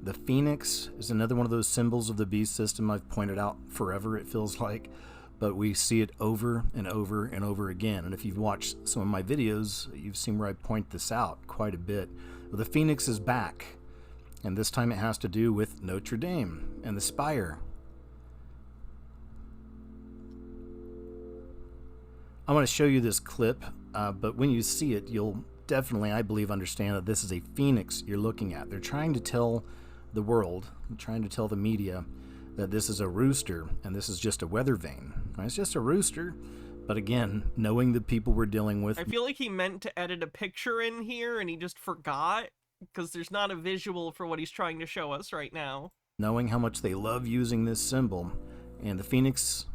The phoenix is another one of those symbols of the beast system I've pointed out forever, it feels like, but we see it over and over and over again. And if you've watched some of my videos, you've seen where I point this out quite a bit. Well, the phoenix is back, and this time it has to do with Notre Dame and the spire. I want to show you this clip, but when you see it, you'll definitely, I believe, understand that this is a phoenix you're looking at. They're trying to tell the world, trying to tell the media that this is a rooster and this is just a weather vane. It's just a rooster, but again, knowing the people we're dealing with. I feel like he meant to edit a picture in here and he just forgot, because there's not a visual for what he's trying to show us right now. Knowing how much they love using this symbol, and the phoenix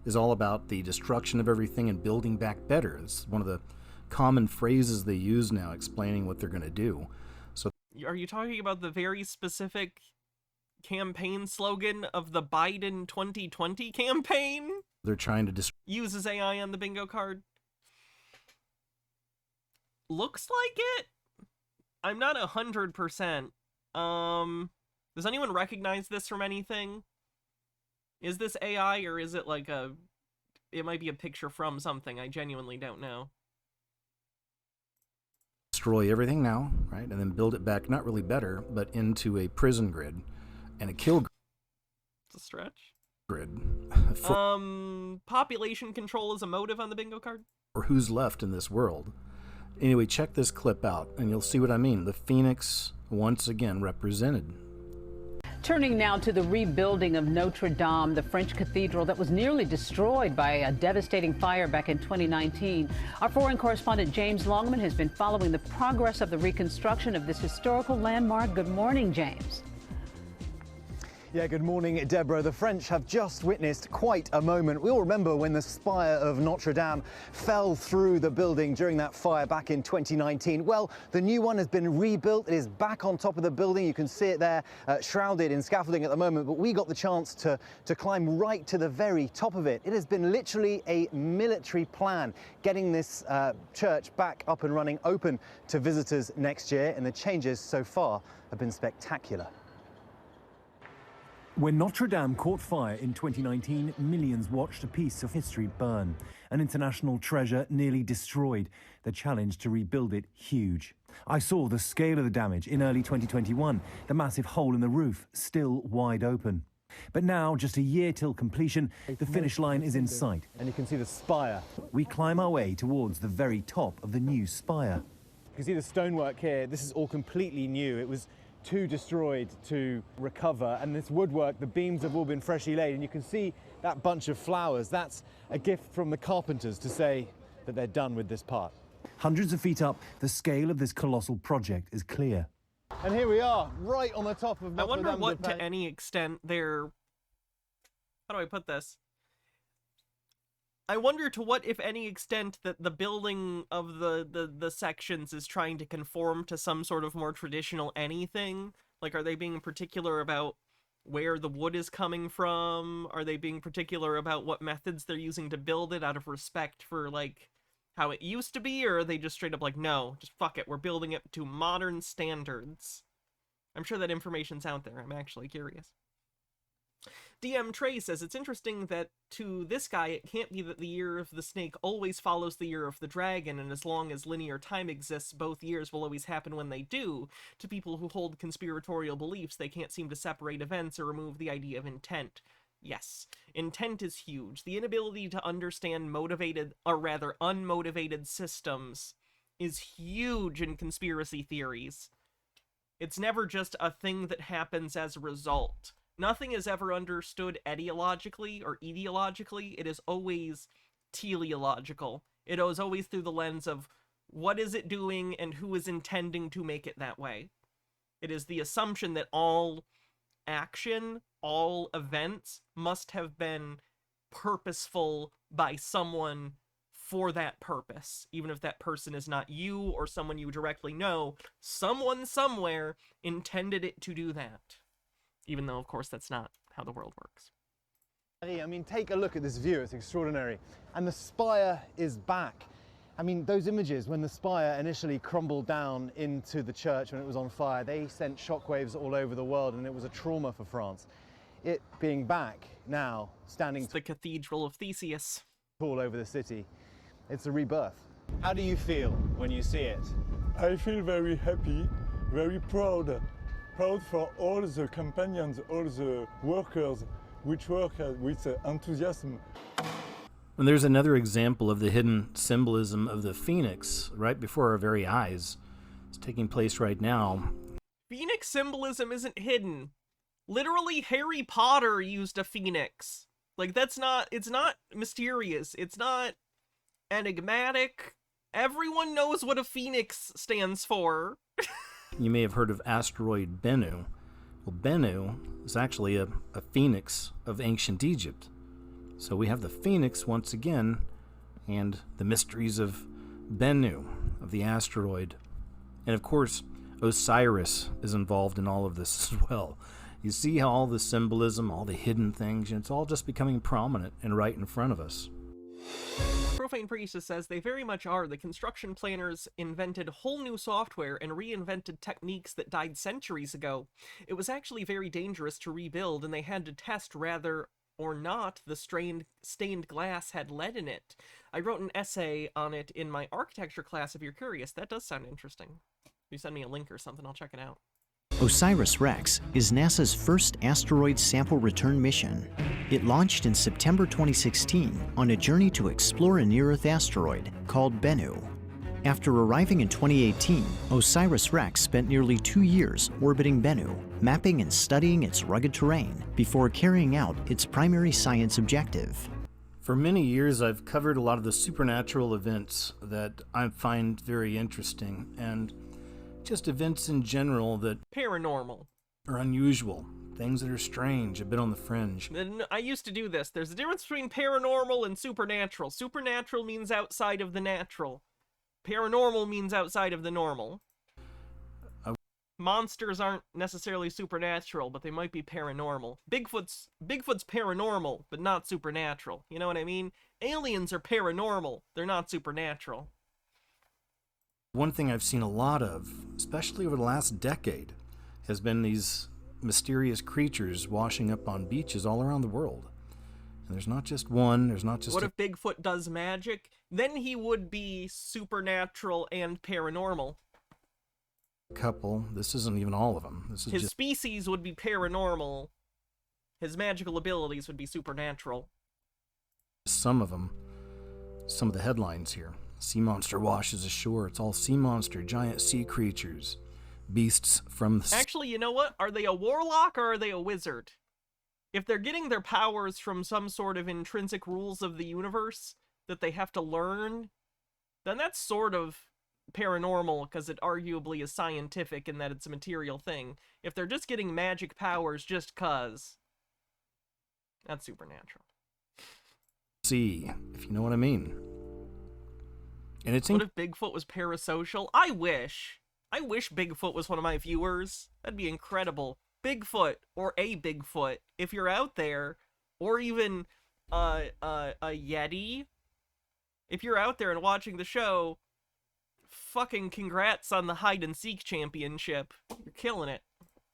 is all about the destruction of everything and building back better. It's one of the common phrases they use now explaining what they're going to do. So are you talking about the very specific campaign slogan of the Biden 2020 campaign? They're trying to uses AI on the bingo card. Looks like it. I'm not 100%. Does anyone recognize this from anything? Is this AI, or is it like it might be a picture from something? I genuinely don't know. Destroy everything now, right? And then build it back, not really better, but into a prison grid and a kill grid. It's a stretch. Grid. Population control is a motive on the bingo card? Or who's left in this world. Anyway, check this clip out and you'll see what I mean. The phoenix once again represented. Turning now to the rebuilding of Notre Dame, the French cathedral that was nearly destroyed by a devastating fire back in 2019. Our foreign correspondent James Longman has been following the progress of the reconstruction of this historical landmark. Good morning, James. Yeah, good morning, Deborah. The French have just witnessed quite a moment. We all remember when the spire of Notre Dame fell through the building during that fire back in 2019. Well, the new one has been rebuilt. It is back on top of the building. You can see it there, shrouded in scaffolding at the moment, but we got the chance to climb right to the very top of it. It has been literally a military plan, getting this church back up and running, open to visitors next year, and the changes so far have been spectacular. When Notre Dame caught fire in 2019, millions watched a piece of history burn. An international treasure nearly destroyed. The challenge to rebuild it huge. I saw the scale of the damage in early 2021, the massive hole in the roof still wide open. But now, just a year till completion, the finish line is in sight. And you can see the spire. We climb our way towards the very top of the new spire. You can see the stonework here. This is all completely new. It was too destroyed to recover, and this woodwork, the beams have all been freshly laid, and you can see that bunch of flowers. That's a gift from the carpenters to say that they're done with this part. Hundreds of feet up, the scale of this colossal project is clear. And here we are, right on the top of Notre Dame. I wonder what, to any extent, they're... How do I put this? I wonder to what, if any, extent that the building of the sections is trying to conform to some sort of more traditional anything. Like, are they being particular about where the wood is coming from? Are they being particular about what methods they're using to build it out of respect for, like, how it used to be? Or are they just straight up like, no, just fuck it, we're building it to modern standards? I'm sure that information's out there. I'm actually curious. DM Trey says, it's interesting that to this guy, it can't be that the year of the snake always follows the year of the dragon, and as long as linear time exists, both years will always happen when they do. To people who hold conspiratorial beliefs, they can't seem to separate events or remove the idea of intent. Yes, intent is huge. The inability to understand motivated, or rather unmotivated systems is huge in conspiracy theories. It's never just a thing that happens as a result. Nothing is ever understood etiologically or etiologically. It is always teleological. It is always through the lens of what is it doing and who is intending to make it that way. It is the assumption that all action, all events must have been purposeful by someone for that purpose. Even if that person is not you or someone you directly know, someone somewhere intended it to do that. Even though, of course, that's not how the world works. I mean, take a look at this view, it's extraordinary. And the spire is back. I mean, those images, when the spire initially crumbled down into the church when it was on fire, they sent shockwaves all over the world, and it was a trauma for France. It being back now, standing... It's the Cathedral of Theseus. ...all over the city, it's a rebirth. How do you feel when you see it? I feel very happy, very proud. Proud for all the companions, all the workers which work with enthusiasm. And there's another example of the hidden symbolism of the phoenix right before our very eyes. It's taking place right now. Phoenix symbolism isn't hidden. Literally, Harry Potter used a phoenix. Like, it's not mysterious. It's not enigmatic. Everyone knows what a phoenix stands for. You may have heard of asteroid Bennu. Well, Bennu is actually a phoenix of ancient Egypt. So we have the phoenix once again, and the mysteries of Bennu, of the asteroid. And of course, Osiris is involved in all of this as well. You see how all the symbolism, all the hidden things, it's all just becoming prominent and right in front of us. Profane Priestess says they very much are. The construction planners invented whole new software and reinvented techniques that died centuries ago. It was actually very dangerous to rebuild, and they had to test whether or not the stained glass had lead in it. I wrote an essay on it in my architecture class if you're curious. That does sound interesting. If you send me a link or something, I'll check it out. OSIRIS-REx is NASA's first asteroid sample return mission. It launched in September 2016 on a journey to explore a near-Earth asteroid called Bennu. After arriving in 2018, OSIRIS-REx spent nearly 2 years orbiting Bennu, mapping and studying its rugged terrain before carrying out its primary science objective. For many years, I've covered a lot of the supernatural events that I find very interesting, and just events in general that paranormal are unusual, things that are strange, a bit on the fringe. And I used to do this. There's a difference between paranormal and supernatural. Supernatural means outside of the natural. Paranormal means outside of the normal. Monsters aren't necessarily supernatural, but they might be paranormal. Bigfoot's paranormal, but not supernatural. You know what I mean? Aliens are paranormal. They're not supernatural. One thing I've seen a lot of, especially over the last decade, has been these mysterious creatures washing up on beaches all around the world. And there's not just one, there's not just... What if Bigfoot does magic? Then he would be supernatural and paranormal. Couple. This isn't even all of them. This is His species would be paranormal. His magical abilities would be supernatural. Some of them. Some of the headlines here. Sea monster washes ashore. It's all sea monster, giant sea creatures, beasts from the... Actually, you know what? Are they a warlock or are they a wizard? If they're getting their powers from some sort of intrinsic rules of the universe that they have to learn, then that's sort of paranormal because it arguably is scientific in that it's a material thing. If they're just getting magic powers just cause, that's supernatural. see, if you know what I mean. And it's What if Bigfoot was parasocial? I wish Bigfoot was one of my viewers. That'd be incredible. Bigfoot, or a Bigfoot, if you're out there, or even a Yeti. If you're out there and watching the show, fucking congrats on the hide and seek championship. You're killing it.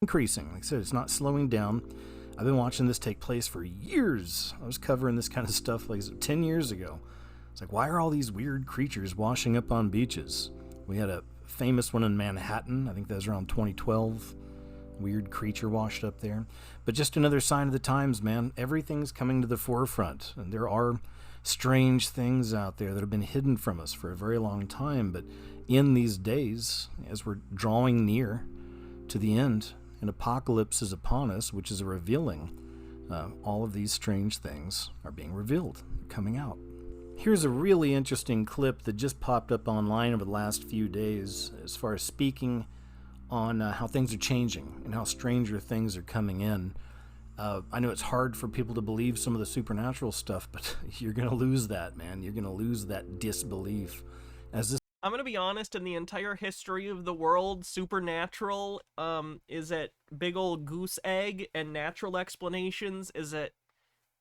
increasing. Like I said, it's not slowing down. I've been watching this take place for years. I was covering this kind of stuff like 10 years ago. It's like, why are all these weird creatures washing up on beaches? We had a famous one in Manhattan. I think that was around 2012. Weird creature washed up there. But just another sign of the times, man. Everything's coming to the forefront. And there are strange things out there that have been hidden from us for a very long time. But in these days, as we're drawing near to the end, an apocalypse is upon us, which is a revealing. All of these strange things are being revealed. They're coming out. Here's a really interesting clip that just popped up online over the last few days as far as speaking on how things are changing and how stranger things are coming in. I know it's hard for people to believe some of the supernatural stuff, but you're going to lose that, man. You're going to lose that disbelief. I'm going to be honest, in the entire history of the world, supernatural is at big old goose egg, and natural explanations is at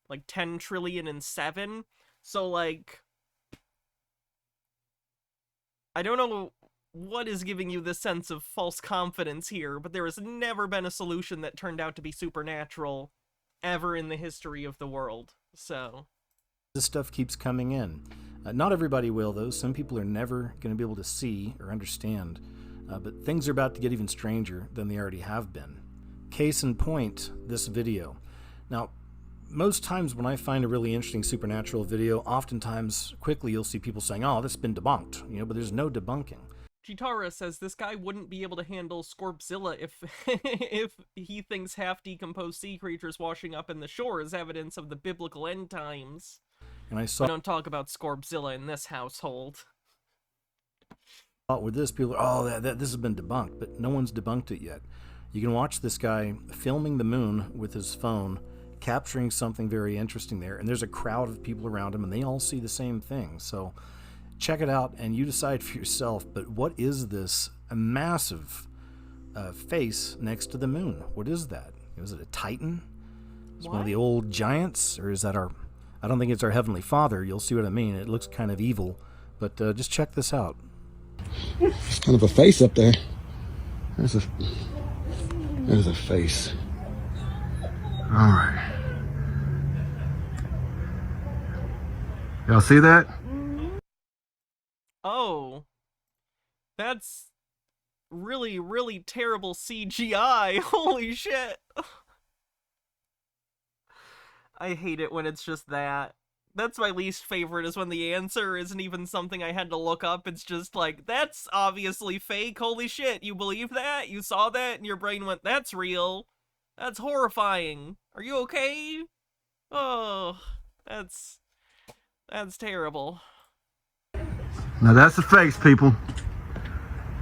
like 10 trillion and 7. So, like, I don't know what is giving you this sense of false confidence here, but there has never been a solution that turned out to be supernatural ever in the history of the world. So this stuff keeps coming in. Not everybody will, though. Some people are never going to be able to see or understand. But things are about to get even stranger than they already have been. Case in point, this video. Now, most times when I find a really interesting supernatural video, oftentimes quickly you'll see people saying, oh, this has been debunked, but there's no debunking. Chitara says this guy wouldn't be able to handle Scorpzilla if if he thinks half-decomposed sea creatures washing up in the shore is evidence of the biblical end times. And I We don't talk about Scorpzilla in this household. With this, people are, this has been debunked, but no one's debunked it yet. You can watch this guy filming the moon with his phone, capturing something very interesting there, and there's a crowd of people around him, and they all see the same thing. So check it out, and you decide for yourself. But what is this? A massive face next to the moon. What is that? Is it a Titan? Is one of the old giants, or is that our... I don't think it's our Heavenly Father. You'll see what I mean. It looks kind of evil, but just check this out. There's kind of a face up there. There's a face. All right. Y'all see that? Oh, that's really, really terrible CGI. Holy shit. I hate it when it's just that. That's my least favorite, is when the answer isn't even something I had to look up. It's just like, that's obviously fake. Holy shit, you believe that? You saw that and your brain went, that's real. That's horrifying. Are you okay? Oh, that's terrible. Now that's the face, people.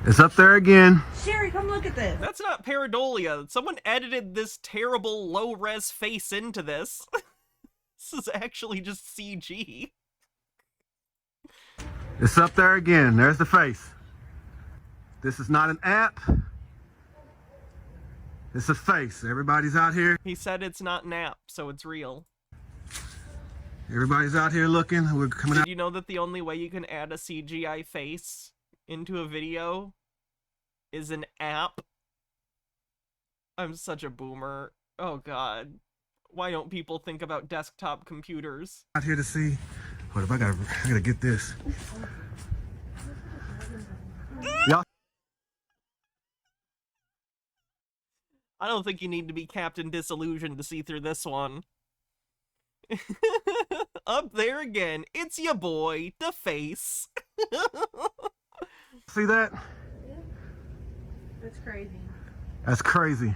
It's up there again. Sherry, come look at this. That's not pareidolia. Someone edited this terrible low-res face into this. This is actually just CG. It's up there again. There's the face. This is not an app. It's a face. Everybody's out here. He said it's not an app, so it's real. Everybody's out here looking. We're coming out. Did you know that the only way you can add a CGI face into a video is an app? I'm such a boomer. Oh god. Why don't people think about desktop computers? Out here to see. What if I gotta get this. Y'all. I don't think you need to be Captain Disillusioned to see through this one. Up there again, it's your boy, the face. See that? That's crazy. That's crazy.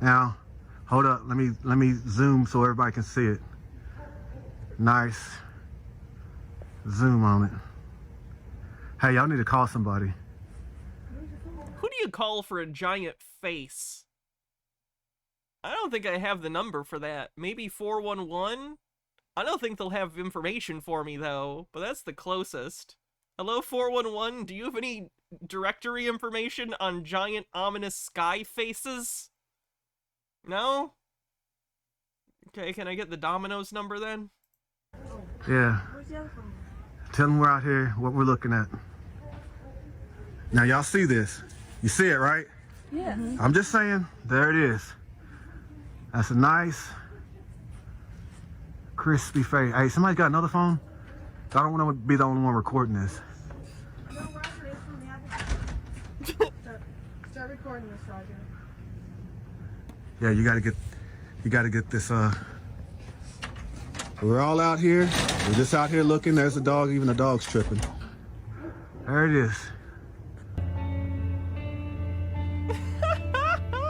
Now, hold up. Let me zoom so everybody can see it. Nice. Zoom on it. Hey, y'all need to call somebody. Who do you call for a giant face? I don't think I have the number for that. Maybe 411? I don't think they'll have information for me, though, but that's the closest. Hello, 411, do you have any directory information on giant ominous sky faces? No? Okay, can I get the Domino's number then? Yeah. Tell them we're out here, what we're looking at. Now y'all see this. You see it, right? Yeah. I'm just saying, there it is. That's a nice, crispy face. Hey, somebody got another phone? I don't want to be the only one recording this. Start recording this, Roger. Yeah, you gotta get this, we're all out here. We're just out here looking. There's the dog, even the dog's tripping. There it is.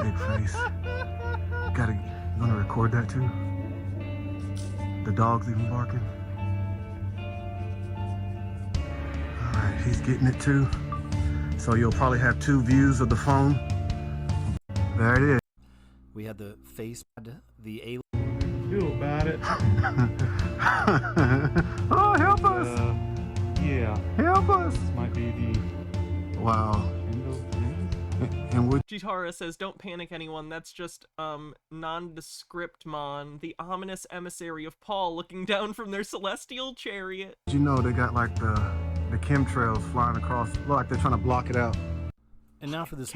Big face. You gonna record that too? The dog's even barking. All right, he's getting it too. So you'll probably have 2 views of the phone. There it is. We had the face, the alien. Feel about it. Oh, help us! Yeah. Help us! This might be the... Wow. And we... Jitara says, don't panic anyone, that's just, nondescript mon, the ominous emissary of Paul looking down from their celestial chariot. You know they got like the chemtrails flying across, look like they're trying to block it out. And now for this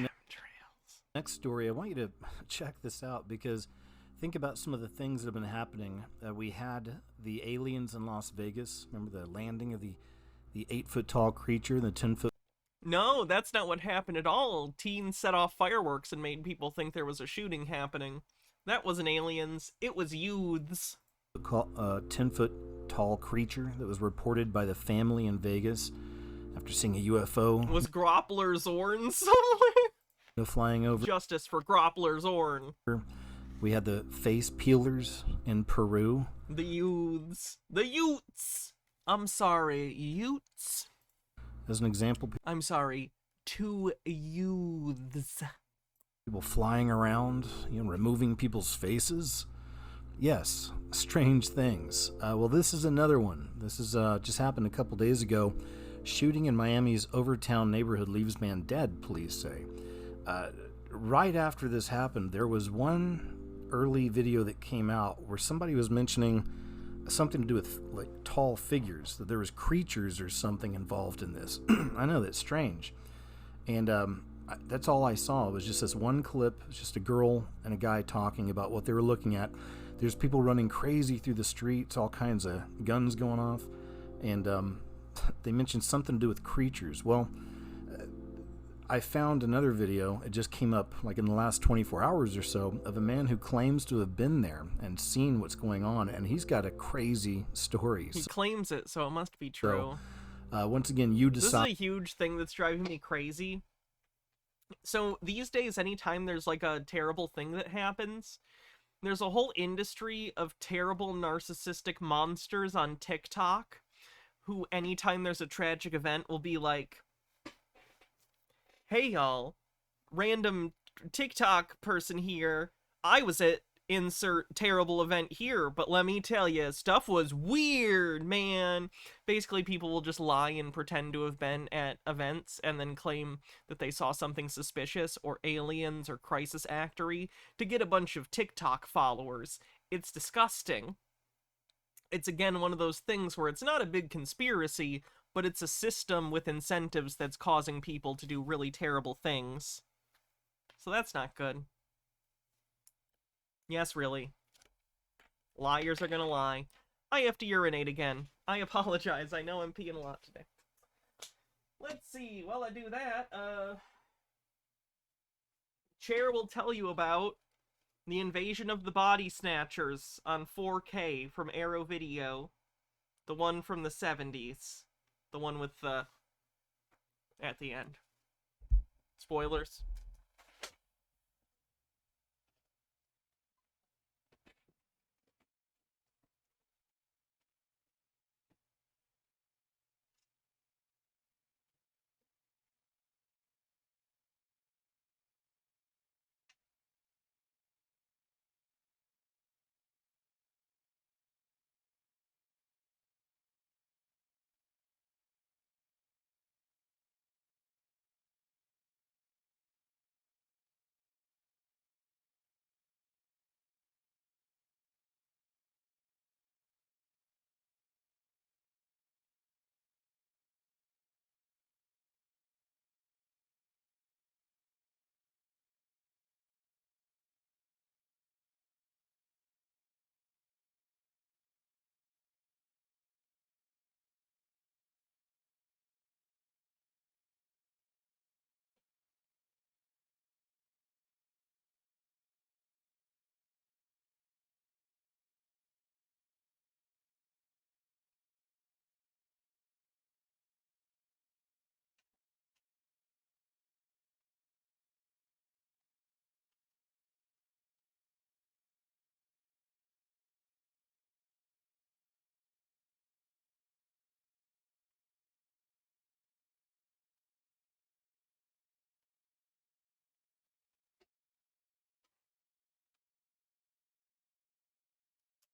next story, I want you to check this out, because think about some of the things that have been happening. We had the aliens in Las Vegas. Remember the landing of the 8-foot tall creature, the 10-foot. No, that's not what happened at all. Teens set off fireworks and made people think there was a shooting happening. That wasn't aliens, it was youths. 10-foot tall creature that was reported by the family in Vegas after seeing a UFO. Was Groppler Zorn flying over. Justice for Groppler Zorn. We had the face peelers in Peru. The youths. The youths! I'm sorry, youths. As an example, I'm sorry, 2 youths. People flying around, removing people's faces. Yes, strange things. Well, this is another one. This is just happened a couple days ago. Shooting in Miami's Overtown neighborhood leaves man dead, police say. Right after this happened, there was one early video that came out where somebody was mentioning something to do with like tall figures, that there was creatures or something involved in this. I know, that's strange. And that's all I saw. It was just this one clip. It's just a girl and a guy talking about what they were looking at. There's people running crazy through the streets, all kinds of guns going off, and they mentioned something to do with creatures. Well, I found another video, it just came up like in the last 24 hours or so, of a man who claims to have been there and seen what's going on, and he's got a crazy story. He claims it, so it must be true. So, once again, you decide. This is a huge thing that's driving me crazy. So these days, anytime there's like a terrible thing that happens, there's a whole industry of terrible narcissistic monsters on TikTok who, anytime there's a tragic event, will be like, hey y'all, random TikTok person here, I was at insert terrible event here, but let me tell you, stuff was weird, man. Basically, people will just lie and pretend to have been at events and then claim that they saw something suspicious or aliens or crisis actory to get a bunch of TikTok followers. It's disgusting. It's again one of those things where it's not a big conspiracy, but it's a system with incentives that's causing people to do really terrible things. So that's not good. Yes, really. Liars are gonna lie. I have to urinate again. I apologize. I know I'm peeing a lot today. Let's see. While I do that, Chair will tell you about the invasion of the body snatchers on 4K from Arrow Video. The one from the 70s. The one with the... at the end. Spoilers.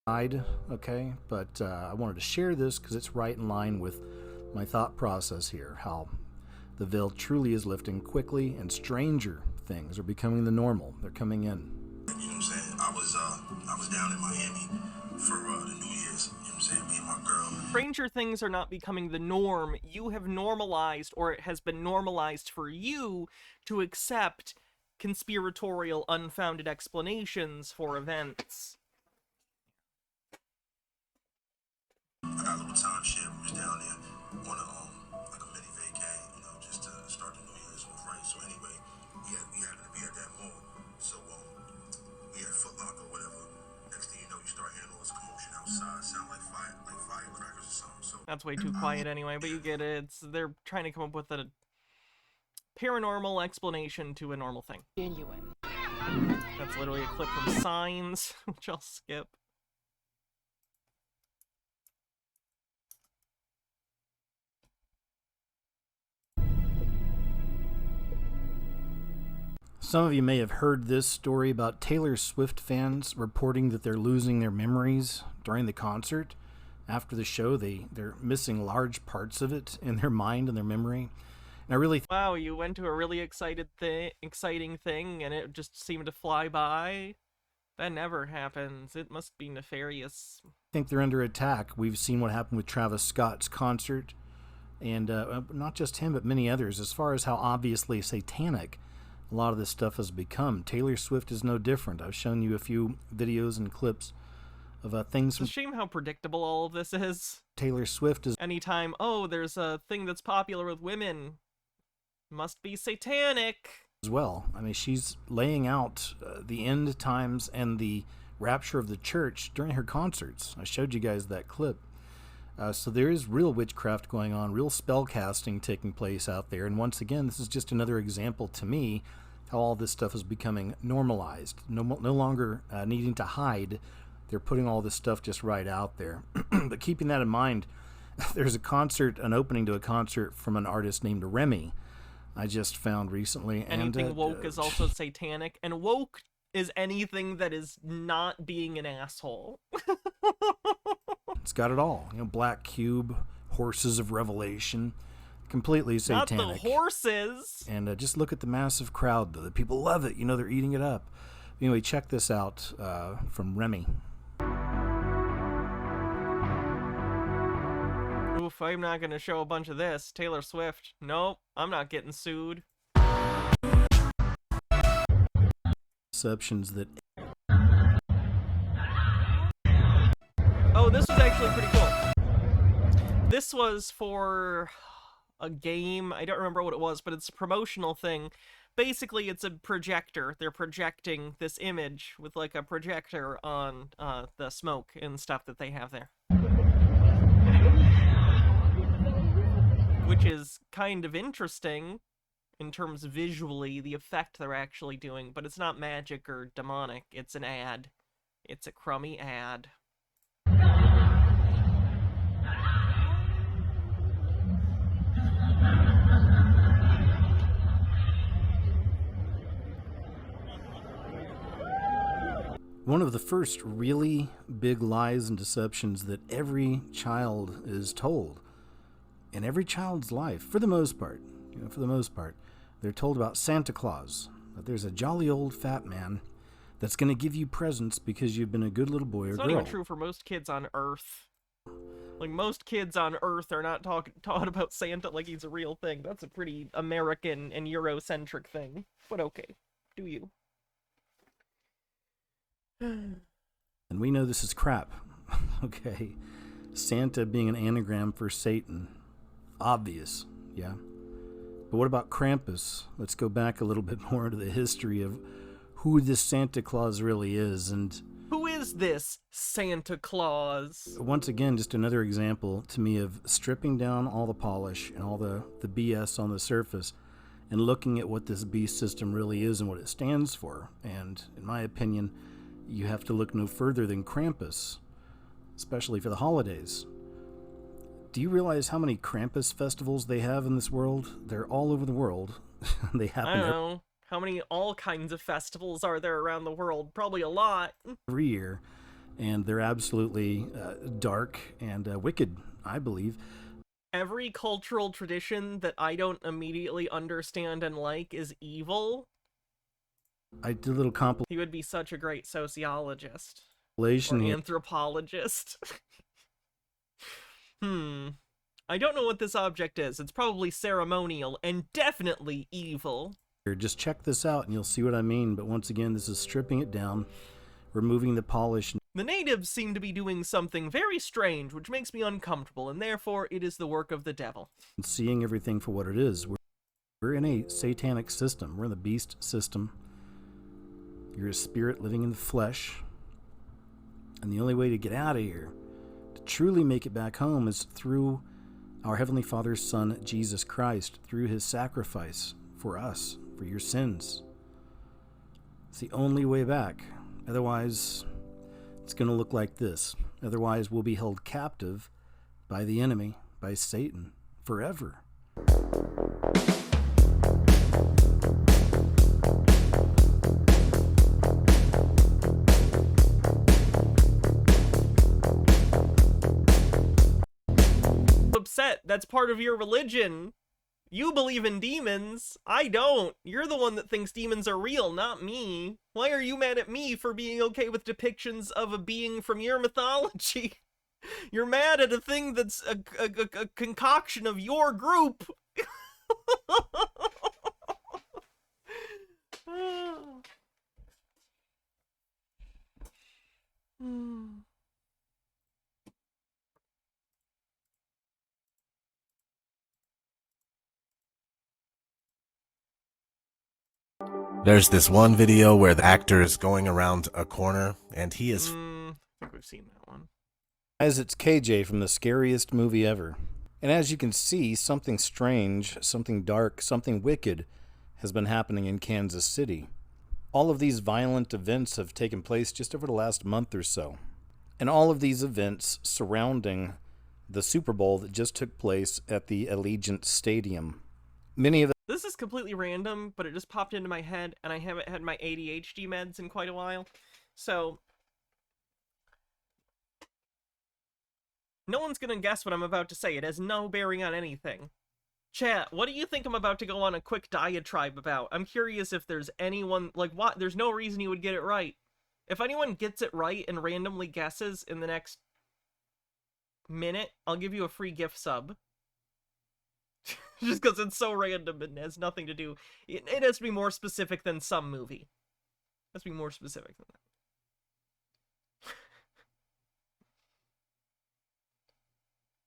Okay, but I wanted to share this because it's right in line with my thought process here, how the veil truly is lifting quickly and stranger things are becoming the normal. They're coming in. You know what I'm saying? I was down in Miami for the New Year's, you know what I'm saying, me and my girl. Stranger things are not becoming the norm. You have normalized, or it has been normalized for you to accept conspiratorial, unfounded explanations for events. I got a little time share. We was down there on like a mini vacay, you know, just to start the New Year's with, right? So anyway, we happened to be at that mall. So we had Foot Locker or whatever. Next thing you know, you start hearing all this commotion outside. Sound like firecrackers or something. So that's way too quiet anyway, but you get it. They're trying to come up with a paranormal explanation to a normal thing. Genuine. That's literally a clip from Signs, which I'll skip. Some of you may have heard this story about Taylor Swift fans reporting that they're losing their memories during the concert. After the show, they're missing large parts of it in their mind and their memory. And I really wow, you went to a really exciting thing and it just seemed to fly by? That never happens. It must be nefarious. think they're under attack. We've seen what happened with Travis Scott's concert, and not just him, but many others. As far as how obviously satanic a lot of this stuff has become, Taylor Swift is no different. I've shown you a few videos and clips of things. It's a shame how predictable all of this is. Taylor Swift is anytime, oh, there's a thing that's popular with women, must be satanic. As well. I mean, she's laying out the end times and the rapture of the church during her concerts. I showed you guys that clip. So there is real witchcraft going on, real spell casting taking place out there. And once again, this is just another example to me how all this stuff is becoming normalized. No longer needing to hide. They're putting all this stuff just right out there. But keeping that in mind, there's an opening to a concert from an artist named Remy, I just found recently. Anything woke is also satanic, and woke is anything that is not being an asshole. It's got it all. You know, Black Cube, Horses of Revelation, completely satanic. Not the horses! And just look at the massive crowd, though. The people love it. You know, they're eating it up. Anyway, check this out from Remy. Oof, I'm not going to show a bunch of this. Taylor Swift. Nope, I'm not getting sued. Exceptions that... Oh, this was actually pretty cool. This was for a game. I don't remember what it was, but it's a promotional thing. Basically, it's a projector. They're projecting this image with, like, a projector on the smoke and stuff that they have there. Which is kind of interesting in terms of visually, the effect they're actually doing, but it's not magic or demonic. It's an ad. It's a crummy ad. One of the first really big lies and deceptions that every child is told in every child's life, for the most part, they're told about Santa Claus, that there's a jolly old fat man that's going to give you presents because you've been a good little boy or girl. It's not even true for most kids on Earth. Like, most kids on Earth are not taught about Santa like he's a real thing. That's a pretty American and Eurocentric thing. But okay, do you? And we know this is crap. Okay. Santa being an anagram for Satan. Obvious, yeah. But what about Krampus? Let's go back a little bit more into the history of who this Santa Claus really is. And who is this Santa Claus? Once again, just another example to me of stripping down all the polish and all the BS on the surface and looking at what this beast system really is and what it stands for. And in my opinion, you have to look no further than Krampus, especially for the holidays. Do you realize how many Krampus festivals they have in this world? They're all over the world. They happen I don't know. How many all kinds of festivals are there around the world? Probably a lot. Every year. and they're absolutely dark and wicked, I believe. Every cultural tradition that I don't immediately understand and like is evil. I did a little compilation. He would be such a great sociologist. Or Here. anthropologist. I don't know what this object is. It's probably ceremonial and definitely evil. Just check this out and you'll see what I mean. But once again, this is stripping it down, removing the polish. The natives seem to be doing something very strange, which makes me uncomfortable, and therefore it is the work of the devil. And seeing everything for what it is. We're in a satanic system. We're in the beast system. You're a spirit living in the flesh. And the only way to get out of here, to truly make it back home, is through our Heavenly Father's Son, Jesus Christ, through his sacrifice for us, for your sins. It's the only way back. Otherwise, it's going to look like this. Otherwise, we'll be held captive by the enemy, by Satan, forever. Upset. That's part of your religion. You believe in demons. I don't. You're the one that thinks demons are real, not me. Why are you mad at me for being okay with depictions of a being from your mythology? You're mad at a thing that's a concoction of your group. There's this one video where the actor is going around a corner and he is... I think we've seen that one. As it's KJ from the scariest movie ever. And as you can see, something strange, something dark, something wicked has been happening in Kansas City. All of these violent events have taken place just over the last month or so. And all of these events surrounding the Super Bowl that just took place at the Allegiant Stadium. Many of This is completely random, but it just popped into my head, and I haven't had my ADHD meds in quite a while. So, no one's gonna guess what I'm about to say. It has no bearing on anything. Chat, what do you think I'm about to go on a quick diatribe about? I'm curious if there's anyone, like, what? There's no reason you would get it right. If anyone gets it right and randomly guesses in the next minute, I'll give you a free gift sub. Just because it's so random and has nothing to do. It has to be more specific than some movie. It has to be more specific than that.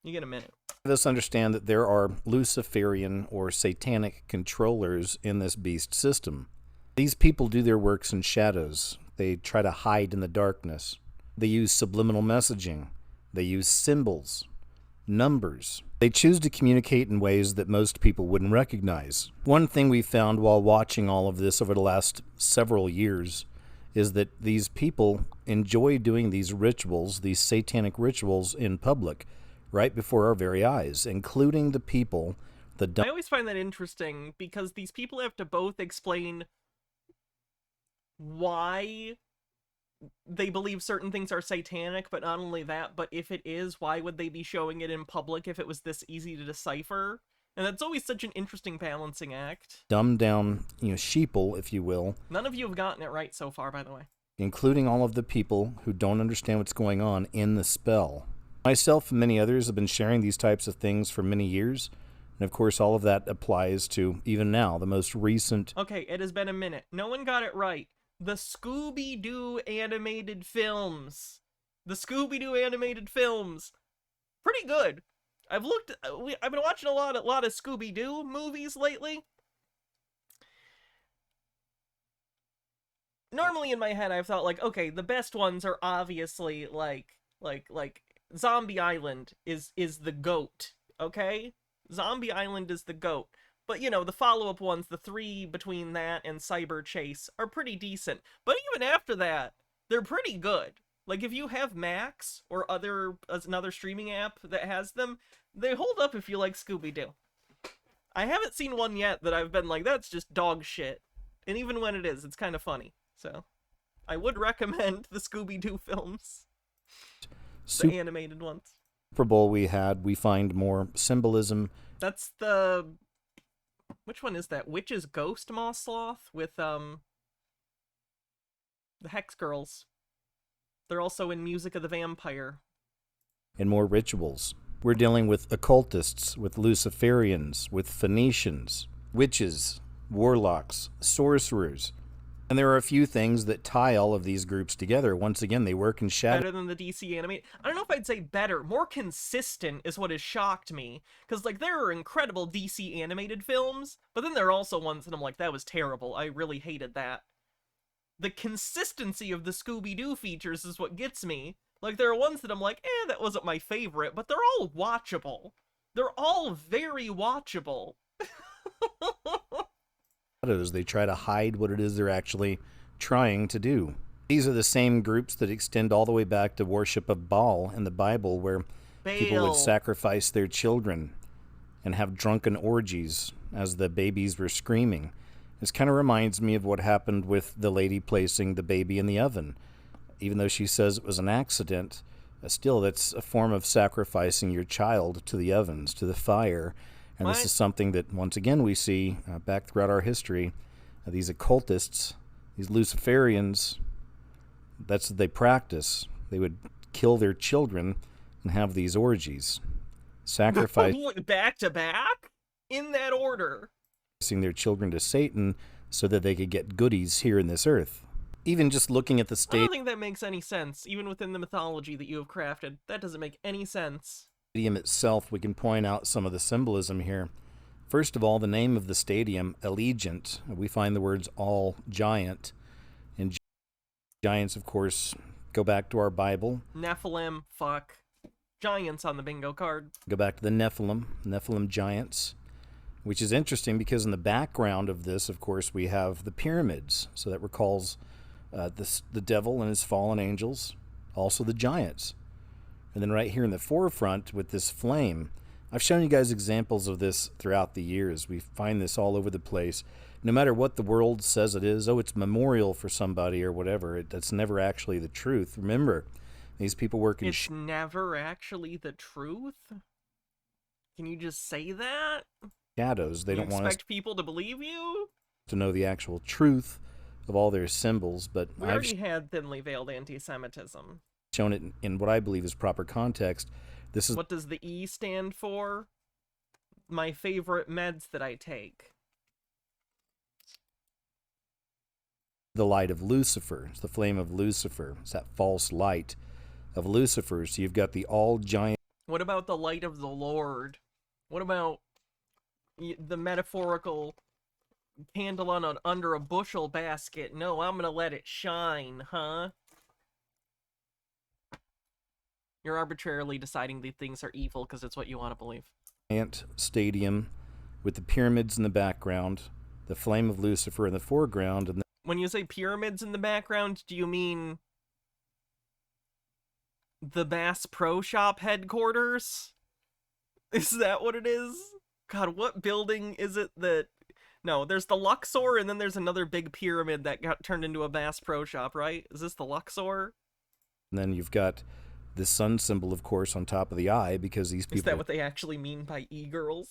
You get a minute. us understand that there are Luciferian or Satanic controllers in this beast system. These people do their works in shadows. They try to hide in the darkness. They use subliminal messaging. They use symbols, numbers. They choose to communicate in ways that most people wouldn't recognize. One thing we found while watching all of this over the last several years is that these people enjoy doing these rituals, these satanic rituals in public, right before our very eyes, including the people that don't. I always find that interesting because these people have to both explain why they believe certain things are satanic, but not only that, but if it is, why would they be showing it in public if it was this easy to decipher? And that's always such an interesting balancing act. Dumb down, sheeple, if you will. None of you have gotten it right so far, by the way. Including all of the people who don't understand what's going on in the spell. Myself and many others have been sharing these types of things for many years. And of course, all of that applies to, even now, the most recent... Okay, it has been a minute. No one got it right. The Scooby-Doo animated films. The Scooby-Doo animated films. Pretty good. I've been watching a lot of Scooby-Doo movies lately. Normally in my head I've thought like, okay, the best ones are obviously like Zombie Island is the GOAT, okay? Zombie Island is the GOAT. But, the follow-up ones, the three between that and Cyber Chase, are pretty decent. But even after that, they're pretty good. Like, if you have Max or another streaming app that has them, they hold up if you like Scooby-Doo. I haven't seen one yet that I've been like, that's just dog shit. And even when it is, it's kind of funny. So, I would recommend the Scooby-Doo films. The animated ones. Super Bowl we find more symbolism. That's the... Which one is that? Witch's Ghost Moss Sloth with, the Hex Girls. They're also in Music of the Vampire. And more rituals. We're dealing with occultists, with Luciferians, with Phoenicians, witches, warlocks, sorcerers. And there are a few things that tie all of these groups together. Once again, they work in shadow. Better than the DC animated. I don't know if I'd say better. More consistent is what has shocked me. Because, like, there are incredible DC animated films, but then there are also ones that I'm like, that was terrible. I really hated that. The consistency of the Scooby-Doo features is what gets me. Like, there are ones that I'm like, that wasn't my favorite, but they're all watchable. They're all very watchable. They try to hide what it is they're actually trying to do. These are the same groups that extend all the way back to worship of Baal in the Bible, where people would sacrifice their children and have drunken orgies as the babies were screaming. This kind of reminds me of what happened with the lady placing the baby in the oven. Even though she says it was an accident, still that's a form of sacrificing your child to the ovens, to the fire. And this is something that, once again, we see back throughout our history. These occultists, these Luciferians, that's what they practice. They would kill their children and have these orgies. Sacrifice. Back to back? In that order. Their children to Satan so that they could get goodies here in this earth. Even just looking at the I don't think that makes any sense, even within the mythology that you have crafted. That doesn't make any sense. Stadium itself, we can point out some of the symbolism here. First of all, the name of the stadium, Allegiant. We find the words all giant. And giants, of course, go back to our Bible. Nephilim, fuck. Giants on the bingo card. Go back to the Nephilim giants. Which is interesting because in the background of this, of course, we have the pyramids. So that recalls the devil and his fallen angels. Also the giants. And then right here in the forefront with this flame, I've shown you guys examples of this throughout the years. We find this all over the place. No matter what the world says it is, it's memorial for somebody or whatever, that's never actually the truth. Remember, these people work in... It's never actually the truth? Can you just say that? Shadows. They don't want us... expect people to believe you? ...to know the actual truth of all their symbols, but we already had thinly veiled anti-Semitism. Shown it in what I believe is proper context. This is what does the E stand for? My favorite meds that I take. The light of Lucifer. It's the flame of Lucifer. It's that false light of Lucifer. So you've got the all giant. What about the light of the Lord? What about the metaphorical candle under a bushel basket? No, I'm gonna let it shine, huh? You're arbitrarily deciding that things are evil because it's what you want to believe. Giant stadium with the pyramids in the background, the flame of Lucifer in the foreground. And when you say pyramids in the background, do you mean the Bass Pro Shop headquarters? Is that what it is? God, what building is it that... No, there's the Luxor, and then there's another big pyramid that got turned into a Bass Pro Shop, right? Is this the Luxor? And then you've got the sun symbol, of course, on top of the eye, because these people... Is that what they actually mean by e-girls?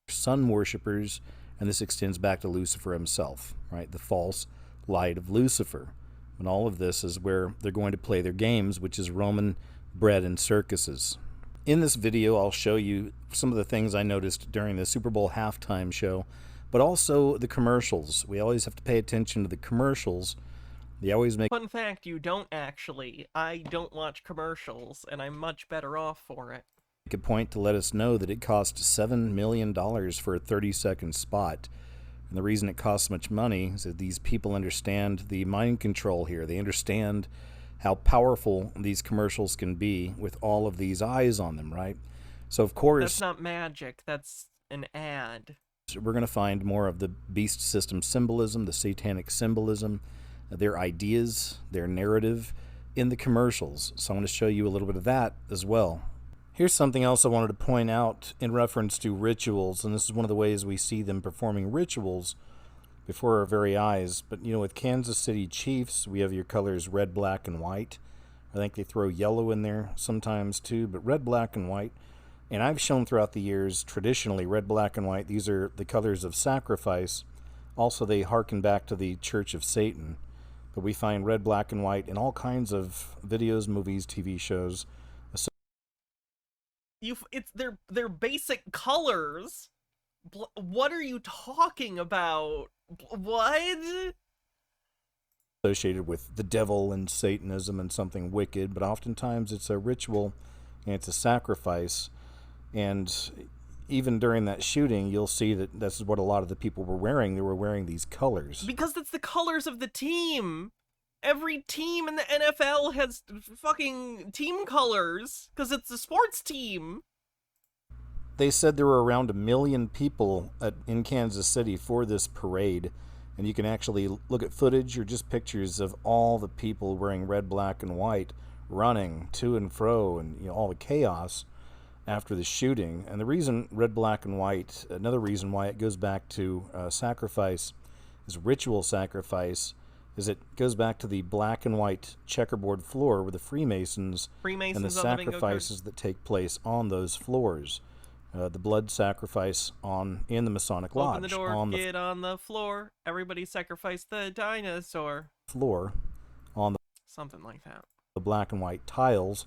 Sun worshippers, and this extends back to Lucifer himself, right? The false light of Lucifer. And all of this is where they're going to play their games, which is Roman bread and circuses. In this video, I'll show you some of the things I noticed during the Super Bowl halftime show, but also the commercials. We always have to pay attention to the commercials. They always make... Fun fact, you don't actually. I don't watch commercials, and I'm much better off for it. Make a point to let us know that it cost $7 million for a 30-second spot. And the reason it costs so much money is that these people understand the mind control here. They understand how powerful these commercials can be with all of these eyes on them, right? So, of course... That's not magic. That's an ad. We're going to find more of the beast system symbolism, the satanic symbolism, their ideas, their narrative in the commercials. So I want to show you a little bit of that as well. Here's something else I wanted to point out in reference to rituals, and this is one of the ways we see them performing rituals before our very eyes. But, you know, with Kansas City Chiefs, we have your colors red, black, and white. I think they throw yellow in there sometimes too, but red, black, and white. And I've shown throughout the years, traditionally, red, black, and white, these are the colors of sacrifice. Also, they harken back to the Church of Satan. But we find red, black, and white in all kinds of videos, movies, TV shows. They're basic colors. What are you talking about? What? Associated with the devil and Satanism and something wicked, but oftentimes it's a ritual and it's a sacrifice. And even during that shooting, you'll see that this is what a lot of the people were wearing. They were wearing these colors. Because that's the colors of the team. Every team in the NFL has fucking team colors, because it's a sports team. They said there were around 1 million people in Kansas City for this parade. And you can actually look at footage or just pictures of all the people wearing red, black, and white, running to and fro, and all the chaos after the shooting. And the reason red, black, and white, another reason why it goes back to sacrifice, is ritual sacrifice, is it goes back to the black and white checkerboard floor with the Freemasons and the sacrifices that take place on those floors. The blood sacrifice in the Masonic Lodge. Open the door, get on the floor. Everybody sacrifice the dinosaur. Floor on the something like that. The black and white tiles.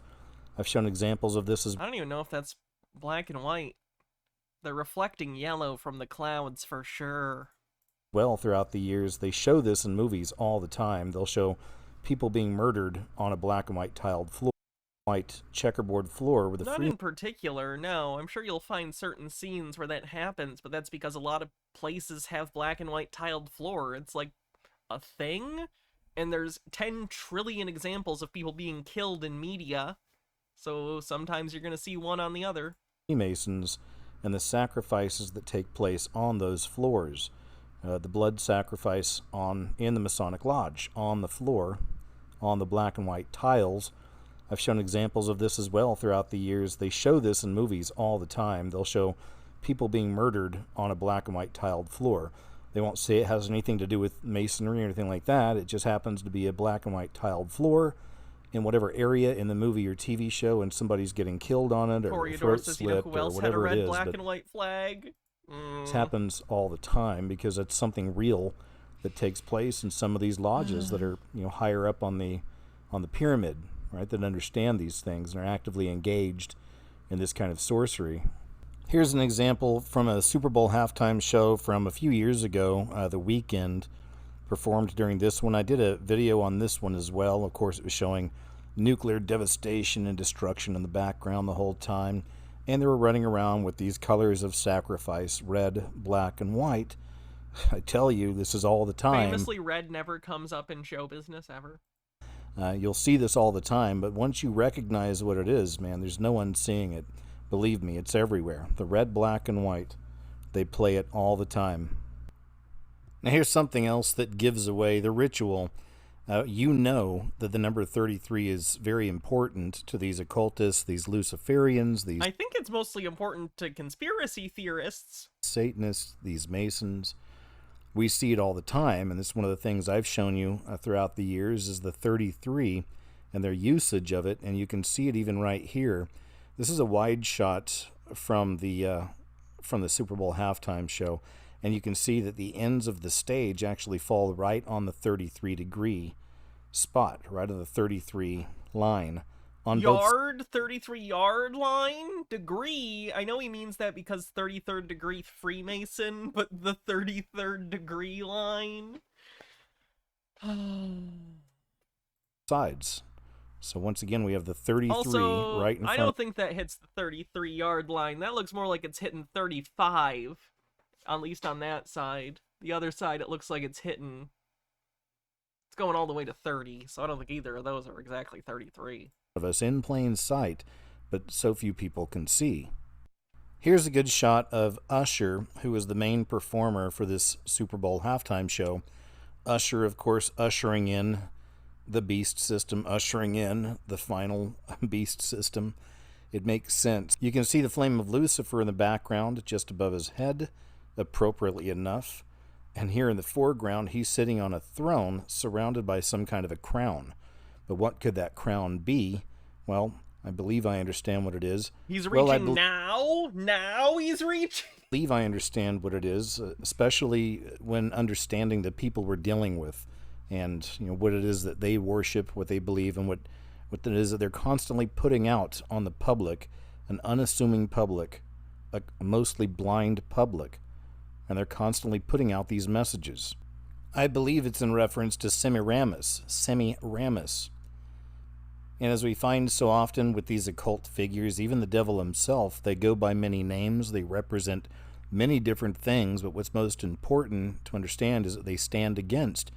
I've shown examples of this as I don't even know if that's black and white. They're reflecting yellow from the clouds for sure. Well, throughout the years, they show this in movies all the time. They'll show people being murdered on a black and white tiled floor. White checkerboard floor with a Not in particular, no. I'm sure you'll find certain scenes where that happens, but that's because a lot of places have black and white tiled floor. It's like a thing, and there's 10 trillion examples of people being killed in media, so sometimes you're going to see one on the other. Freemasons and the sacrifices that take place on those floors. The blood sacrifice in the Masonic Lodge, on the floor, on the black and white tiles. I've shown examples of this as well throughout the years. They show this in movies all the time. They'll show people being murdered on a black and white tiled floor. They won't say it has anything to do with masonry or anything like that. It just happens to be a black and white tiled floor in whatever area in the movie or TV show, and somebody's getting killed on it, or throat slit, or whatever it is. Black and white flag? This happens all the time because it's something real that takes place in some of these lodges that are higher up on the pyramid. Right, that understand these things and are actively engaged in this kind of sorcery. Here's an example from a Super Bowl halftime show from a few years ago, The Weeknd performed during this one. I did a video on this one as well. Of course, it was showing nuclear devastation and destruction in the background the whole time, and they were running around with these colors of sacrifice, red, black, and white. I tell you, this is all the time. Famously, red never comes up in show business ever. You'll see this all the time, but once you recognize what it is, man, there's no one seeing it. Believe me, it's everywhere. The red, black, and white. They play it all the time. Now here's something else that gives away the ritual. You know that the number 33 is very important to these occultists, these Luciferians, these... I think it's mostly important to conspiracy theorists. Satanists, these Masons. We see it all the time, and this is one of the things I've shown you throughout the years is the 33 and their usage of it, and you can see it even right here. This is a wide shot from the Super Bowl halftime show, and you can see that the ends of the stage actually fall right on the 33-degree spot, right on the 33 line. On yard, 33-yard line, degree. I know he means that because 33rd degree Freemason, but the 33rd degree line. Sides. So once again, we have the 33 also, right in front. I don't think that hits the 33-yard line. That looks more like it's hitting 35, at least on that side. The other side, it looks like it's hitting... It's going all the way to 30, so I don't think either of those are exactly 33. Of us in plain sight, but so few people can see. Here's a good shot of Usher, who is the main performer for this Super Bowl halftime show. Usher, of course, ushering in the beast system, ushering in the final beast system. It makes sense. You can see the flame of Lucifer in the background just above his head, appropriately enough. And here in the foreground, he's sitting on a throne surrounded by some kind of a crown. But what could that crown be? Well, I believe I understand what it is. He's Well, reaching now? Now he's reaching? I believe I understand what it is, especially when understanding the people we're dealing with and what it is that they worship, what they believe, and what it is that they're constantly putting out on the public, an unassuming public, a mostly blind public, and they're constantly putting out these messages. I believe it's in reference to Semiramis. And as we find so often with these occult figures, even the devil himself, they go by many names, they represent many different things, but what's most important to understand is that they stand against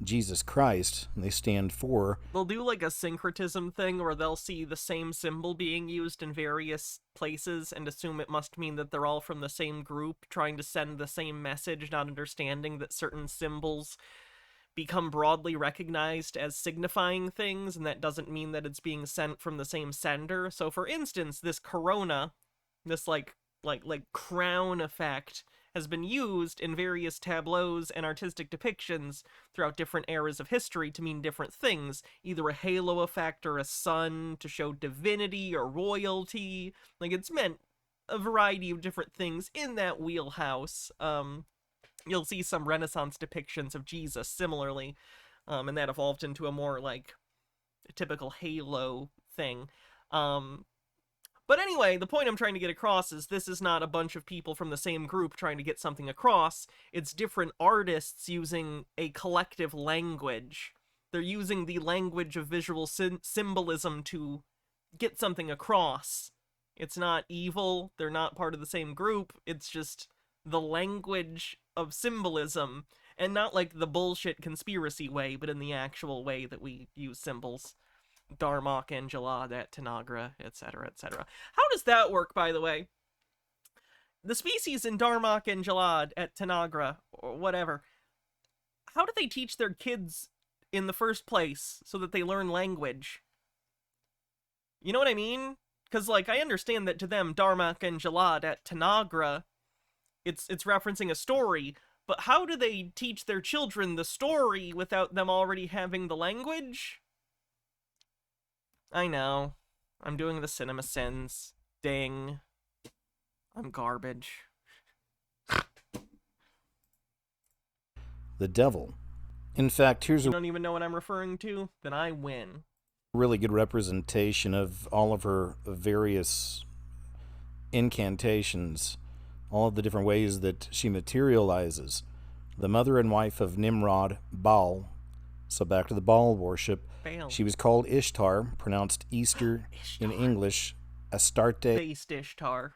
Jesus Christ, and they stand for... They'll do like a syncretism thing where they'll see the same symbol being used in various places and assume it must mean that they're all from the same group, trying to send the same message, not understanding that certain symbols become broadly recognized as signifying things, and that doesn't mean that it's being sent from the same sender. So for instance, this corona, this like crown effect, has been used in various tableaus and artistic depictions throughout different eras of history to mean different things, either a halo effect or a sun to show divinity or royalty. Like, it's meant a variety of different things in that wheelhouse. You'll see some Renaissance depictions of Jesus similarly, and that evolved into a more, like, typical halo thing. But anyway, the point I'm trying to get across is this is not a bunch of people from the same group trying to get something across. It's different artists using a collective language. They're using the language of visual symbolism to get something across. It's not evil. They're not part of the same group. It's just the language of symbolism, and not like the bullshit conspiracy way, but in the actual way that we use symbols. Darmok and Jalad at Tanagra, etc., etc. How does that work, by the way? The species in Darmok and Jalad at Tanagra, or whatever, how do they teach their kids in the first place so that they learn language? You know what I mean? Because, like, I understand that to them, Darmok and Jalad at Tanagra, it's referencing a story, but how do they teach their children the story without them already having the language? I know. I'm doing the cinema sins. Ding. I'm garbage. The devil. In fact, here's You don't even know what I'm referring to? Then I win. Really good representation of all of her various incantations, all of the different ways that she materializes. The mother and wife of Nimrod, Baal. So back to the Baal worship. Baal. She was called Ishtar, pronounced Easter in English, Astarte, Based Ishtar.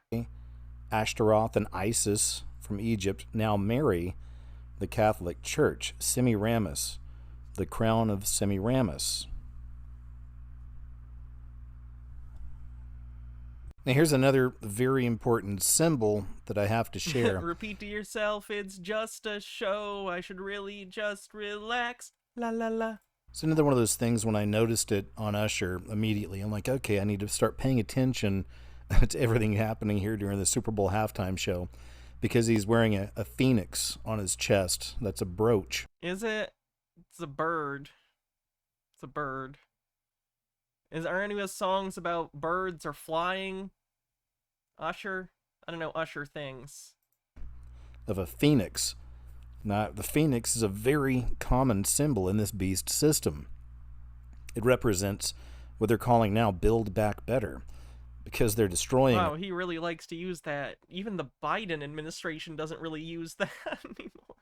Ashtaroth, and Isis from Egypt. Now Mary, the Catholic Church, Semiramis, the crown of Semiramis. Now here's another very important symbol that I have to share. Repeat to yourself, it's just a show. I should really just relax. La la la. It's another one of those things when I noticed it on Usher immediately. I'm like, okay, I need to start paying attention to everything happening here during the Super Bowl halftime show, because he's wearing a phoenix on his chest. That's a brooch. Is it? It's a bird. It's a bird. Are any of his songs about birds or flying? Usher? I don't know Usher things. Of a phoenix. Now, the phoenix is a very common symbol in this beast system. It represents what they're calling now Build Back Better, because they're destroying Wow, he really likes to use that. Even the Biden administration doesn't really use that anymore.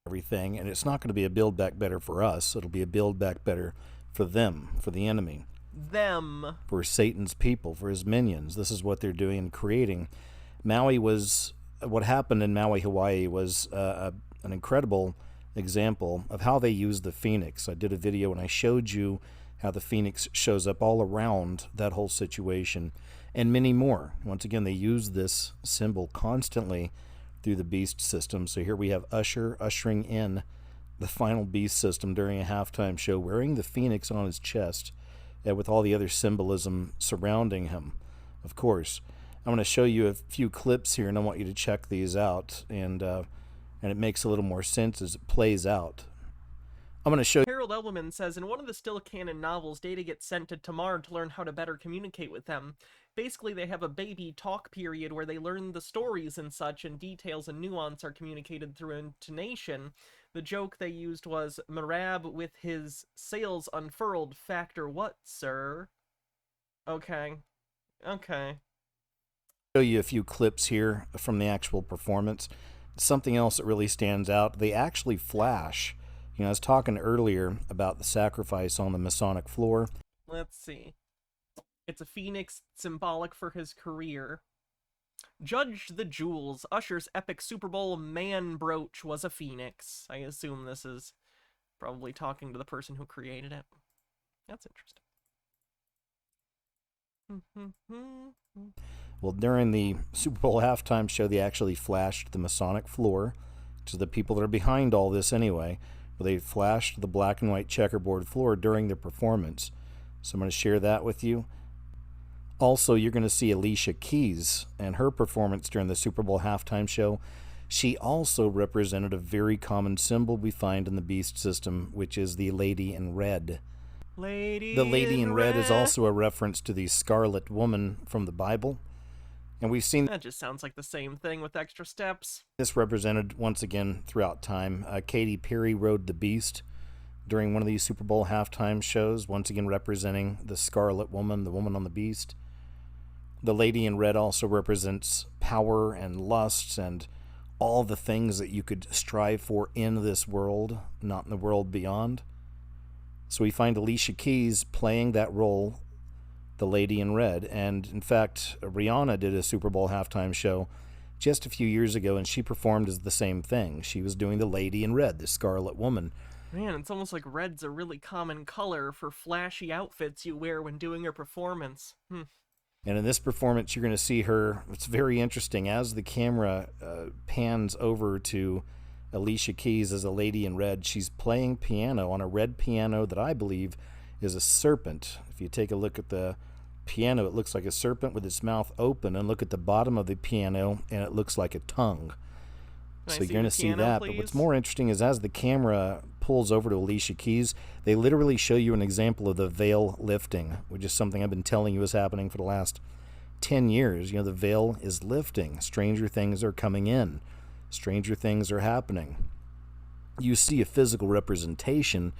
everything, and it's not going to be a Build Back Better for us. It'll be a Build Back Better for them, for the enemy. Them. For Satan's people, for his minions. This is what they're doing and creating. What happened in Maui, Hawaii was an incredible example of how they use the phoenix. I did a video and I showed you how the phoenix shows up all around that whole situation, and many more. Once again, they use this symbol constantly through the beast system. So here we have Usher ushering in the final beast system during a halftime show, wearing the phoenix on his chest, with all the other symbolism surrounding him. Of course, I'm going to show you a few clips here, and I want you to check these out, and it makes a little more sense as it plays out. I'm going to show you. Harold Elberman says, in one of the still canon novels, Data gets sent to Tamar to learn how to better communicate with them. Basically, they have a baby talk period where they learn the stories and such, and details and nuance are communicated through intonation. The joke they used was, Marab with his sails unfurled, factor what, sir? Okay. Okay. Show you a few clips here from the actual performance. Something else that really stands out, they actually flash. You know, I was talking earlier about the sacrifice on the Masonic floor. Let's see. It's a phoenix, symbolic for his career. Judge the Jewels. Usher's epic Super Bowl man brooch was a phoenix. I assume this is probably talking to the person who created it. That's interesting. Well, during the Super Bowl halftime show, they actually flashed the Masonic floor, which is the people that are behind all this anyway. But they flashed the black and white checkerboard floor during the performance. So I'm going to share that with you. Also, you're going to see Alicia Keys and her performance during the Super Bowl halftime show. She also represented a very common symbol we find in the beast system, which is the Lady in Red. The Lady in Red is also a reference to the Scarlet Woman from the Bible. And we've seen that just sounds like the same thing with extra steps. This represented once again throughout time. Katy Perry rode the beast during one of these Super Bowl halftime shows, once again representing the Scarlet Woman, the woman on the beast. The Lady in Red also represents power and lusts and all the things that you could strive for in this world, not in the world beyond. So we find Alicia Keys playing that role, the Lady in Red. And in fact, Rihanna did a Super Bowl halftime show just a few years ago, and she performed as the same thing. She was doing the Lady in Red, the Scarlet Woman. Man, it's almost like red's a really common color for flashy outfits you wear when doing your performance. And in this performance, you're going to see her. It's very interesting. As the camera pans over to Alicia Keys as a Lady in Red, she's playing piano on a red piano that I believe is a serpent. If you take a look at the piano, it looks like a serpent with its mouth open, and look at the bottom of the piano, and it looks like a tongue. So you're going to see that. But what's more interesting is as the camera pulls over to Alicia Keys, they literally show you an example of the veil lifting, which is something I've been telling you is happening for the last 10 years. You know, the veil is lifting. Stranger things are coming in. Stranger things are happening. You see a physical representation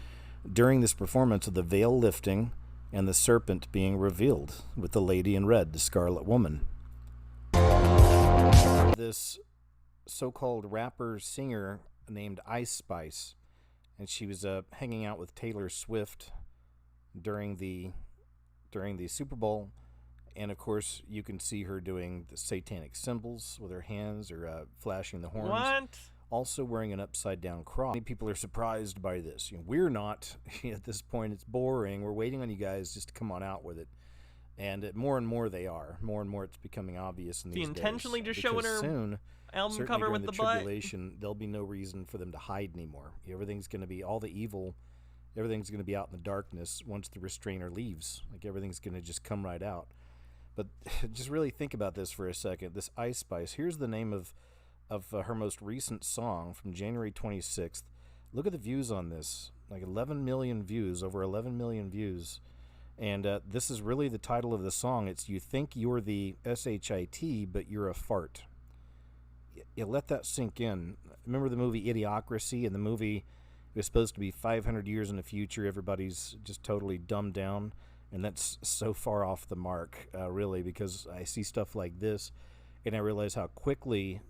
during this performance of the veil lifting and the serpent being revealed with the Lady in Red, the Scarlet Woman. This so-called rapper singer named Ice Spice, and she was hanging out with Taylor Swift during the Super Bowl, and of course you can see her doing the satanic symbols with her hands or flashing the horns. What? Also wearing an upside down cross. Many people are surprised by this. You know, we're not. At this point, it's boring. We're waiting on you guys just to come on out with it. And more and more they are. More and more it's becoming obvious in these days. Intentionally just showing her soon, album cover with the butt. Tribulation, there'll be no reason for them to hide anymore. Everything's going to be all the evil. Everything's going to be out in the darkness once the restrainer leaves. Like everything's going to just come right out. But just really think about this for a second. This Ice Spice. Here's the name of her most recent song from January 26th. Look at the views on this. Like 11 million views, over 11 million views. And this is really the title of the song. It's You Think You're the SHIT, but You're a Fart. You let that sink in. Remember the movie Idiocracy? In the movie, it was supposed to be 500 years in the future. Everybody's just totally dumbed down. And that's so far off the mark, really, because I see stuff like this, and I realize how quickly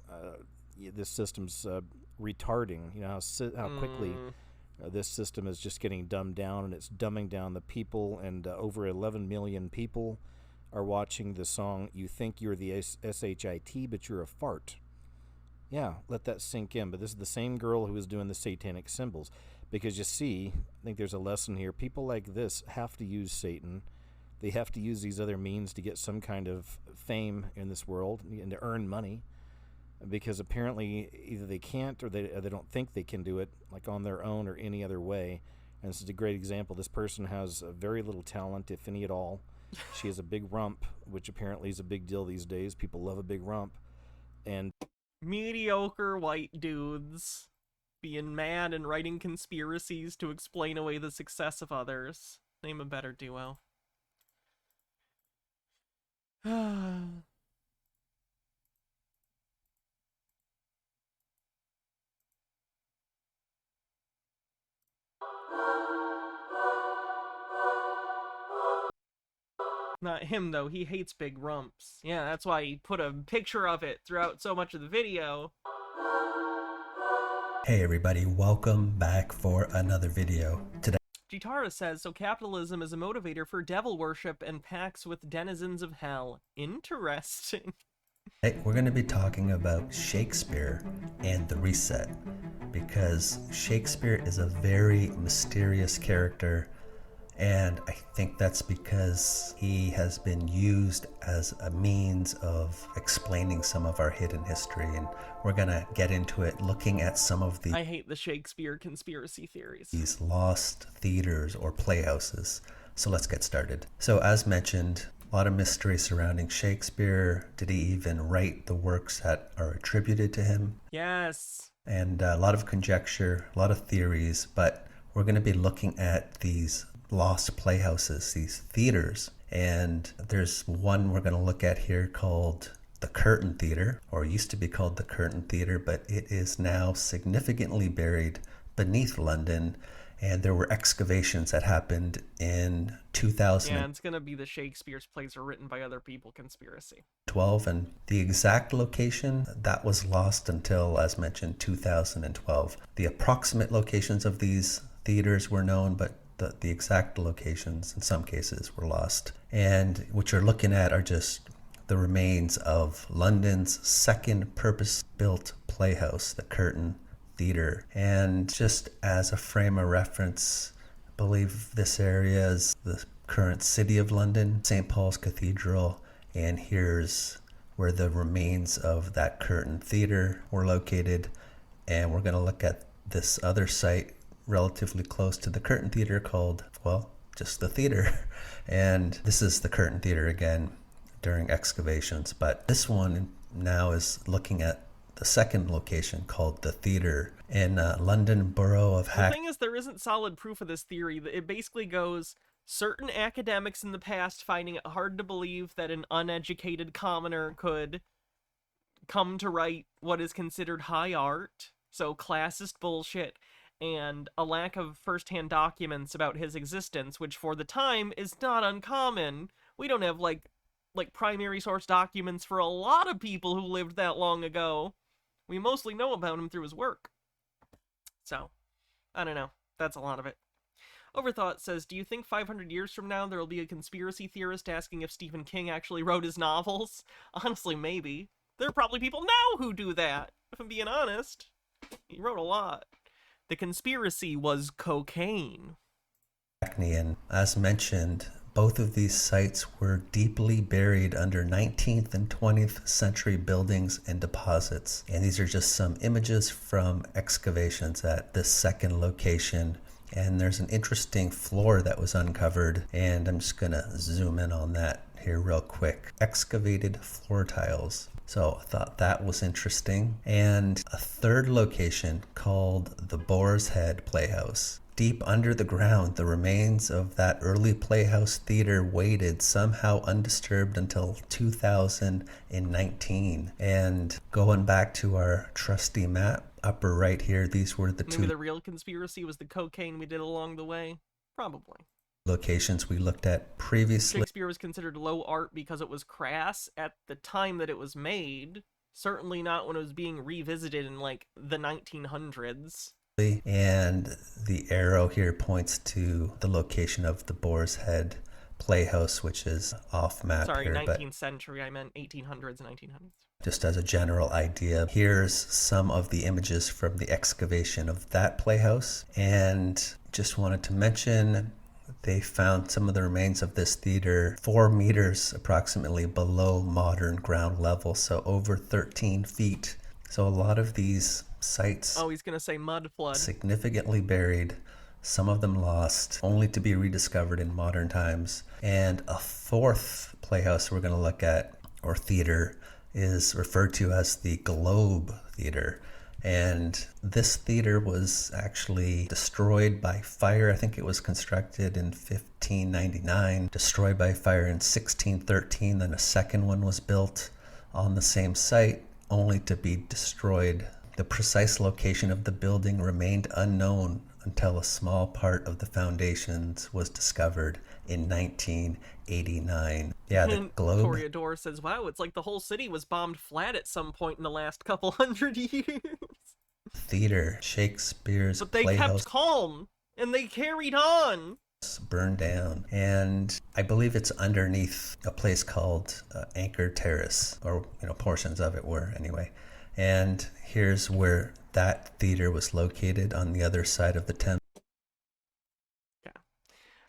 this system's retarding. You know, how quickly this system is just getting dumbed down, and it's dumbing down the people, and over 11 million people are watching the song You Think You're the SHIT, but You're a Fart. Yeah, let that sink in. But this is the same girl who is doing the satanic symbols. Because you see, I think there's a lesson here. People like this have to use Satan. They have to use these other means to get some kind of fame in this world and to earn money. Because apparently either they can't or they don't think they can do it like on their own or any other way. And this is a great example. This person has very little talent, if any at all. She has a big rump, which apparently is a big deal these days. People love a big rump. And mediocre white dudes being mad and writing conspiracies to explain away the success of others. Name a better duo. Not him, though. He hates big rumps. Yeah, that's why he put a picture of it throughout so much of the video. Hey everybody, welcome back for another video. Today Gitara says, so capitalism is a motivator for devil worship and pacts with denizens of hell. Interesting. we're going to be talking about Shakespeare and the reset, because Shakespeare is a very mysterious character, and I think that's because he has been used as a means of explaining some of our hidden history, and we're going to get into it looking at some of I hate the Shakespeare conspiracy theories. these lost theaters or playhouses. So let's get started. So as mentioned, a lot of mystery surrounding Shakespeare. Did he even write the works that are attributed to him? Yes. And a lot of conjecture, a lot of theories, but we're going to be looking at these lost playhouses, these theaters. And there's one we're going to look at here called the Curtain Theater, or used to be called the Curtain Theater, but it is now significantly buried beneath London. And there were excavations that happened in 2000. Yeah, it's gonna be the Shakespeare's plays are written by other people conspiracy. 12, and the exact location that was lost until, as mentioned, 2012. The approximate locations of these theaters were known, but the exact locations in some cases were lost. And what you're looking at are just the remains of London's second purpose-built playhouse, the Curtain Theater. And just as a frame of reference, I believe this area is the current city of London, St. Paul's Cathedral, and here's where the remains of that Curtain Theater were located. And we're going to look at this other site relatively close to the Curtain Theater called, well, just the theater. And this is the Curtain Theater again during excavations, but this one now is looking at the second location called the theater in London Borough of The thing is, there isn't solid proof of this theory. It basically goes, certain academics in the past finding it hard to believe that an uneducated commoner could come to write what is considered high art, so classist bullshit, and a lack of first-hand documents about his existence, which for the time is not uncommon. We don't have, like primary source documents for a lot of people who lived that long ago. We mostly know about him through his work. So, I don't know. That's a lot of it. Overthought says, do you think 500 years from now there will be a conspiracy theorist asking if Stephen King actually wrote his novels? Honestly, maybe. There are probably people now who do that, if I'm being honest. He wrote a lot. The conspiracy was cocaine. And as mentioned, both of these sites were deeply buried under 19th and 20th century buildings and deposits. And these are just some images from excavations at this second location. And there's an interesting floor that was uncovered, and I'm just gonna zoom in on that here real quick. Excavated floor tiles. So I thought that was interesting. And a third location called the Boar's Head Playhouse. Deep under the ground, the remains of that early playhouse theater waited somehow undisturbed until 2019. And going back to our trusty map, upper right here, these were the Maybe the real conspiracy was the cocaine we did along the way? Probably. Locations we looked at previously. Shakespeare was considered low art because it was crass at the time that it was made. Certainly not when it was being revisited in, like, the 1900s. And the arrow here points to the location of the Boar's Head Playhouse, which is off map Sorry, here. 19th century. I meant 1800s, 1900s. Just as a general idea, here's some of the images from the excavation of that playhouse. And just wanted to mention, they found some of the remains of this theater 4 meters approximately below modern ground level, so over 13 feet. So a lot of these sites, oh, he's gonna say mud flood, significantly buried, some of them lost, only to be rediscovered in modern times. And a fourth playhouse we're going to look at, or theater, is referred to as the Globe Theater. And this theater was actually destroyed by fire. I think it was constructed in 1599, destroyed by fire in 1613. Then a second one was built on the same site, only to be destroyed. The precise location of the building remained unknown until a small part of the foundations was discovered in 1989. Yeah, the globe. Toreador says, wow, it's like the whole city was bombed flat at some point in the last couple hundred years. Theater, Shakespeare's But they playhouse, kept calm, and they carried on. burned down. And I believe it's underneath a place called Anchor Terrace, or, portions of it were anyway. And here's where that theater was located, on the other side of the Thames. Yeah.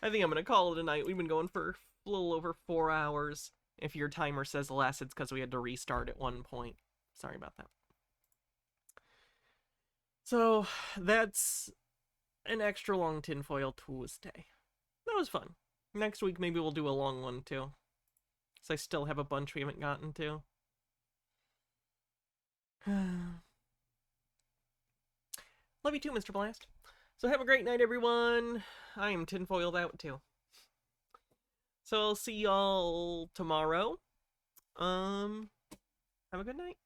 I think I'm going to call it a night. We've been going for a little over 4 hours. If your timer says less, it's because we had to restart at one point. Sorry about that. So, that's an extra long Tinfoil Tuesday. That was fun. Next week, maybe we'll do a long one, too. Because I still have a bunch we haven't gotten to. Love you too, Mr. Blast. So have a great night, everyone. I am tinfoiled out, too. So I'll see y'all tomorrow. Have a good night.